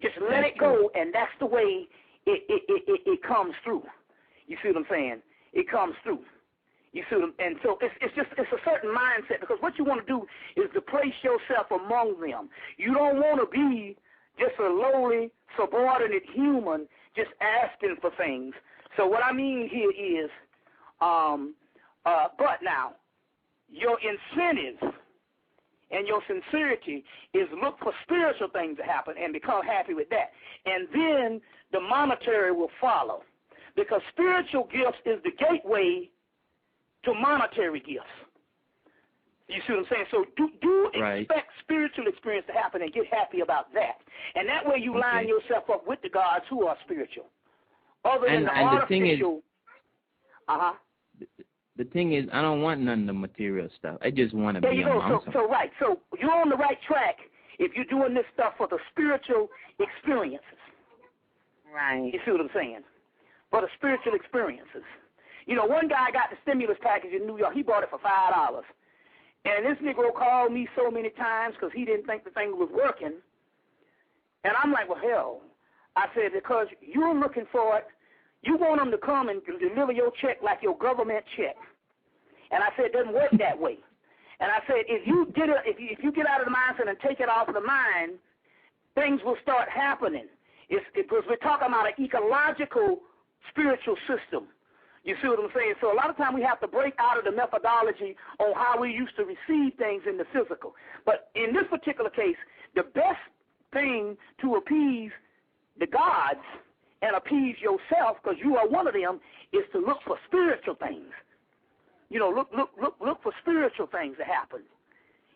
Just let it go, and that's the way it comes through. You see what I'm saying? It comes through. You see what and so it's a certain mindset, because what you want to do is to place yourself among them. You don't want to be just a lowly, subordinate human just asking for things. So what I mean here is, but now, your incentive and your sincerity is look for spiritual things to happen and become happy with that. And then the monetary will follow. Because spiritual gifts is the gateway to monetary gifts. You see what I'm saying? So do expect spiritual experience to happen and get happy about that. And that way you line yourself up with the gods who are spiritual. Other than the artificial. The thing is, I don't want none of the material stuff. I just want to be among them. So you're on the right track if you're doing this stuff for the spiritual experiences. Right. You see what I'm saying? For the spiritual experiences. You know, one guy got the stimulus package in New York. He bought it for $5. And this Negro called me so many times because he didn't think the thing was working. And I'm like, well, hell. I said, because you're looking for it. You want them to come and deliver your check like your government check. And I said, it doesn't work that way. And I said, if you get out of the mindset and take it off of the mind, things will start happening. Because we're talking about an ecological spiritual system. You see what I'm saying? So a lot of times we have to break out of the methodology on how we used to receive things in the physical. But in this particular case, the best thing to appease the gods and appease yourself, because you are one of them, is to look for spiritual things. You know, look for spiritual things to happen.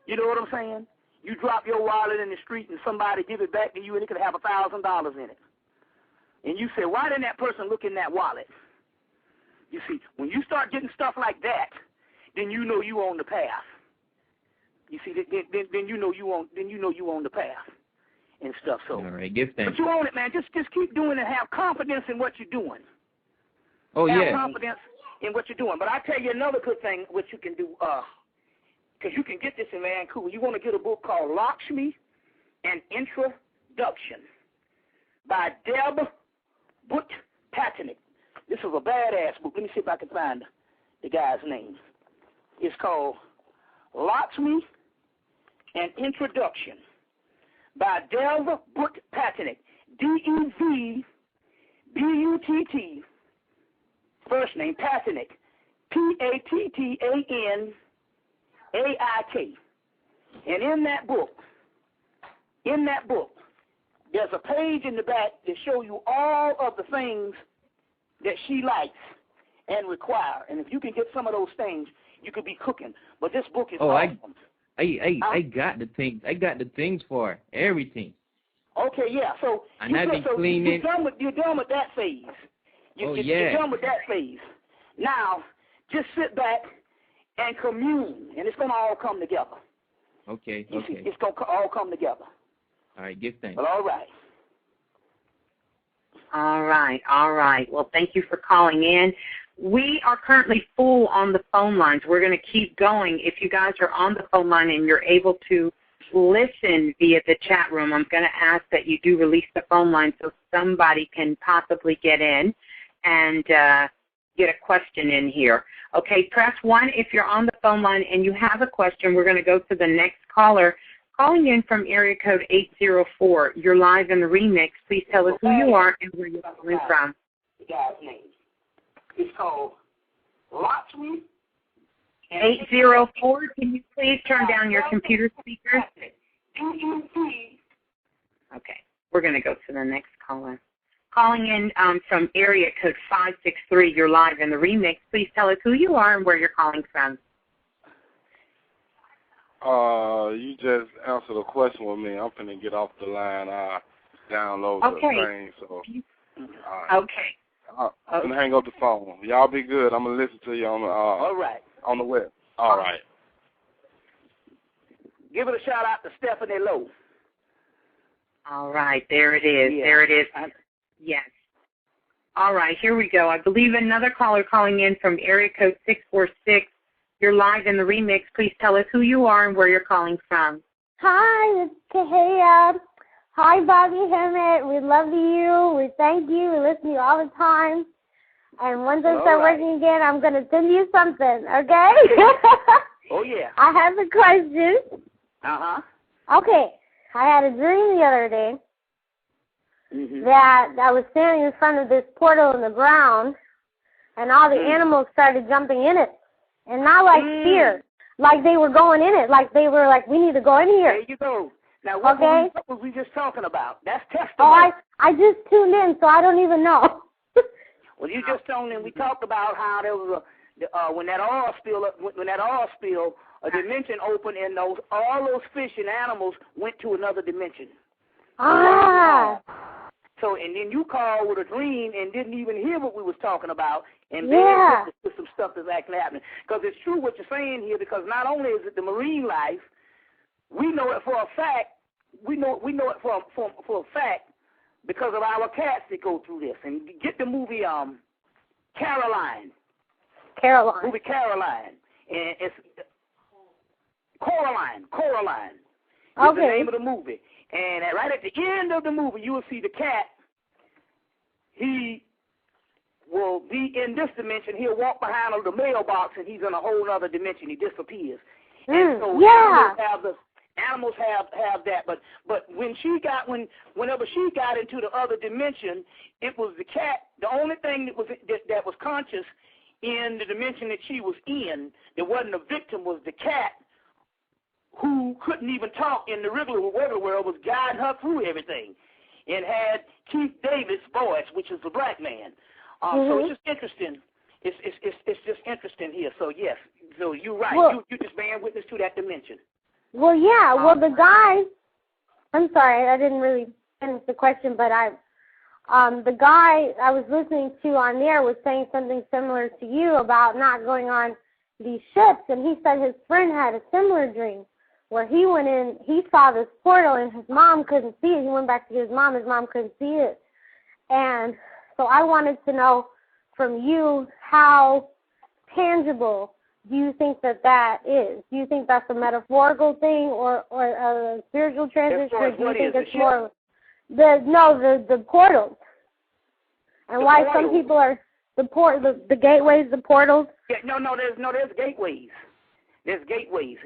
You know what I'm saying? You drop your wallet in the street and somebody give it back to you and it could have $1,000 in it. And you say, why didn't that person look in that wallet? You see, when you start getting stuff like that, then you know you on the path. You see, then you know you on the path and stuff. So, all right, give thanks. But you own it, man. Just keep doing it and have confidence in what you're doing. Oh, have yeah. confidence in what you're doing. But I tell you another good thing what you can do, because you can get this in Vancouver. You want to get a book called Lakshmi, An Introduction by Deb Butt-Patinick. This is a badass book. Let me see if I can find the guy's name. It's called Lakshmi, An Introduction by Deb Butt-Patinick. D-E-V-B-U-T-T, first name, Patinick, P-A-T-T-A-N-A-I-K. And in that book, there's a page in the back that show you all of the things that she likes and require. And if you can get some of those things, you could be cooking. But this book is awesome. I got the things. I got the things for everything. Okay, yeah. So I've been cleaning. You're done with that phase. You're done with that phase. Now, just sit back and commune, and it's going to all come together. Okay. See, it's going to all come together. All right, give thanks. But all right. All right. Well, thank you for calling in. We are currently full on the phone lines. We're going to keep going. If you guys are on the phone line and you're able to listen via the chat room, I'm going to ask that you do release the phone line so somebody can possibly get in and get a question in here. Okay, press 1 if you're on the phone line and you have a question. We're going to go to the next caller. Calling in from area code 804. You're live in the remix. Please tell us who you are and where you're calling from. The guy's name. It's called Lakshmi. 804. Can you please turn down your computer speakers? Okay. We're going to go to the next caller. Calling in from area code 563. You're live in the remix. Please tell us who you are and where you're calling from. You just answered a question with me. I'm finna get off the line. I download the thing, so. Okay. I'm gonna hang up the phone. Y'all be good. I'm gonna listen to you on the all right. On the web. All right. Give it a shout out to Stephanie Lowe. All right, there it is. Yeah. There it is. Yes. All right, here we go. I believe another caller calling in from area code 646. You're live in the remix. Please tell us who you are and where you're calling from. Hi, it's Kahea. Hi, Bobby Hemmitt. We love you. We thank you. We listen to you all the time. And once I start working again, I'm going to send you something, okay? Oh, yeah. I have a question. Uh-huh. Okay. I had a dream the other day that I was standing in front of this portal in the ground, and all the animals started jumping in it. And not like fear, like they were going in it, like they were like, we need to go in here. There you go. Now, what was we just talking about? That's testimony. Oh, I just tuned in, so I don't even know. Well, you just tuned in. We talked about how there was when that oil spill, a dimension opened, and all those fish and animals went to another dimension. Ah. So, and then you called with a dream and didn't even hear what we was talking about, and then put some stuff that's actually happening. Because it's true what you're saying here, because not only is it the marine life, we know it for a fact. We know it for a fact because of our cats that go through this. And get the movie Caroline. Movie Caroline. And it's Coraline. Is the name of the movie. And right at the end of the movie, you will see the cat. He will be in this dimension. He'll walk behind the mailbox, and he's in a whole other dimension. He disappears. And so animals have that, but whenever she got into the other dimension, it was the cat. The only thing that was conscious in the dimension that she was in, that wasn't a victim, was the cat, who couldn't even talk in the regular world, was guiding her through everything, and had Keith David's voice, which is the black man. So it's just interesting. It's just interesting here. So yes, so you're right. Well, you just bear witness to that dimension. Well, yeah. Well, the guy. I'm sorry, I didn't really finish the question, but the guy I was listening to on there was saying something similar to you about not going on these ships, and he said his friend had a similar dream where he went in, he saw this portal, and his mom couldn't see it. He went back to his mom couldn't see it. And so I wanted to know from you, how tangible do you think that is? Do you think that's a metaphorical thing or a spiritual transition, or do you think it's more the portals? And why some people are the gateways, the portals? Yeah, there's gateways. There's gateways.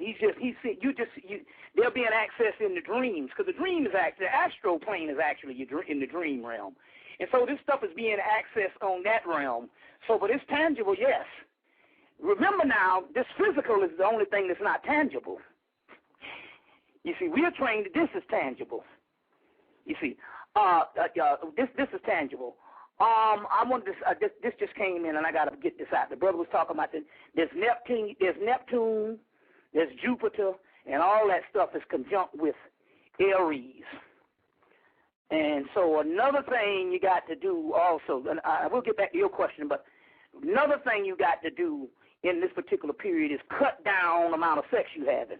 They'll be an access in the dreams, because the dream is actually, the astral plane is actually in the dream realm. And so this stuff is being accessed on that realm. So, but it's tangible, yes. Remember now, this physical is the only thing that's not tangible. You see, we are trained that this is tangible. You see, this is tangible. I wanted this just came in, and I got to get this out. The brother was talking about there's Neptune, there's Jupiter, and all that stuff is conjunct with Aries. And so another thing you got to do also, and I will get back to your question, but another thing you got to do in this particular period is cut down the amount of sex you having.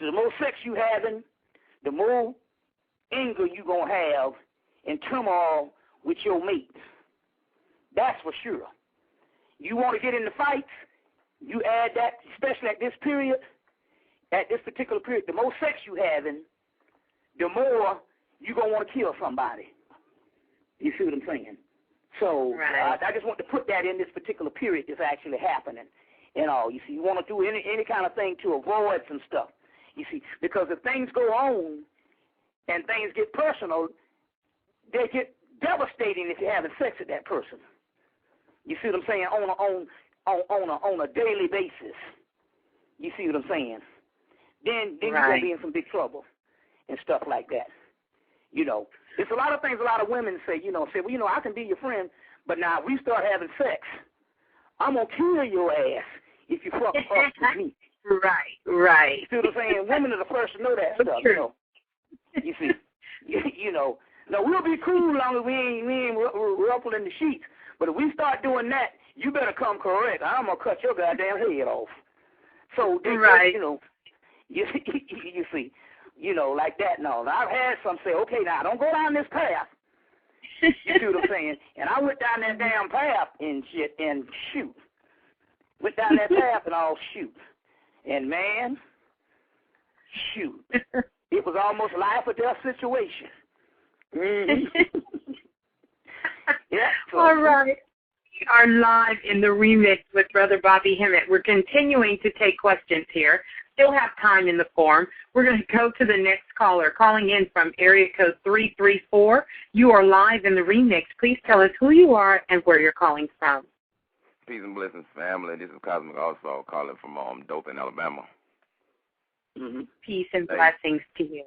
So the more sex you having, the more anger you going to have and turmoil with your mate. That's for sure. You want to get into fights, you add that, especially at this period, at this particular period, the more sex you having, the more you're going to want to kill somebody. You see what I'm saying? So I just want to put that in this particular period that's actually happening. You see, you want to do any kind of thing to avoid some stuff. You see, because if things go on and things get personal, they get devastating if you're having sex with that person. You see what I'm saying? On a daily basis. You see what I'm saying? Then you're going to be in some big trouble and stuff like that. You know, it's a lot of things a lot of women say, well, I can be your friend, but now if we start having sex, I'm going to kill your ass if you fuck up with me. Right. You see what I'm saying? Women are the first to know that stuff, you know. You see, now we'll be cool long as we ain't ruffling the sheets, but if we start doing that, you better come correct. I'm going to cut your goddamn head off. So, you see. Like that. No, I've had some say, okay, now don't go down this path. You see what I'm saying? And I went down that damn path and shit and shoot. Went down that path and I'll shoot. And man, shoot. It was almost life or death situation. Yeah. So. All right. We are live in the remix with Brother Bobby Hemmitt. We're continuing to take questions here. Still have time in the form. We're going to go to the next caller, calling in from area code 334. You are live in the remix. Please tell us who you are and where you're calling from. Peace and blessings, family. This is Cosmic Also calling from Dothan, Alabama. Mm-hmm. Peace and blessings to you.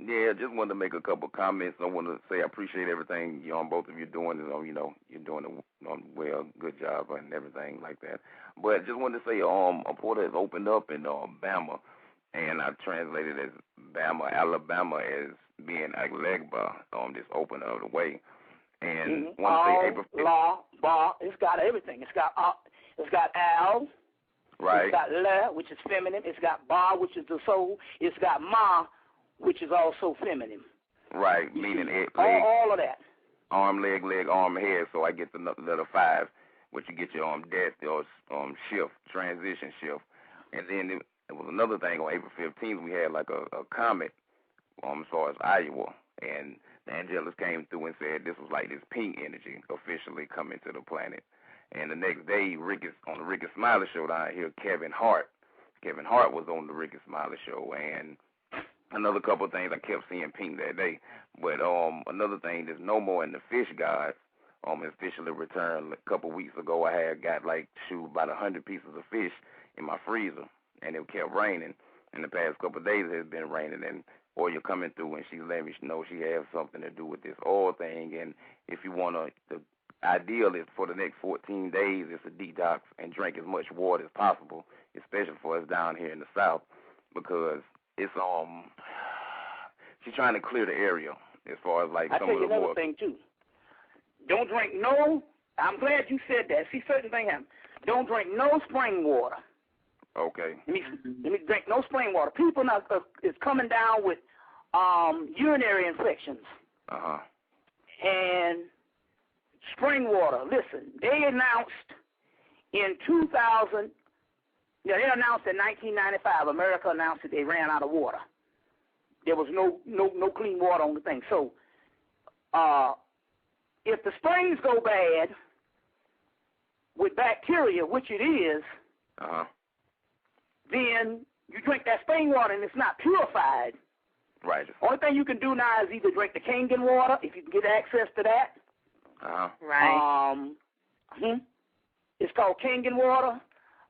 Yeah, just wanted to make a couple comments. I want to say I appreciate everything both of you doing. You're doing a well, good job and everything like that. But just wanted to say a portal has opened up in Bama, and I translated as Bama, Alabama, as being Aglegba, this open of the way. And want to say April 5th. Ba, it's got everything. It's got Al. Right. It's got Le, which is feminine. It's got Ba, which is the soul. It's got Ma, which is also feminine. Right, meaning leg. All of that. Arm, leg, arm, head. So I get the letter 5, which you get your death or shift, transition shift. And then there was another thing on April 15th. We had like a comet as far as Iowa, and the angels came through and said this was like this pink energy officially coming to the planet. And the next day, on the Ricky Smiley show down here, Kevin Hart Kevin Hart was on the Ricky Smiley show, and another couple of things I kept seeing pink that day. But another thing, there's no more in the fish guides. Officially returned a couple weeks ago. I had got about 100 pieces of fish in my freezer, and it kept raining. In the past couple of days, it's been raining, and oil coming through, and she let me know she has something to do with this oil thing. And if you want to, the ideal is for the next 14 days is to detox and drink as much water as possible, especially for us down here in the South, because it's she's trying to clear the area as far as I some tell of you the another water. thing too. Don't drink no. I'm glad you said that. See, certain things happen. Don't drink no spring water. Okay. Let me drink no spring water. People now is coming down with urinary infections. And spring water. Listen, they announced in 2000. Yeah, they announced in 1995. America announced that they ran out of water. There was no clean water on the thing. So, if the springs go bad with bacteria, which it is, then you drink that spring water and it's not purified. Right. Only thing you can do now is either drink the Kangen water, if you can get access to that. Right. It's called Kangen water.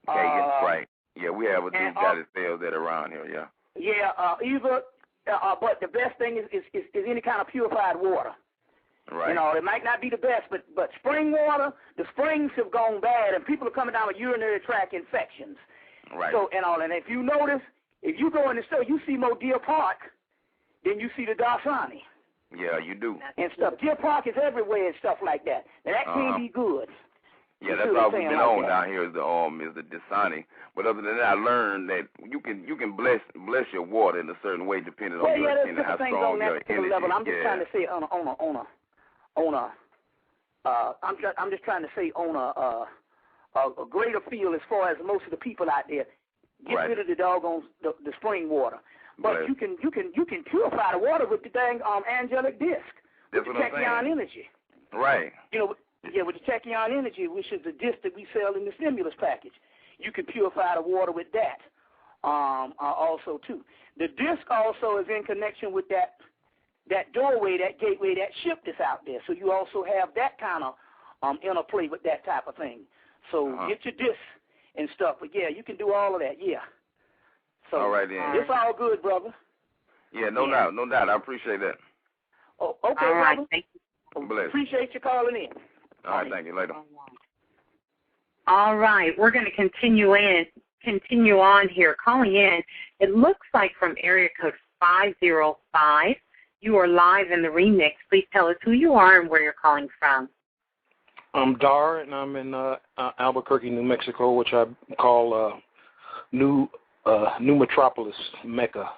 Kangen, right. Yeah, we have a dude guy that sells that around here, yeah. Yeah, but the best thing is any kind of purified water. Right. You know, it might not be the best, but spring water, the springs have gone bad, and people are coming down with urinary tract infections. Right. So, and if you notice, if you go in the store, you see more Deer Park than you see the Dasani. Yeah, you do. And stuff. Deer Park is everywhere and stuff like that. Now, that can't be good. Yeah, that's all we've been on down here is the Dasani. But other than that, I learned that you can bless your water in a certain way depending on your skin and how strong your energy. Level. I'm just trying to say I'm just trying to say on a greater field as far as most of the people out there. Get rid of the doggone the spring water. But you can purify the water with the dang angelic disc. That's with what the I'm saying. energy. Right. You know, with the tachyon energy, which is the disc that we sell in the stimulus package. You can purify the water with that. Also too. The disc also is in connection with that doorway, that gateway, that ship that's out there. So you also have that kind of interplay with that type of thing. So get your disc and stuff. But yeah, you can do all of that. Yeah. So all right then. It's all good, brother. Yeah, no doubt. I appreciate that. Oh, okay, all right, brother. thank you. Bless. Appreciate you calling in. All right, thank you. Later. All right, we're going to continue on here. Calling in, it looks like from area code 505. You are live in the remix. Please tell us who you are and where you're calling from. I'm Dar, and I'm in Albuquerque, New Mexico, which I call New Metropolis, Mecca.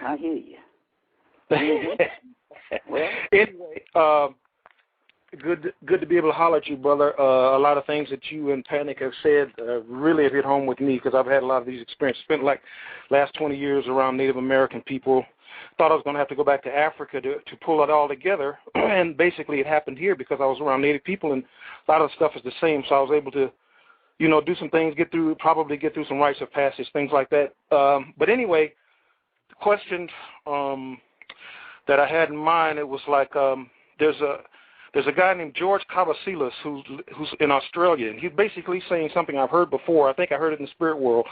I hear you. Well, anyway, good to be able to holler at you, brother. A lot of things that you and Panic have said really have hit home with me because I've had a lot of these experiences. Spent like last 20 years around Native American people. Thought I was going to have to go back to Africa to pull it all together, and basically it happened here because I was around Native people, and a lot of the stuff is the same. So I was able to, do some things, probably get through some rites of passage, things like that. But anyway, the question that I had in mind, it was like there's a guy named George Cavasilas who's in Australia, and he's basically saying something I've heard before. I think I heard it in the spirit world,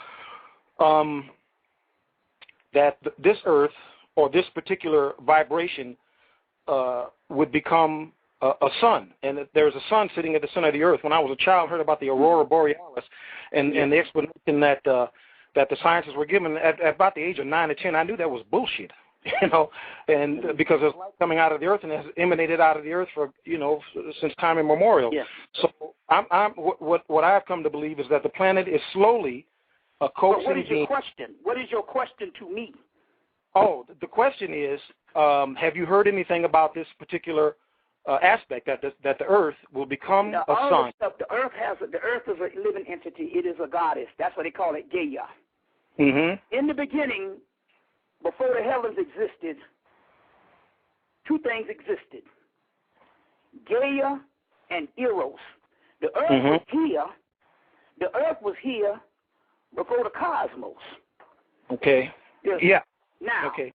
that this earth or this particular vibration would become a sun, and that there's a sun sitting at the center of the earth. When I was a child, I heard about the aurora borealis, and the explanation that the scientists were given at about the age of 9 or 10. I knew that was bullshit. And because there's light coming out of the earth and has emanated out of the earth for, since time immemorial. Yeah. So what I've come to believe is that the planet is slowly coaxing. What is your question? What is your question to me? Oh, the question is, have you heard anything about this particular aspect that the earth will become a sun? The earth is a living entity. It is a goddess. That's what they call it, Gaia. Mm-hmm. In the beginning, before the heavens existed, two things existed: Gaia and Eros. The earth was here. The earth was here before the cosmos. Okay. Yes. Yeah. Now, okay.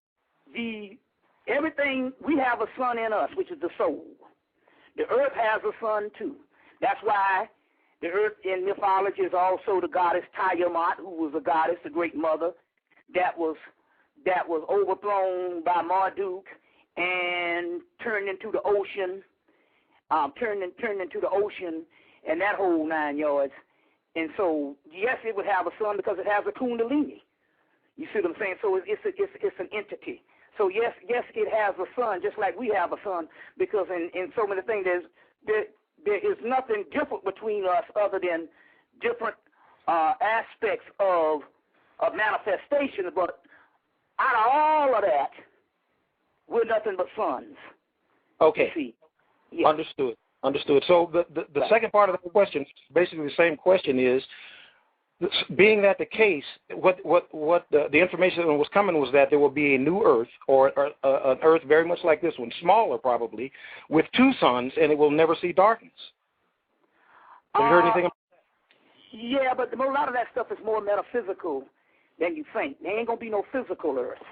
Everything, we have a sun in us, which is the soul. The earth has a sun too. That's why the earth in mythology is also the goddess Tiamat, who was a goddess, the great mother, that was overthrown by Marduk and turned into the ocean, turned into the ocean, and that whole 9 yards. And so, yes, it would have a sun because it has a kundalini. You see what I'm saying? So it's an entity. So yes, it has a sun, just like we have a sun, because in so many things there is nothing different between us other than different aspects of manifestation. But out of all of that, we're nothing but suns. Okay. See? Yes. Understood. So the second part of the question, basically the same question, is, being that the case, what the information that was coming was that there will be a new Earth, or an Earth very much like this one, smaller probably, with 2 suns, and it will never see darkness. Have you heard anything about that? Yeah, but a lot of that stuff is more metaphysical than you think. There ain't going to be no physical Earth.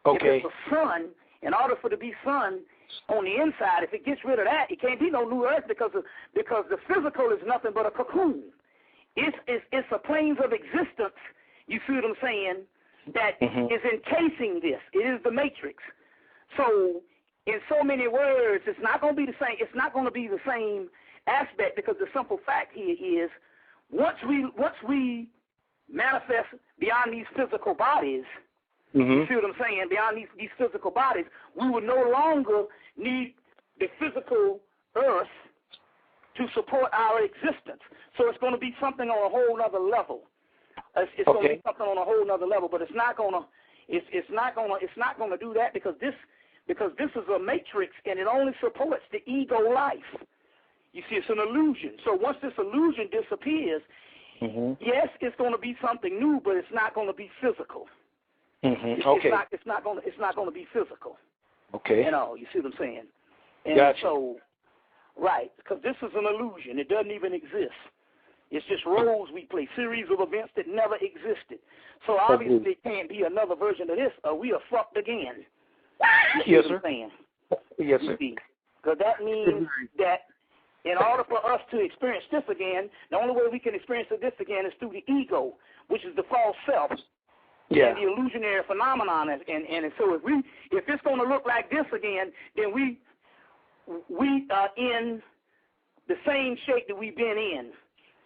Okay. If it's a sun, in order for it to be sun on the inside, if it gets rid of that, it can't be no new Earth because the physical is nothing but a cocoon. It's a planes of existence, you see what I'm saying, that is encasing this. It is the matrix. So, in so many words, it's not going to be the same. It's not going to be the same aspect, because the simple fact here is once we manifest beyond these physical bodies, you see what I'm saying, beyond these physical bodies, we will no longer need the physical earth to support our existence. So it's going to be something on a whole other level. It's going to be something on a whole other level, but it's not going to do that because this is a matrix, and it only supports the ego life. You see, it's an illusion. So once this illusion disappears, yes, it's going to be something new, but it's not going to be physical. It's not going to be physical. Okay. You see what I'm saying? And gotcha. So, right, because this is an illusion. It doesn't even exist. It's just roles we play, series of events that never existed. So obviously it can't be another version of this, or we are fucked again. You see Yes, what sir. I'm saying? Yes, sir. Because that means that in order for us to experience this again, the only way we can experience this again is through the ego, which is the false self. Yeah. And the illusionary phenomenon, and so if it's going to look like this again, then we are in the same shape that we've been in.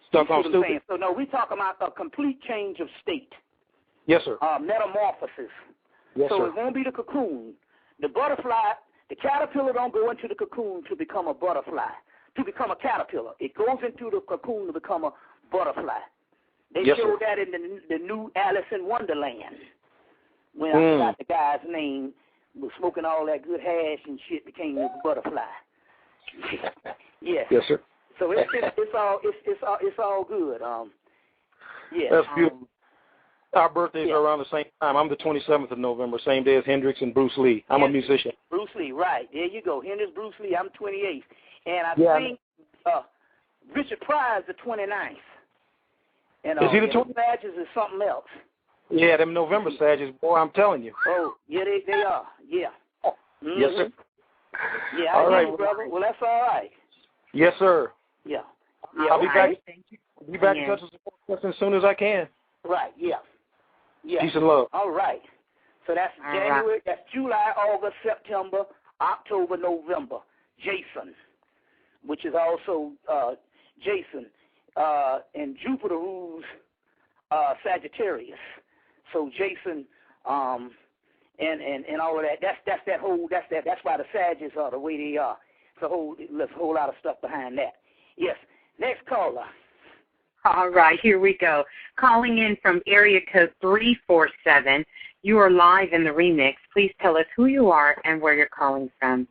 Stuck on stupid. So no, we talk about a complete change of state. Yes, sir. Metamorphosis. Yes, so sir. It won't be the cocoon. The butterfly, the caterpillar don't go into the cocoon to become a butterfly, to become a caterpillar. It goes into the cocoon to become a butterfly. They showed that in the new Alice in Wonderland. When I forgot the guy's name, was smoking all that good hash and shit, became a butterfly. Yes. Yes, sir. So it's all good. Yeah. That's beautiful. Our birthdays are around the same time. I'm the 27th of November, same day as Hendrix and Bruce Lee. I'm a musician. Bruce Lee, right. There you go. Hendrix, Bruce Lee, I'm 28th. And I think Richard Pryor is the 29th. And, is he the 29th? Badges is something else. Yeah, them November Sages, boy, I'm telling you. Oh, yeah, they are. Yeah. Yes, sir. Yeah, all right, brother. Well, that's all right. Yes, sir. Yeah. I'll be back. Be back in touch with support as soon as I can. Right. Yeah. Yeah. Peace and love. All right. So that's January. That's July, August, September, October, November. Jason, which is also Jason, and Jupiter rules Sagittarius. So Jason, and all of that. That's why the Sagittarius are the way they are. There's a whole lot of stuff behind that. Yes. Next caller. All right, here we go. Calling in from area code 347. You are live in the remix. Please tell us who you are and where you're calling from.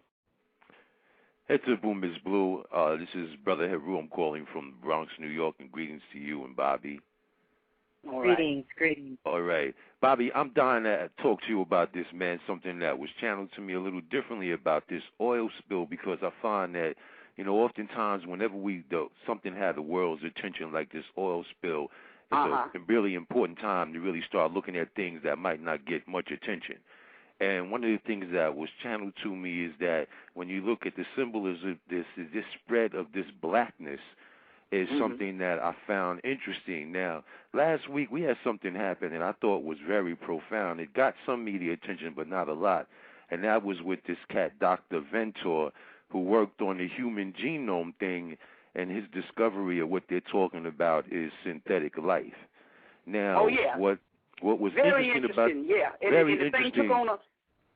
Hey to the boom, Ms. Blue. This is Brother Heru. I'm calling from the Bronx, New York, and greetings to you and Bobby. All right. Greetings. All right. Bobby, I'm dying to talk to you about this, man, something that was channeled to me a little differently about this oil spill, because I find that, oftentimes whenever something had the world's attention like this oil spill, it's a really important time to really start looking at things that might not get much attention. And one of the things that was channeled to me is that when you look at the symbolism of this spread of this blackness is something that I found interesting. Now, last week we had something happen and I thought was very profound. It got some media attention, but not a lot. And that was with this cat, Dr. Ventor, who worked on the human genome thing, and his discovery of what they're talking about is synthetic life. Now, what was very interesting about and very the interesting. Thing took on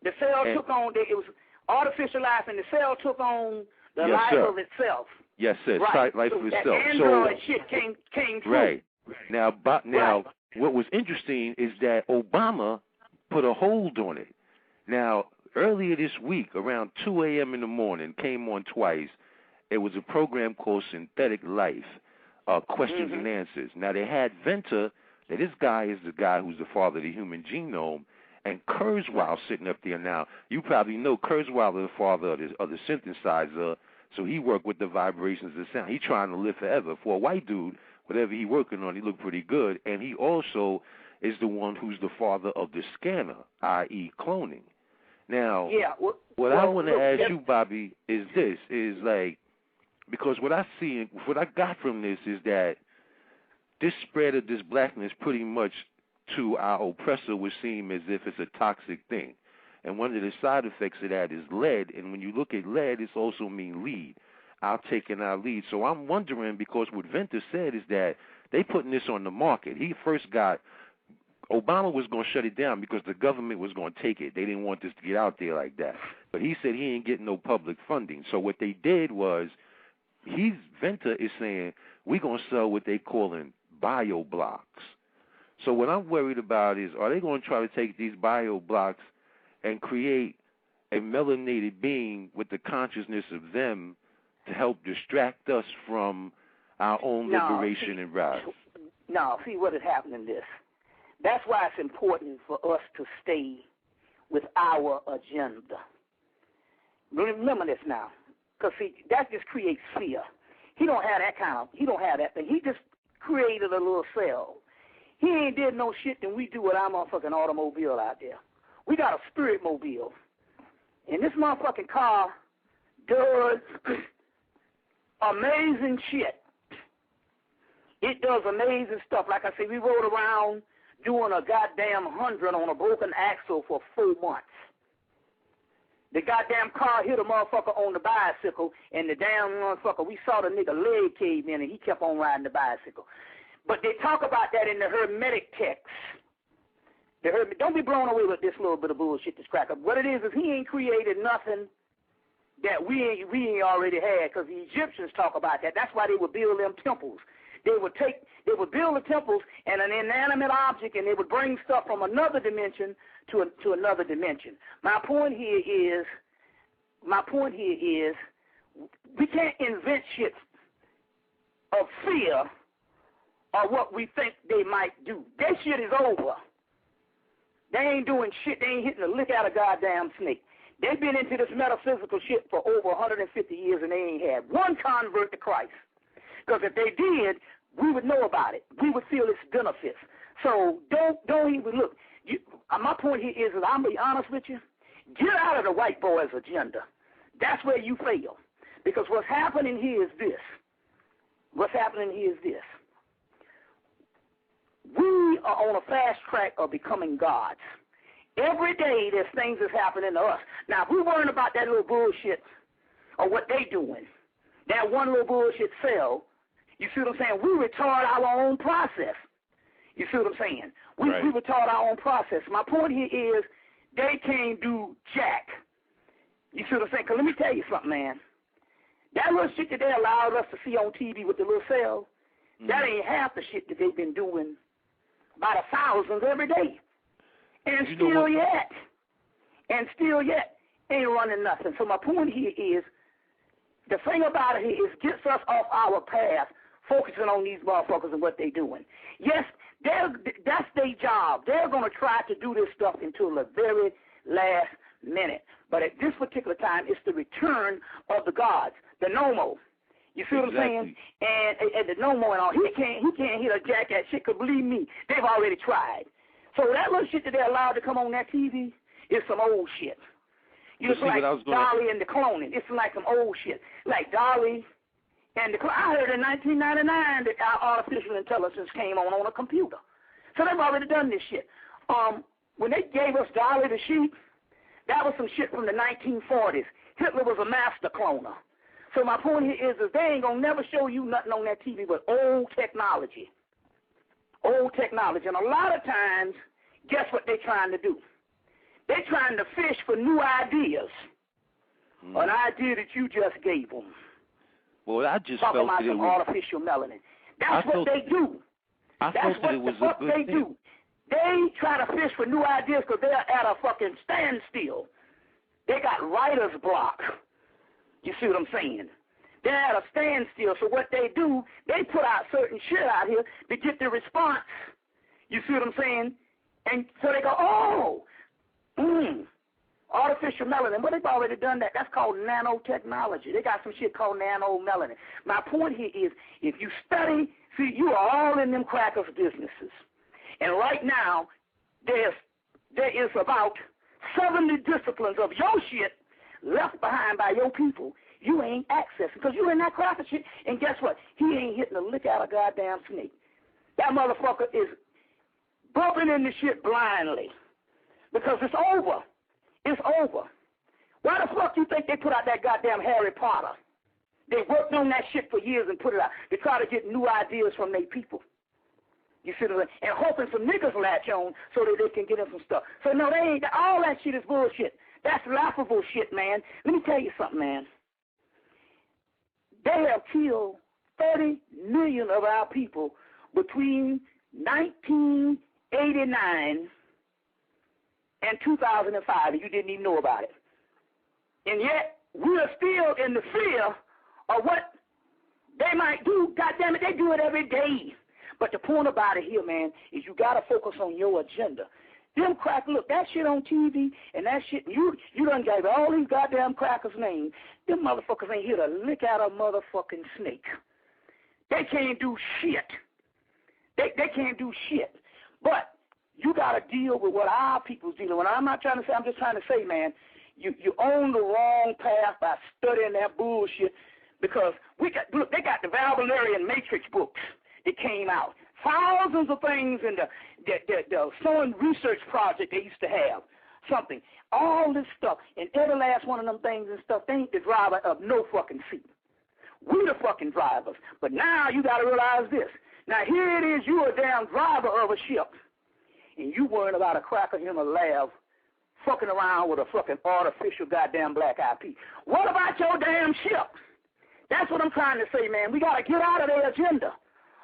the cell took on it was artificial life, and the cell took on the life of itself. Yes, sir. Right. Life so of that itself. Android shit came true. Right. Now, what was interesting is that Obama put a hold on it. Now, earlier this week, around 2 a.m. in the morning, came on twice. It was a program called Synthetic Life, Questions and Answers. Now, they had Ventor. Now, this guy is the guy who's the father of the human genome, and Kurzweil sitting up there now. You probably know Kurzweil is the father of the synthesizer, so he worked with the vibrations of sound. He trying to live forever. For a white dude, whatever he working on, he look pretty good, and he also is the one who's the father of the scanner, i.e. cloning. Now, what I want to ask you, Bobby, is this, is like, because what I got from this is that this spread of this blackness pretty much to our oppressor would seem as if it's a toxic thing. And one of the side effects of that is lead, and when you look at lead, it also means lead. Our taking our lead. So I'm wondering, because what Ventor said is that they putting this on the market. He first got, Obama was going to shut it down because the government was going to take it. They didn't want this to get out there like that. But he said he ain't getting no public funding. So what they did was, Ventor is saying, we're going to sell what they calling bio blocks. So what I'm worried about is, are they going to try to take these bio blocks and create a melanated being with the consciousness of them to help distract us from our own liberation and rise? No, see what has happened in this. That's why it's important for us to stay with our agenda. Remember this now, because see, that just creates fear. He don't have that thing. He just created a little cell. He ain't did no shit than we do with our motherfucking automobile out there. We got a spirit mobile. And this motherfucking car does amazing shit. It does amazing stuff. Like I said, we rode around doing a goddamn 100 on a broken axle for 4 months. The goddamn car hit a motherfucker on the bicycle, and the damn motherfucker, we saw the nigga leg cave in, and he kept on riding the bicycle. But they talk about that in the Hermetic text. Don't be blown away with this little bit of bullshit that's crack up. What it is he ain't created nothing that we ain't already had, because the Egyptians talk about that. That's why they would build them temples. They would build the temples and an inanimate object, and they would bring stuff from another dimension to another dimension. My point here is we can't invent shit of fear or what we think they might do. That shit is over. They ain't doing shit. They ain't hitting a lick out of goddamn snake. They've been into this metaphysical shit for over 150 years, and they ain't had one convert to Christ. Because if they did, we would know about it. We would feel its benefits. So don't even look. My point here is, I'm going to be honest with you, get out of the white boy's agenda. That's where you fail. Because what's happening here is this. We are on a fast track of becoming gods. Every day there's things that's happening to us. Now, if we worrying about that little bullshit or what they doing, that one little bullshit cell, you see what I'm saying? We retard our own process. You see what I'm saying? We retard our own process. My point here is they can't do jack. You see what I'm saying? Because let me tell you something, man. That little shit that they allowed us to see on TV with the little cell, that ain't half the shit that they've been doing by the thousands every day. And still yet, ain't running nothing. So my point here is, the thing about it here is gets us off our path, focusing on these motherfuckers and what they doing. Yes, that's their job. They're going to try to do this stuff until the very last minute. But at this particular time, it's the return of the gods, the Nomo. You see what I'm saying? And the no more and all. He can't hit a jack that shit, because believe me, they've already tried. So that little shit that they're allowed to come on that TV is some old shit. You know, like Dolly and the cloning. It's like some old shit. Like Dolly and the I heard in 1999 that our artificial intelligence came on a computer. So they've already done this shit. When they gave us Dolly the sheep, that was some shit from the 1940s. Hitler was a master cloner. So my point here is they ain't going to never show you nothing on that TV but old technology. Old technology. And a lot of times, guess what they're trying to do? They're trying to fish for new ideas. An idea that you just gave them. Well, I just Talking felt about that some artificial melanin. That's what they do. That's what the fuck they do. They try to fish for new ideas because they're at a fucking standstill. They got writer's block. You see what I'm saying? They're at a standstill. So what they do, they put out certain shit out here to get the response. You see what I'm saying? And so they go, artificial melanin. But they've already done that. That's called nanotechnology. They got some shit called nanomelanin. My point here is, if you study, see, you are all in them crackers businesses. And right now, there is about 70 disciplines of your shit left behind by your people. You ain't accessing because you in that cracker shit. And guess what? He ain't hitting a lick out of goddamn snake. That motherfucker is bumping in the shit blindly because it's over. It's over. Why the fuck you think they put out that goddamn Harry Potter? They worked on that shit for years and put it out. They try to get new ideas from their people. You see what I'm saying? And hoping some niggas latch on so that they can get in some stuff. So no, they ain't. All that shit is bullshit. That's laughable shit, man. Let me tell you something, man. They have killed 30 million of our people between 1989 and 2005, and you didn't even know about it. And yet, we are still in the fear of what they might do. God damn it, they do it every day. But the point about it here, man, is you got to focus on your agenda. Them crackers, look, that shit on TV and that shit, you done gave all these goddamn crackers names. Them motherfuckers ain't here to lick out a motherfucking snake. They can't do shit. They can't do shit. But you got to deal with what our people's dealing with. I'm not trying to say, I'm just trying to say, man, you on the wrong path by studying that bullshit because they got the Valvalarian Matrix books that came out. Thousands of things in the Sun Research Project they used to have. Something. All this stuff. And every last one of them things and stuff, they ain't the driver of no fucking seat. We the fucking drivers. But now you got to realize this. Now here it is, you a damn driver of a ship. And you worrying about a cracker in a lab fucking around with a fucking artificial goddamn black IP. What about your damn ship? That's what I'm trying to say, man. We got to get out of their agenda.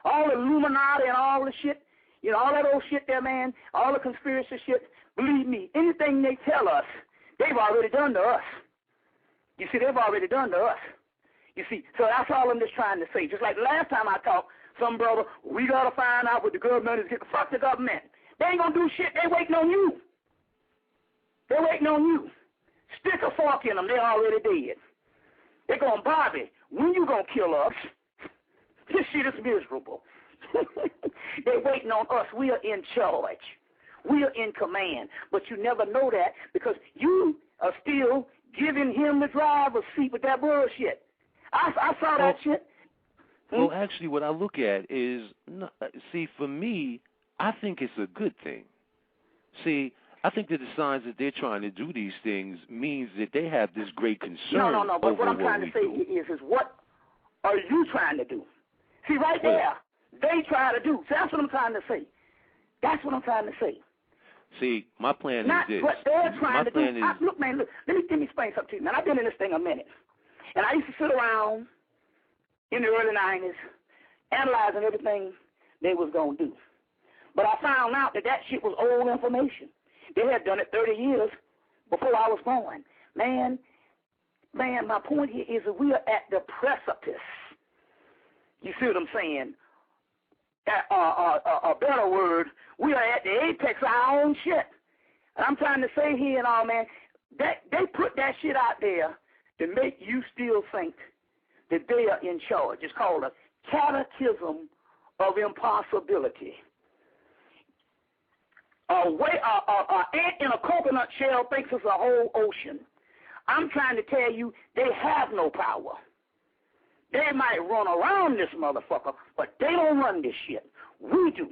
All the Illuminati and all the shit, you know, all that old shit there, man, all the conspiracy shit, believe me, anything they tell us, they've already done to us. You see, they've already done to us. You see, so that's all I'm just trying to say. Just like last time I talked, some brother, we got to find out what the government is getting. Fuck the government. They ain't going to do shit. They waiting on you. They waiting on you. Stick a fork in them. They already dead. They're going, Bobby, when you going to kill us? This shit is miserable. They're waiting on us. We are in charge. We are in command. But you never know that because you are still giving him the driver's seat with that bullshit. I saw that shit. Well, actually, what I look at is, see, for me, I think it's a good thing. See, I think that the signs that they're trying to do these things means that they have this great concern. No. But what I'm trying to say is what are you trying to do? See, right there, they try to do. See, that's what I'm trying to say. That's what I'm trying to say. See, my plan Not is this. What they're trying my to do. Look, man, look. Let me explain something to you, man. I've been in this thing a minute. And I used to sit around in the early 90s analyzing everything they was going to do. But I found out that shit was old information. They had done it 30 years before I was born. Man, my point here is that we are at the precipice. You see what I'm saying? A better word, we are at the apex of our own shit. And I'm trying to say here and all, man, they put that shit out there to make you still think that they are in charge. It's called a catechism of impossibility. An ant in a coconut shell thinks it's a whole ocean. I'm trying to tell you, they have no power. They might run around this motherfucker, but they don't run this shit. We do.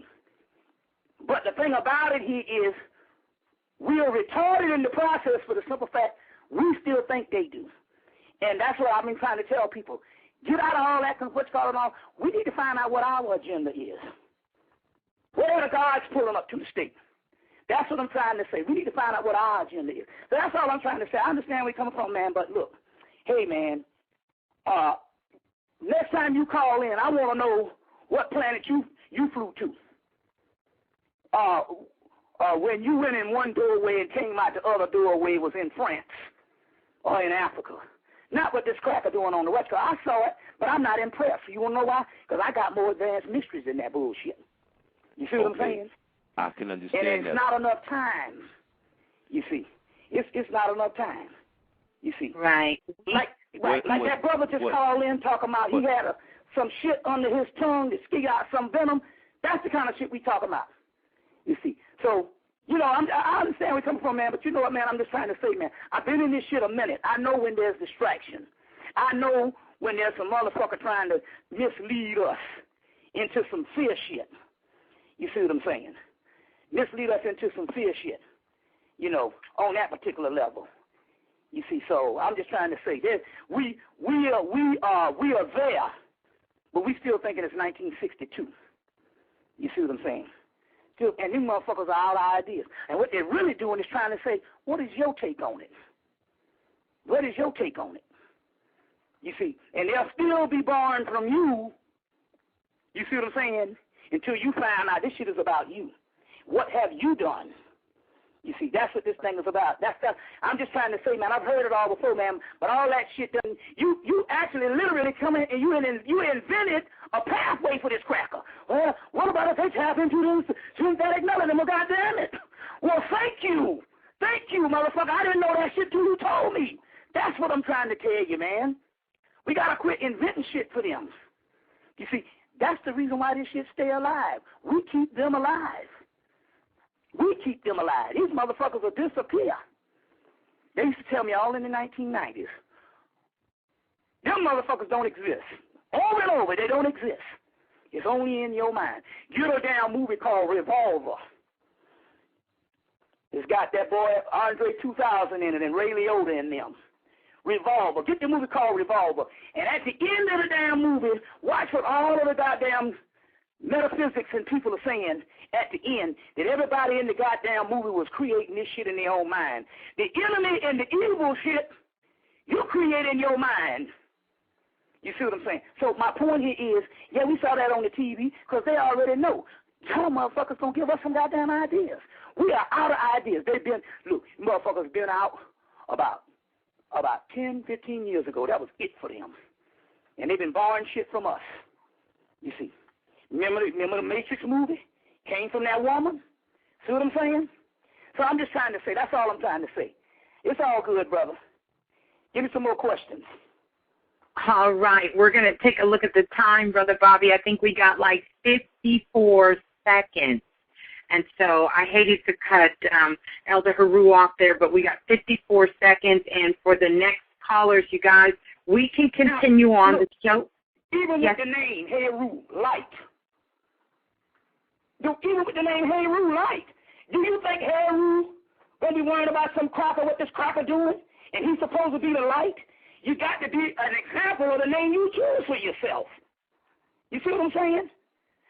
But the thing about it here is we are retarded in the process for the simple fact we still think they do. And that's what I've been trying to tell people. Get out of all that, what's going on. We need to find out what our agenda is. What are the guards pulling up to the state? That's what I'm trying to say. We need to find out what our agenda is. So that's all I'm trying to say. I understand where you're coming from, man, but look, hey, man, next time you call in, I want to know what planet you flew to. When you went in one doorway and came out the other doorway was in France or in Africa. Not what this cracker doing on the West Coast. I saw it, but I'm not impressed. You want to know why? Because I got more advanced mysteries than that bullshit. You see what I'm saying? I can understand and it's not enough time. You see, it's not enough time. You see, right? Like that brother just called in talking about he had some shit under his tongue that ski out some venom. That's the kind of shit we talking about. You see, so you know I understand where you're coming from, man. But you know what, man? I'm just trying to say, man. I've been in this shit a minute. I know when there's distraction. I know when there's some motherfucker trying to mislead us into some fear shit. You see what I'm saying? Mislead us into some fear shit, you know, on that particular level. You see, so I'm just trying to say that we are there, but we still thinking it's 1962. You see what I'm saying? Still, and these motherfuckers are out of ideas. And what they're really doing is trying to say, what is your take on it? What is your take on it? You see, and they'll still be born from you. You see what I'm saying? Until you find out this shit is about you. What have you done? You see, that's what this thing is about. I'm just trying to say, man, I've heard it all before, man, but all that shit done, you actually literally come in and you invented a pathway for this cracker. Well, what about if they tap into this synthetic melanin? Well, goddamn it. Well, thank you. Thank you, motherfucker. I didn't know that shit till you told me. That's what I'm trying to tell you, man. We got to quit inventing shit for them. You see, that's the reason why this shit stay alive. We keep them alive. We keep them alive. These motherfuckers will disappear. They used to tell me all in the 1990s. Them motherfuckers don't exist. Over and over, they don't exist. It's only in your mind. Get a damn movie called Revolver. It's got that boy Andre 2000 in it and Ray Liotta in them. Revolver. Get the movie called Revolver. And at the end of the damn movie, watch what all of the goddamn metaphysics and people are saying at the end, that everybody in the goddamn movie was creating this shit in their own mind. The enemy and the evil shit, you create in your mind. You see what I'm saying? So my point here is, yeah, we saw that on the TV because they already know. Y'all motherfuckers don't give us some goddamn ideas. We are out of ideas. They've been, look, motherfuckers been out about 10, 15 years ago. That was it for them. And they've been borrowing shit from us. You see. Remember the Matrix movie? Came from that woman? See what I'm saying? So I'm just trying to say, that's all I'm trying to say. It's all good, brother. Give me some more questions. All right. We're going to take a look at the time, Brother Bobby. I think we got like 54 seconds. And so I hated to cut Elder Haru off there, but we got 54 seconds. And for the next callers, you guys, we can continue on the show. Even with the name Haru, light. Even with the name Haru, light. Do you think Haru going to be worried about some cracker, what this cracker doing, and he's supposed to be the light? You got to be an example of the name you choose for yourself. You see what I'm saying?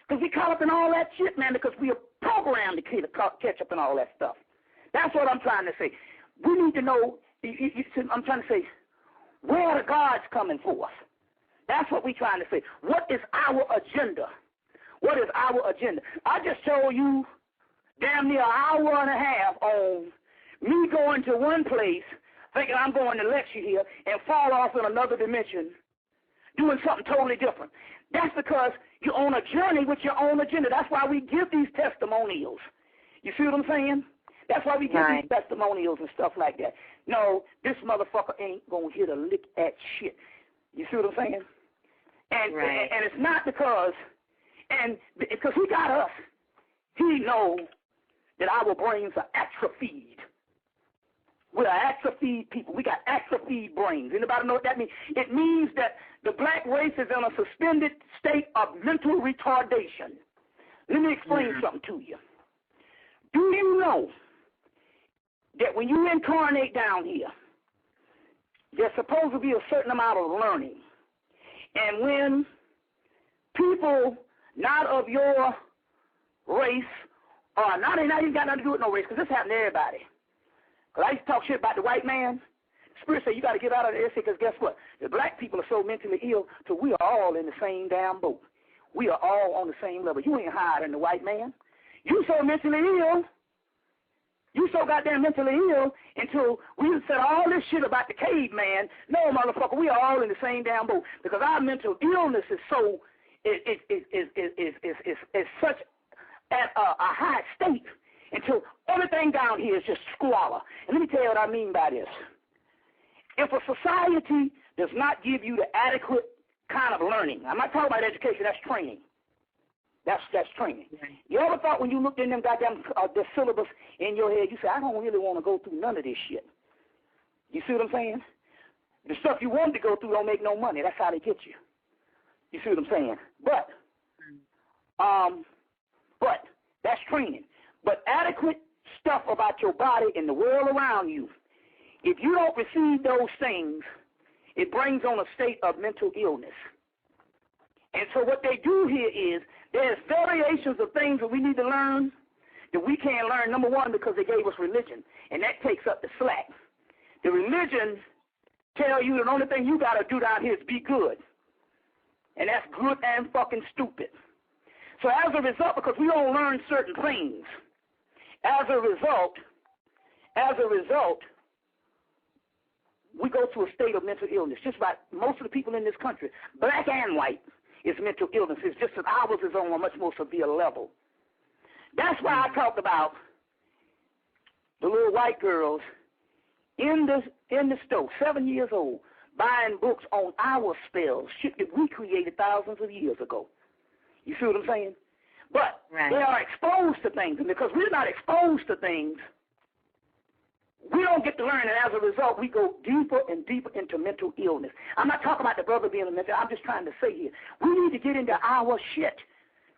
Because we caught up in all that shit, man, because we are programmed to catch up in all that stuff. That's what I'm trying to say. We need to know, I'm trying to say, where are the gods coming for us? That's what we're trying to say. What is our agenda? What is our agenda? I just told you damn near an hour and a half on me going to one place, thinking I'm going to lecture here, and fall off in another dimension, doing something totally different. That's because you're on a journey with your own agenda. That's why we give these testimonials. You see what I'm saying? That's why we give these testimonials and stuff like that. No, this motherfucker ain't going to hit a lick at shit. You see what I'm saying? And it's not because he got us. He knows that our brains are atrophied. We're atrophied people. We got atrophied brains. Anybody know what that means? It means that the black race is in a suspended state of mental retardation. Let me explain something to you. Do you know that when you incarnate down here, there's supposed to be a certain amount of learning? And when people not of your race, or not even got nothing to do with no race, because this happened to everybody. Because I used to talk shit about the white man. Spirit said, you got to get out of there, because guess what? The black people are so mentally ill, so we are all in the same damn boat. We are all on the same level. You ain't higher than the white man. You so mentally ill. You so goddamn mentally ill until we said all this shit about the caveman. No, motherfucker, we are all in the same damn boat because our mental illness is so is such at a high state until everything down here is just squalor. And let me tell you what I mean by this. If a society does not give you the adequate kind of learning, I'm not talking about education, that's training. That's training. You ever thought when you looked in them goddamn the syllabus in your head, you said, I don't really want to go through none of this shit. You see what I'm saying? The stuff you wanted to go through don't make no money. That's how they get you. You see what I'm saying? But that's training. But adequate stuff about your body and the world around you, if you don't receive those things, it brings on a state of mental illness. And so what they do here is there's variations of things that we need to learn that we can't learn, number one, because they gave us religion, and that takes up the slack. The religion tell you the only thing you got to do down here is be good, and that's good and fucking stupid. So as a result, because we don't learn certain things, as a result, we go to a state of mental illness. Just about most of the people in this country, black and white, is mental illness. It's just that ours is on a much more severe level. That's why I talked about the little white girls in the store, 7 years old, buying books on our spells, shit that we created thousands of years ago. You see what I'm saying? But they are exposed to things, and because we're not exposed to things, we don't get to learn, and as a result, we go deeper and deeper into mental illness. I'm not talking about the brother being a mental. I'm just trying to say here, we need to get into our shit,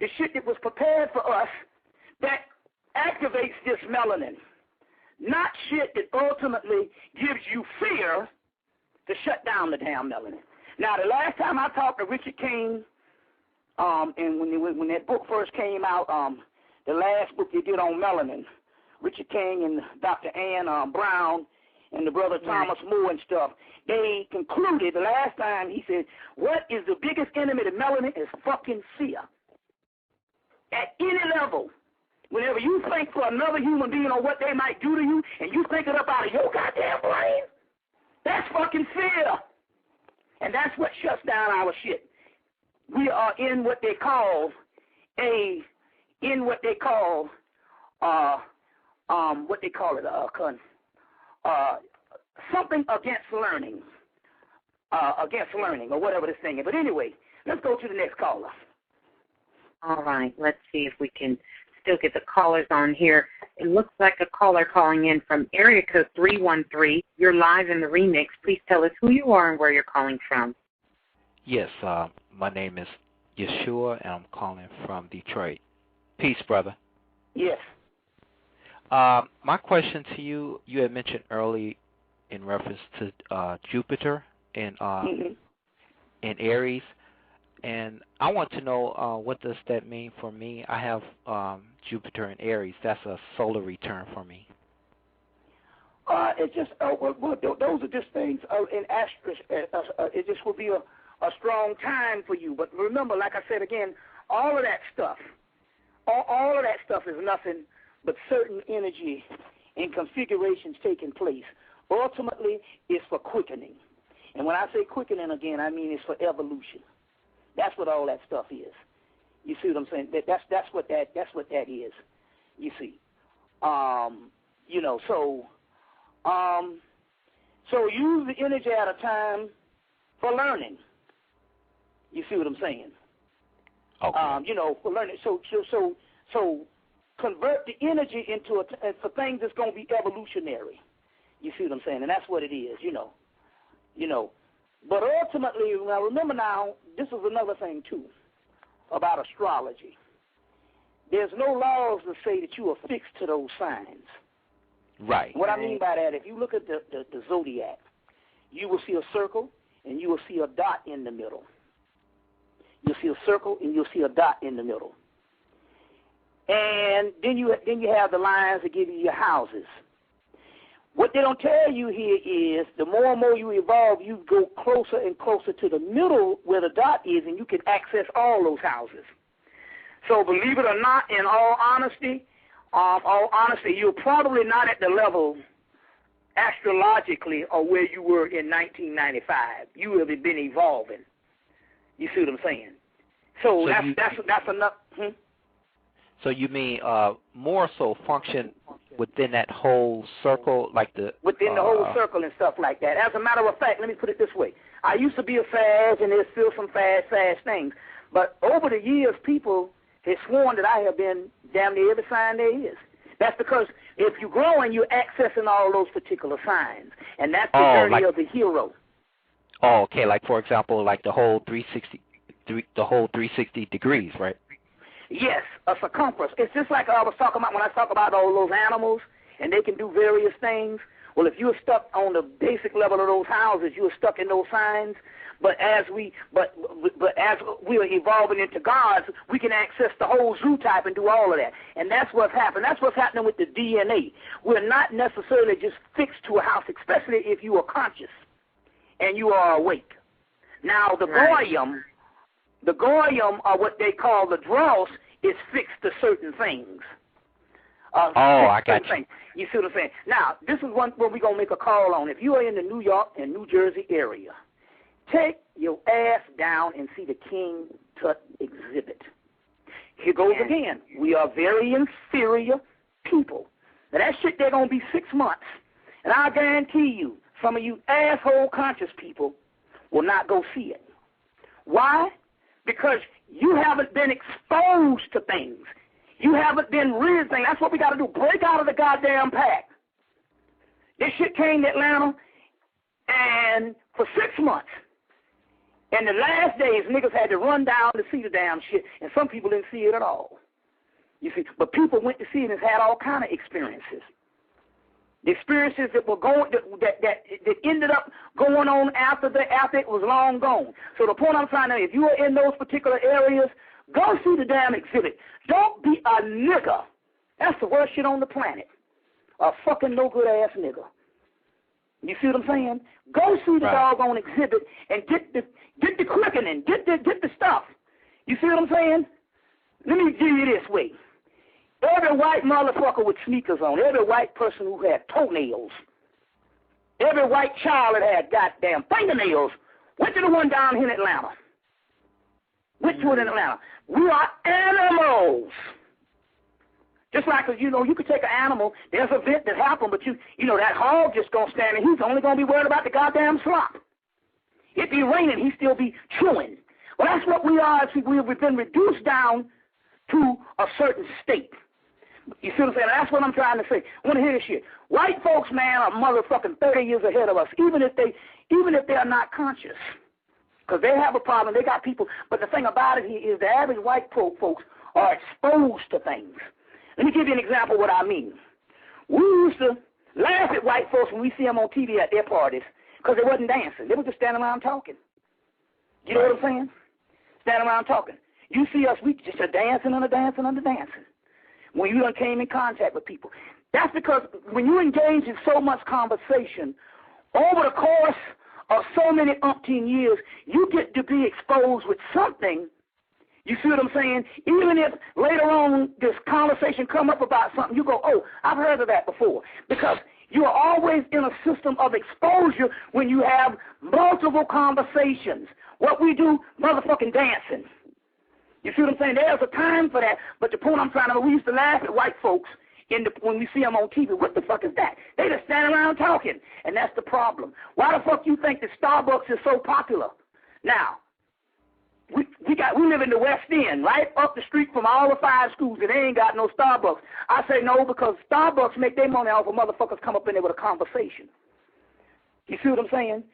the shit that was prepared for us that activates this melanin, not shit that ultimately gives you fear to shut down the damn melanin. Now, the last time I talked to Richard King, and when that book first came out, the last book they did on melanin, Richard King and Dr. Ann Brown and the brother Thomas Moore and stuff, they concluded the last time, he said, what is the biggest enemy to melanin is fucking fear. At any level, whenever you think for another human being on what they might do to you, and you think it up out of your goddamn brain, that's fucking fear. And that's what shuts down our shit. We are in what they call something against learning, or whatever this thing is. But anyway, let's go to the next caller. All right, let's see if we can still get the callers on here. It looks like a caller calling in from area code 313. You're live in the remix. Please tell us who you are and where you're calling from. Yes, my name is Yeshua, and I'm calling from Detroit. Peace, brother. Yes. My question to you, you had mentioned early in reference to Jupiter in Aries, and I want to know what does that mean for me. I have Jupiter in Aries. That's a solar return for me. It just those are just things in Astros. It just will be a strong time for you. But remember, like I said again, all of that stuff is nothing but certain energy and configurations taking place. Ultimately, it's for quickening. And when I say quickening again, I mean it's for evolution. That's what all that stuff is. You see what I'm saying? That's what that is. You see. So use the energy at a time for learning. You see what I'm saying? Okay. You know, for learning. So convert the energy into for things that's going to be evolutionary. You see what I'm saying? And that's what it is, you know. But ultimately, now remember now, this is another thing, too, about astrology. There's no laws that say that you are fixed to those signs. Right. What I mean by that, if you look at the zodiac, you will see a circle and you will see a dot in the middle. You'll see a circle and you'll see a dot in the middle. And then you have the lines that give you your houses. What they don't tell you here is the more and more you evolve, you go closer and closer to the middle where the dot is, and you can access all those houses. So believe it or not, in all honesty, you're probably not at the level astrologically or where you were in 1995. You have been evolving. You see what I'm saying? So that's enough. So you mean more so function within that whole circle, like within the whole circle and stuff like that. As a matter of fact, let me put it this way: I used to be a fast, and there's still some fast things. But over the years, people have sworn that I have been damn near every sign there is. That's because if you're growing, you're accessing all those particular signs, and that's the journey of the hero. Oh, okay. Like for example, like the whole 360 degrees, right? Yes, a circumference. It's just like I was talking about when I talk about all those animals, and they can do various things. Well, if you're stuck on the basic level of those houses, you're stuck in those signs. But as we are evolving into gods, we can access the whole zoo type and do all of that. And that's what's happening. That's what's happening with the DNA. We're not necessarily just fixed to a house, especially if you are conscious and you are awake. Now, the goyim, or what they call the dross, is fixed to certain things. I got you. You see what I'm saying? Now, this is one where we're going to make a call on. If you are in the New York and New Jersey area, take your ass down and see the King Tut exhibit. Here goes again. We are very inferior people. Now, that shit, they're going to be 6 months. And I guarantee you, some of you asshole conscious people will not go see it. Why? Because you haven't been exposed to things. You haven't been reading things. That's what we got to do. Break out of the goddamn pack. This shit came to Atlanta, and for 6 months. And the last days, niggas had to run down to see the damn shit, and some people didn't see it at all. You see, but people went to see it and had all kind of experiences. The experiences that were going that ended up going on after it was long gone. So the point I'm trying to make, if you are in those particular areas, go see the damn exhibit. Don't be a nigger. That's the worst shit on the planet. A fucking no good ass nigger. You see what I'm saying? Go see the doggone exhibit and get the quickening, get the stuff. You see what I'm saying? Let me give you this way. Every white motherfucker with sneakers on, every white person who had toenails, every white child that had goddamn fingernails, went to the one down here in Atlanta. Went to it in Atlanta. We are animals. Just like, you know, you could take an animal, there's an event that happened, but you know, that hog just going to stand and he's only going to be worried about the goddamn slop. It be raining, he still be chewing. Well, that's what we are. We've been reduced down to a certain state. You see what I'm saying? That's what I'm trying to say. I want to hear this shit. White folks, man, are motherfucking 30 years ahead of us, even if they are not conscious. Because they have a problem. They got people. But the thing about it here is the average white folks are exposed to things. Let me give you an example of what I mean. We used to laugh at white folks when we see them on TV at their parties because they wasn't dancing. They were just standing around talking. You know what I'm saying? Standing around talking. You see us, we just are dancing under dancing under dancing. When you done came in contact with people. That's because when you engage in so much conversation, over the course of so many umpteen years, you get to be exposed with something. You see what I'm saying? Even if later on this conversation come up about something, you go, oh, I've heard of that before. Because you are always in a system of exposure when you have multiple conversations. What we do, motherfucking dancing. You see what I'm saying? There's a time for that. But the point I'm trying to make, we used to laugh at white folks when we see them on TV. What the fuck is that? They just stand around talking. And that's the problem. Why the fuck you think that Starbucks is so popular? Now, we live in the West End, right up the street from all the 5 schools, and they ain't got no Starbucks. I say no because Starbucks make their money off of motherfuckers come up in there with a conversation. You see what I'm saying?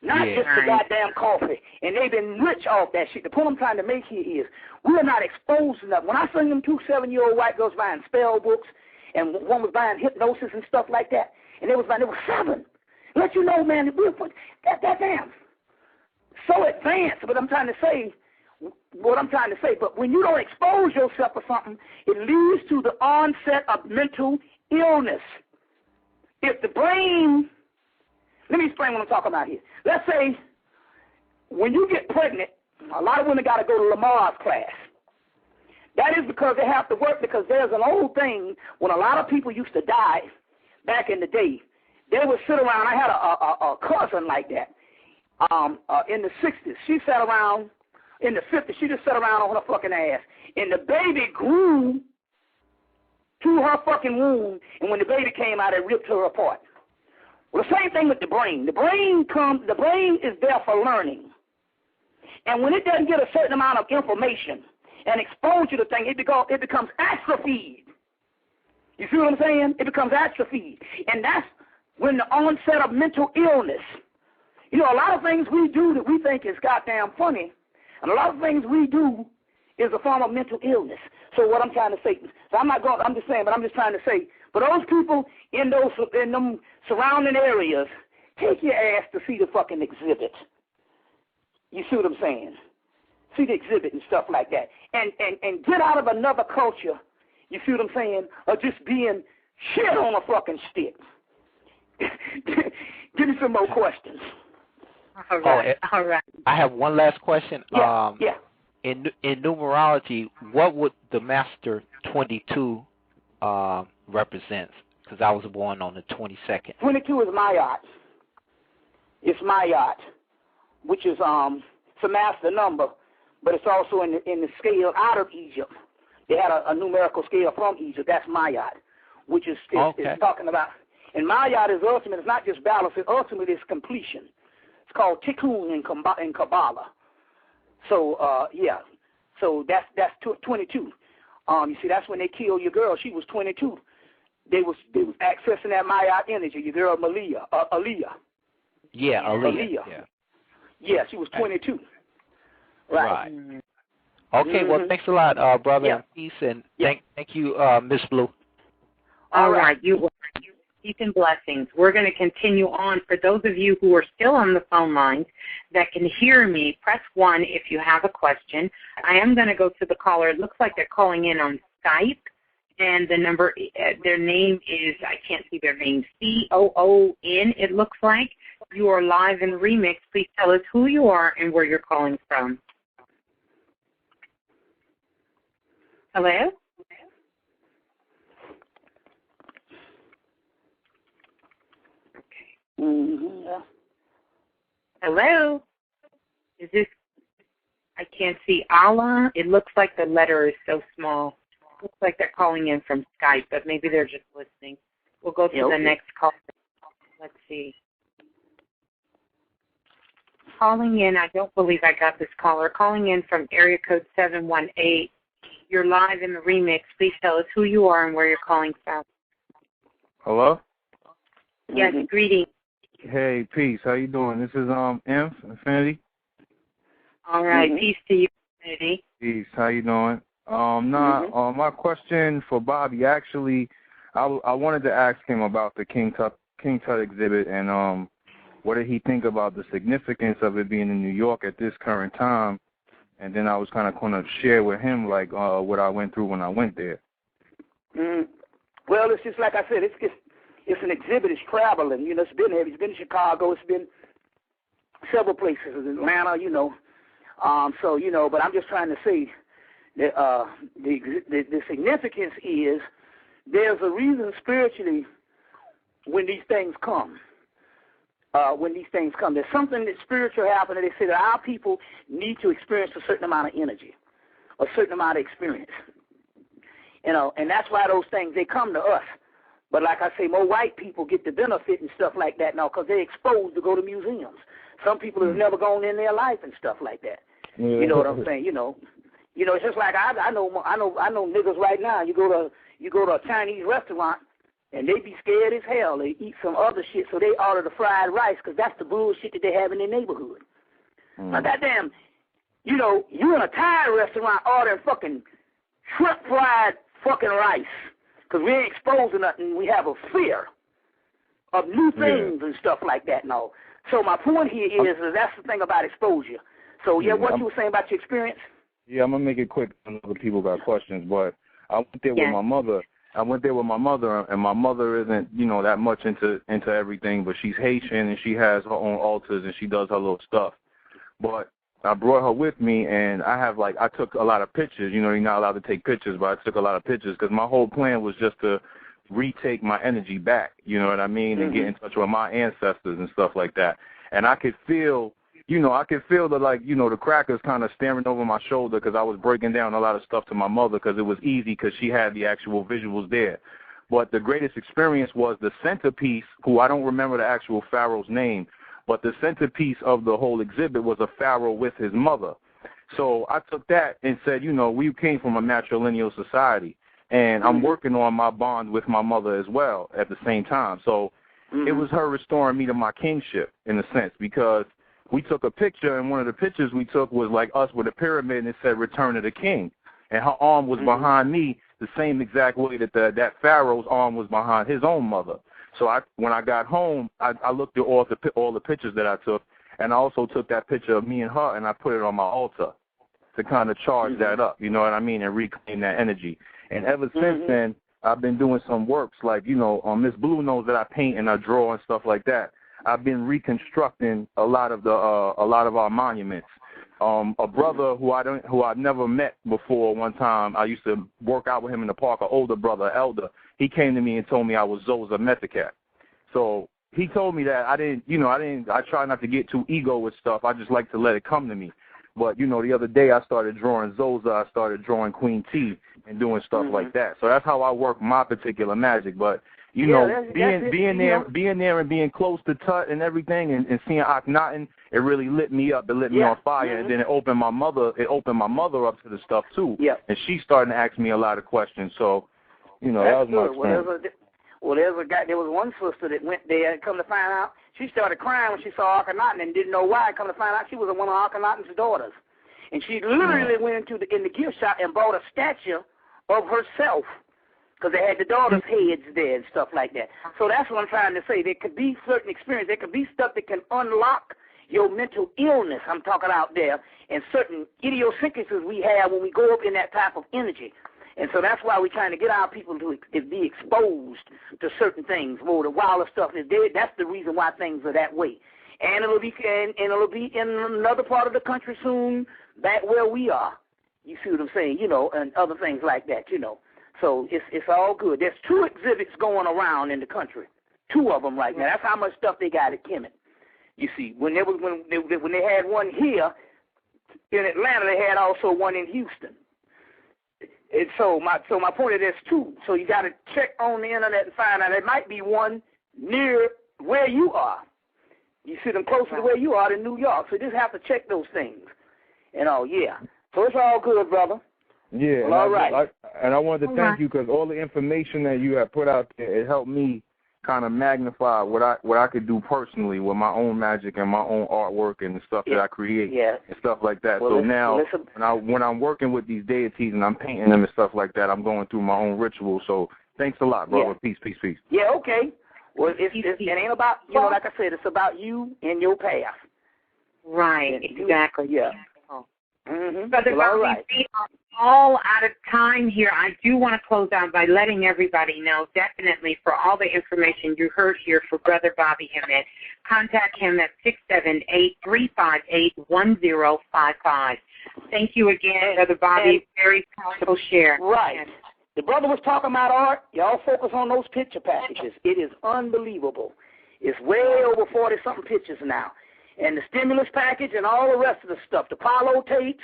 Not just the goddamn coffee. And they've been rich off that shit. The point I'm trying to make here is we're not exposed enough. When I seen them 2 7-year-old white girls buying spell books, and one was buying hypnosis and stuff like that, and they were 7. Let you know, man, we're that damn so advanced. But I'm trying to say, but when you don't expose yourself to something, it leads to the onset of mental illness. If the brain, let me explain what I'm talking about here. Let's say when you get pregnant, a lot of women got to go to Lamar's class. That is because they have to work, because there's an old thing when a lot of people used to die back in the day. They would sit around. I had a cousin like that in the 60s. She sat around. In the 50s, she just sat around on her fucking ass. And the baby grew to her fucking womb, and when the baby came out, it ripped her apart. Well, the same thing with the brain. The brain is there for learning. And when it doesn't get a certain amount of information and exposure to things, it becomes atrophied. You see what I'm saying? It becomes atrophied. And that's when the onset of mental illness. You know, a lot of things we do that we think is goddamn funny, and a lot of things we do is a form of mental illness. So what I'm trying to say, I'm just trying to say, for those people in them surrounding areas, take your ass to see the fucking exhibit. You see what I'm saying? See the exhibit and stuff like that. And get out of another culture, you see what I'm saying, of just being shit on a fucking stick. Give me some more questions. All right. I have one last question. Yeah. In numerology, what would the Master 22 represents? Because I was born on the 22nd. 22 is Mayat. It's Mayat, which is it's a master number, but it's also in the scale out of Egypt. They had a numerical scale from Egypt. That's Mayat, which is talking about. And Mayat is ultimate. It's not just balance. It ultimately is completion. It's called Tikkun in Kabbalah. So so that's 22. You see, that's when they killed your girl. She was 22. They was accessing that Mayat energy. Your girl Aliyah. Yeah, Aliyah. Yeah, she was 22. Right. Okay. Well, thanks a lot, brother. And peace, and thank you, Miss Blue. All right. Peace and blessings. We're going to continue on. For those of you who are still on the phone lines that can hear me, press 1 if you have a question. I am going to go to the caller. It looks like they're calling in on Skype, and the number, their name is, I can't see their name, COON, it looks like. You are live in Remix. Please tell us who you are and where you're calling from. Hello? Mm-hmm. Hello? Is this, I can't see Allah. It looks like the letter is so small. Looks like they're calling in from Skype, but maybe they're just listening. We'll go to the next call. Let's see. Calling in, I don't believe I got this caller. Calling in from area code 718. You're live in the Remix. Please tell us who you are and where you're calling from. Hello? Yes, greetings. Hey, peace. How you doing? This is Infinity. All right, peace to you, Infinity. Peace. How you doing? My question for Bobby, actually, I wanted to ask him about the King Tut exhibit and what did he think about the significance of it being in New York at this current time, and then I was kind of going to share with him like what I went through when I went there. Well, it's just like I said, it's an exhibit. It's traveling. You know, it's been here. It's been in Chicago. It's been several places in Atlanta. You know, so you know. But I'm just trying to say that the significance is there's a reason spiritually when these things come. There's something that spiritual happening. They say that our people need to experience a certain amount of energy, a certain amount of experience. You know, and that's why those things, they come to us. But like I say, more white people get the benefit and stuff like that now because they're exposed to go to museums. Some people have never gone in their life and stuff like that. You know what I'm saying? You know, it's just like I know niggas right now. You go to a Chinese restaurant and they be scared as hell. They eat some other shit, so they order the fried rice because that's the bullshit that they have in their neighborhood. Now, goddamn, you know, you in a Thai restaurant ordering fucking shrimp fried fucking rice because we ain't exposed to nothing. We have a fear of new things and stuff like that and all. So my point here is that's the thing about exposure. So, what you were saying about your experience? Yeah, I'm going to make it quick. I know other people got questions, but I went there with my mother. And my mother isn't, you know, that much into everything, but she's Haitian, and she has her own altars, and she does her little stuff. But I brought her with me, and I took a lot of pictures. You know, you're not allowed to take pictures, but I took a lot of pictures because my whole plan was just to retake my energy back, you know what I mean, and get in touch with my ancestors and stuff like that. And I could feel, the crackers kind of staring over my shoulder because I was breaking down a lot of stuff to my mother because it was easy because she had the actual visuals there. But the greatest experience was the centerpiece, who I don't remember the actual pharaoh's name, but the centerpiece of the whole exhibit was a pharaoh with his mother. So I took that and said, you know, we came from a matrilineal society, and I'm working on my bond with my mother as well at the same time. So it was her restoring me to my kingship in a sense, because we took a picture, and one of the pictures we took was like us with a pyramid, and it said Return of the King. And her arm was behind me the same exact way that that pharaoh's arm was behind his own mother. So when I got home, I looked at all the pictures that I took, and I also took that picture of me and her, and I put it on my altar to kind of charge that up, you know what I mean, and reclaim that energy. And ever since then, I've been doing some works like, you know, Miss Blue knows that I paint and I draw and stuff like that. I've been reconstructing a lot of our monuments. A brother who I've never met before, one time I used to work out with him in the park, an older brother, elder. He came to me and told me I was Zoza Methacat. So he told me that I try not to get too ego with stuff. I just like to let it come to me. But, you know, the other day I started drawing Zoza, I started drawing Queen T and doing stuff like that. So that's how I work my particular magic. But you know, being there and being close to Tut and everything, and seeing Akhenaten, it really lit me up. It lit me on fire, and then it opened my mother up to the stuff too. Yeah. And she started to ask me a lot of questions. So, you know, that was my experience. There was one sister that went there, and come to find out, she started crying when she saw Akhenaten and didn't know why. Come to find out, she was one of Akhenaten's daughters, and she literally went in the gift shop and bought a statue of herself, because they had the daughters' heads there and stuff like that. So that's what I'm trying to say. There could be certain experience. There could be stuff that can unlock your mental illness, I'm talking out there, and certain idiosyncrasies we have when we go up in that type of energy. And so that's why we're trying to get our people to be exposed to certain things. More the wilder stuff is dead. That's the reason why things are that way. And it'll be in another part of the country soon, back where we are. You see what I'm saying? You know, and other things like that, you know. So it's all good. There's 2 exhibits going around in the country, 2 of them right now. That's how much stuff they got at Hemmitt. You see, when they had one here in Atlanta, they had also one in Houston. And so my point is there's 2. So you got to check on the internet and find out. There might be one near where you are. You see them closer to where you are in New York. So you just have to check those things. And so it's all good, brother. Yeah, well, all right. I wanted to thank you because all the information that you have put out there, it helped me kind of magnify what I could do personally with my own magic and my own artwork and the stuff that I create and stuff like that. Well, so now when I'm working with these deities and I'm painting them and stuff like that, I'm going through my own rituals. So thanks a lot, brother. Peace, peace, peace. Yeah, okay. Well, it ain't about, you know, like I said, it's about you and your path. Right, exactly. Yeah. Brother Bobby, we are all out of time here. I do want to close out by letting everybody know, definitely, for all the information you heard here for Brother Bobby Hemmitt, contact him at 678-358-1055. Thank you again, Brother Bobby. Very powerful share. Right. The brother was talking about art. Y'all focus on those picture packages. It is unbelievable. It's way over 40-something pictures now. And the stimulus package and all the rest of the stuff, the Palo tapes,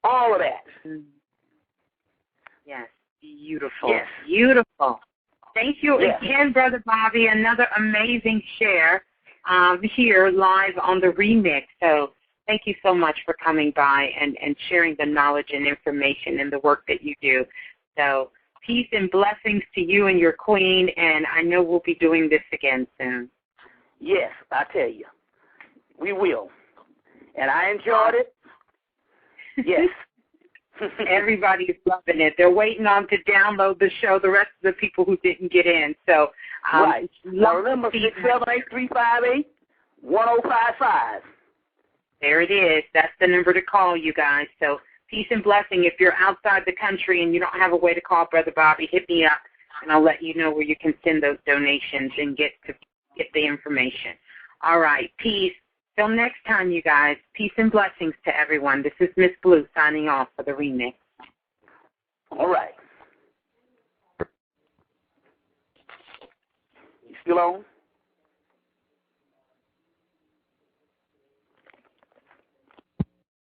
all of that. Yes, beautiful. Yes. Beautiful. Thank you again, Brother Bobby. Another amazing share here live on the remix. So thank you so much for coming by and sharing the knowledge and information and the work that you do. So peace and blessings to you and your queen, and I know we'll be doing this again soon. Yes, I tell you. We will. And I enjoyed it. Yes. Everybody's loving it. They're waiting on to download the show, the rest of the people who didn't get in. So, right. Now remember, 678-358-1055. There it is. That's the number to call, you guys. So peace and blessing. If you're outside the country and you don't have a way to call Brother Bobby, hit me up, and I'll let you know where you can send those donations and get the information. All right. Peace. Till next time, you guys. Peace and blessings to everyone. This is Miss Blue signing off for the remix. All right. You still on?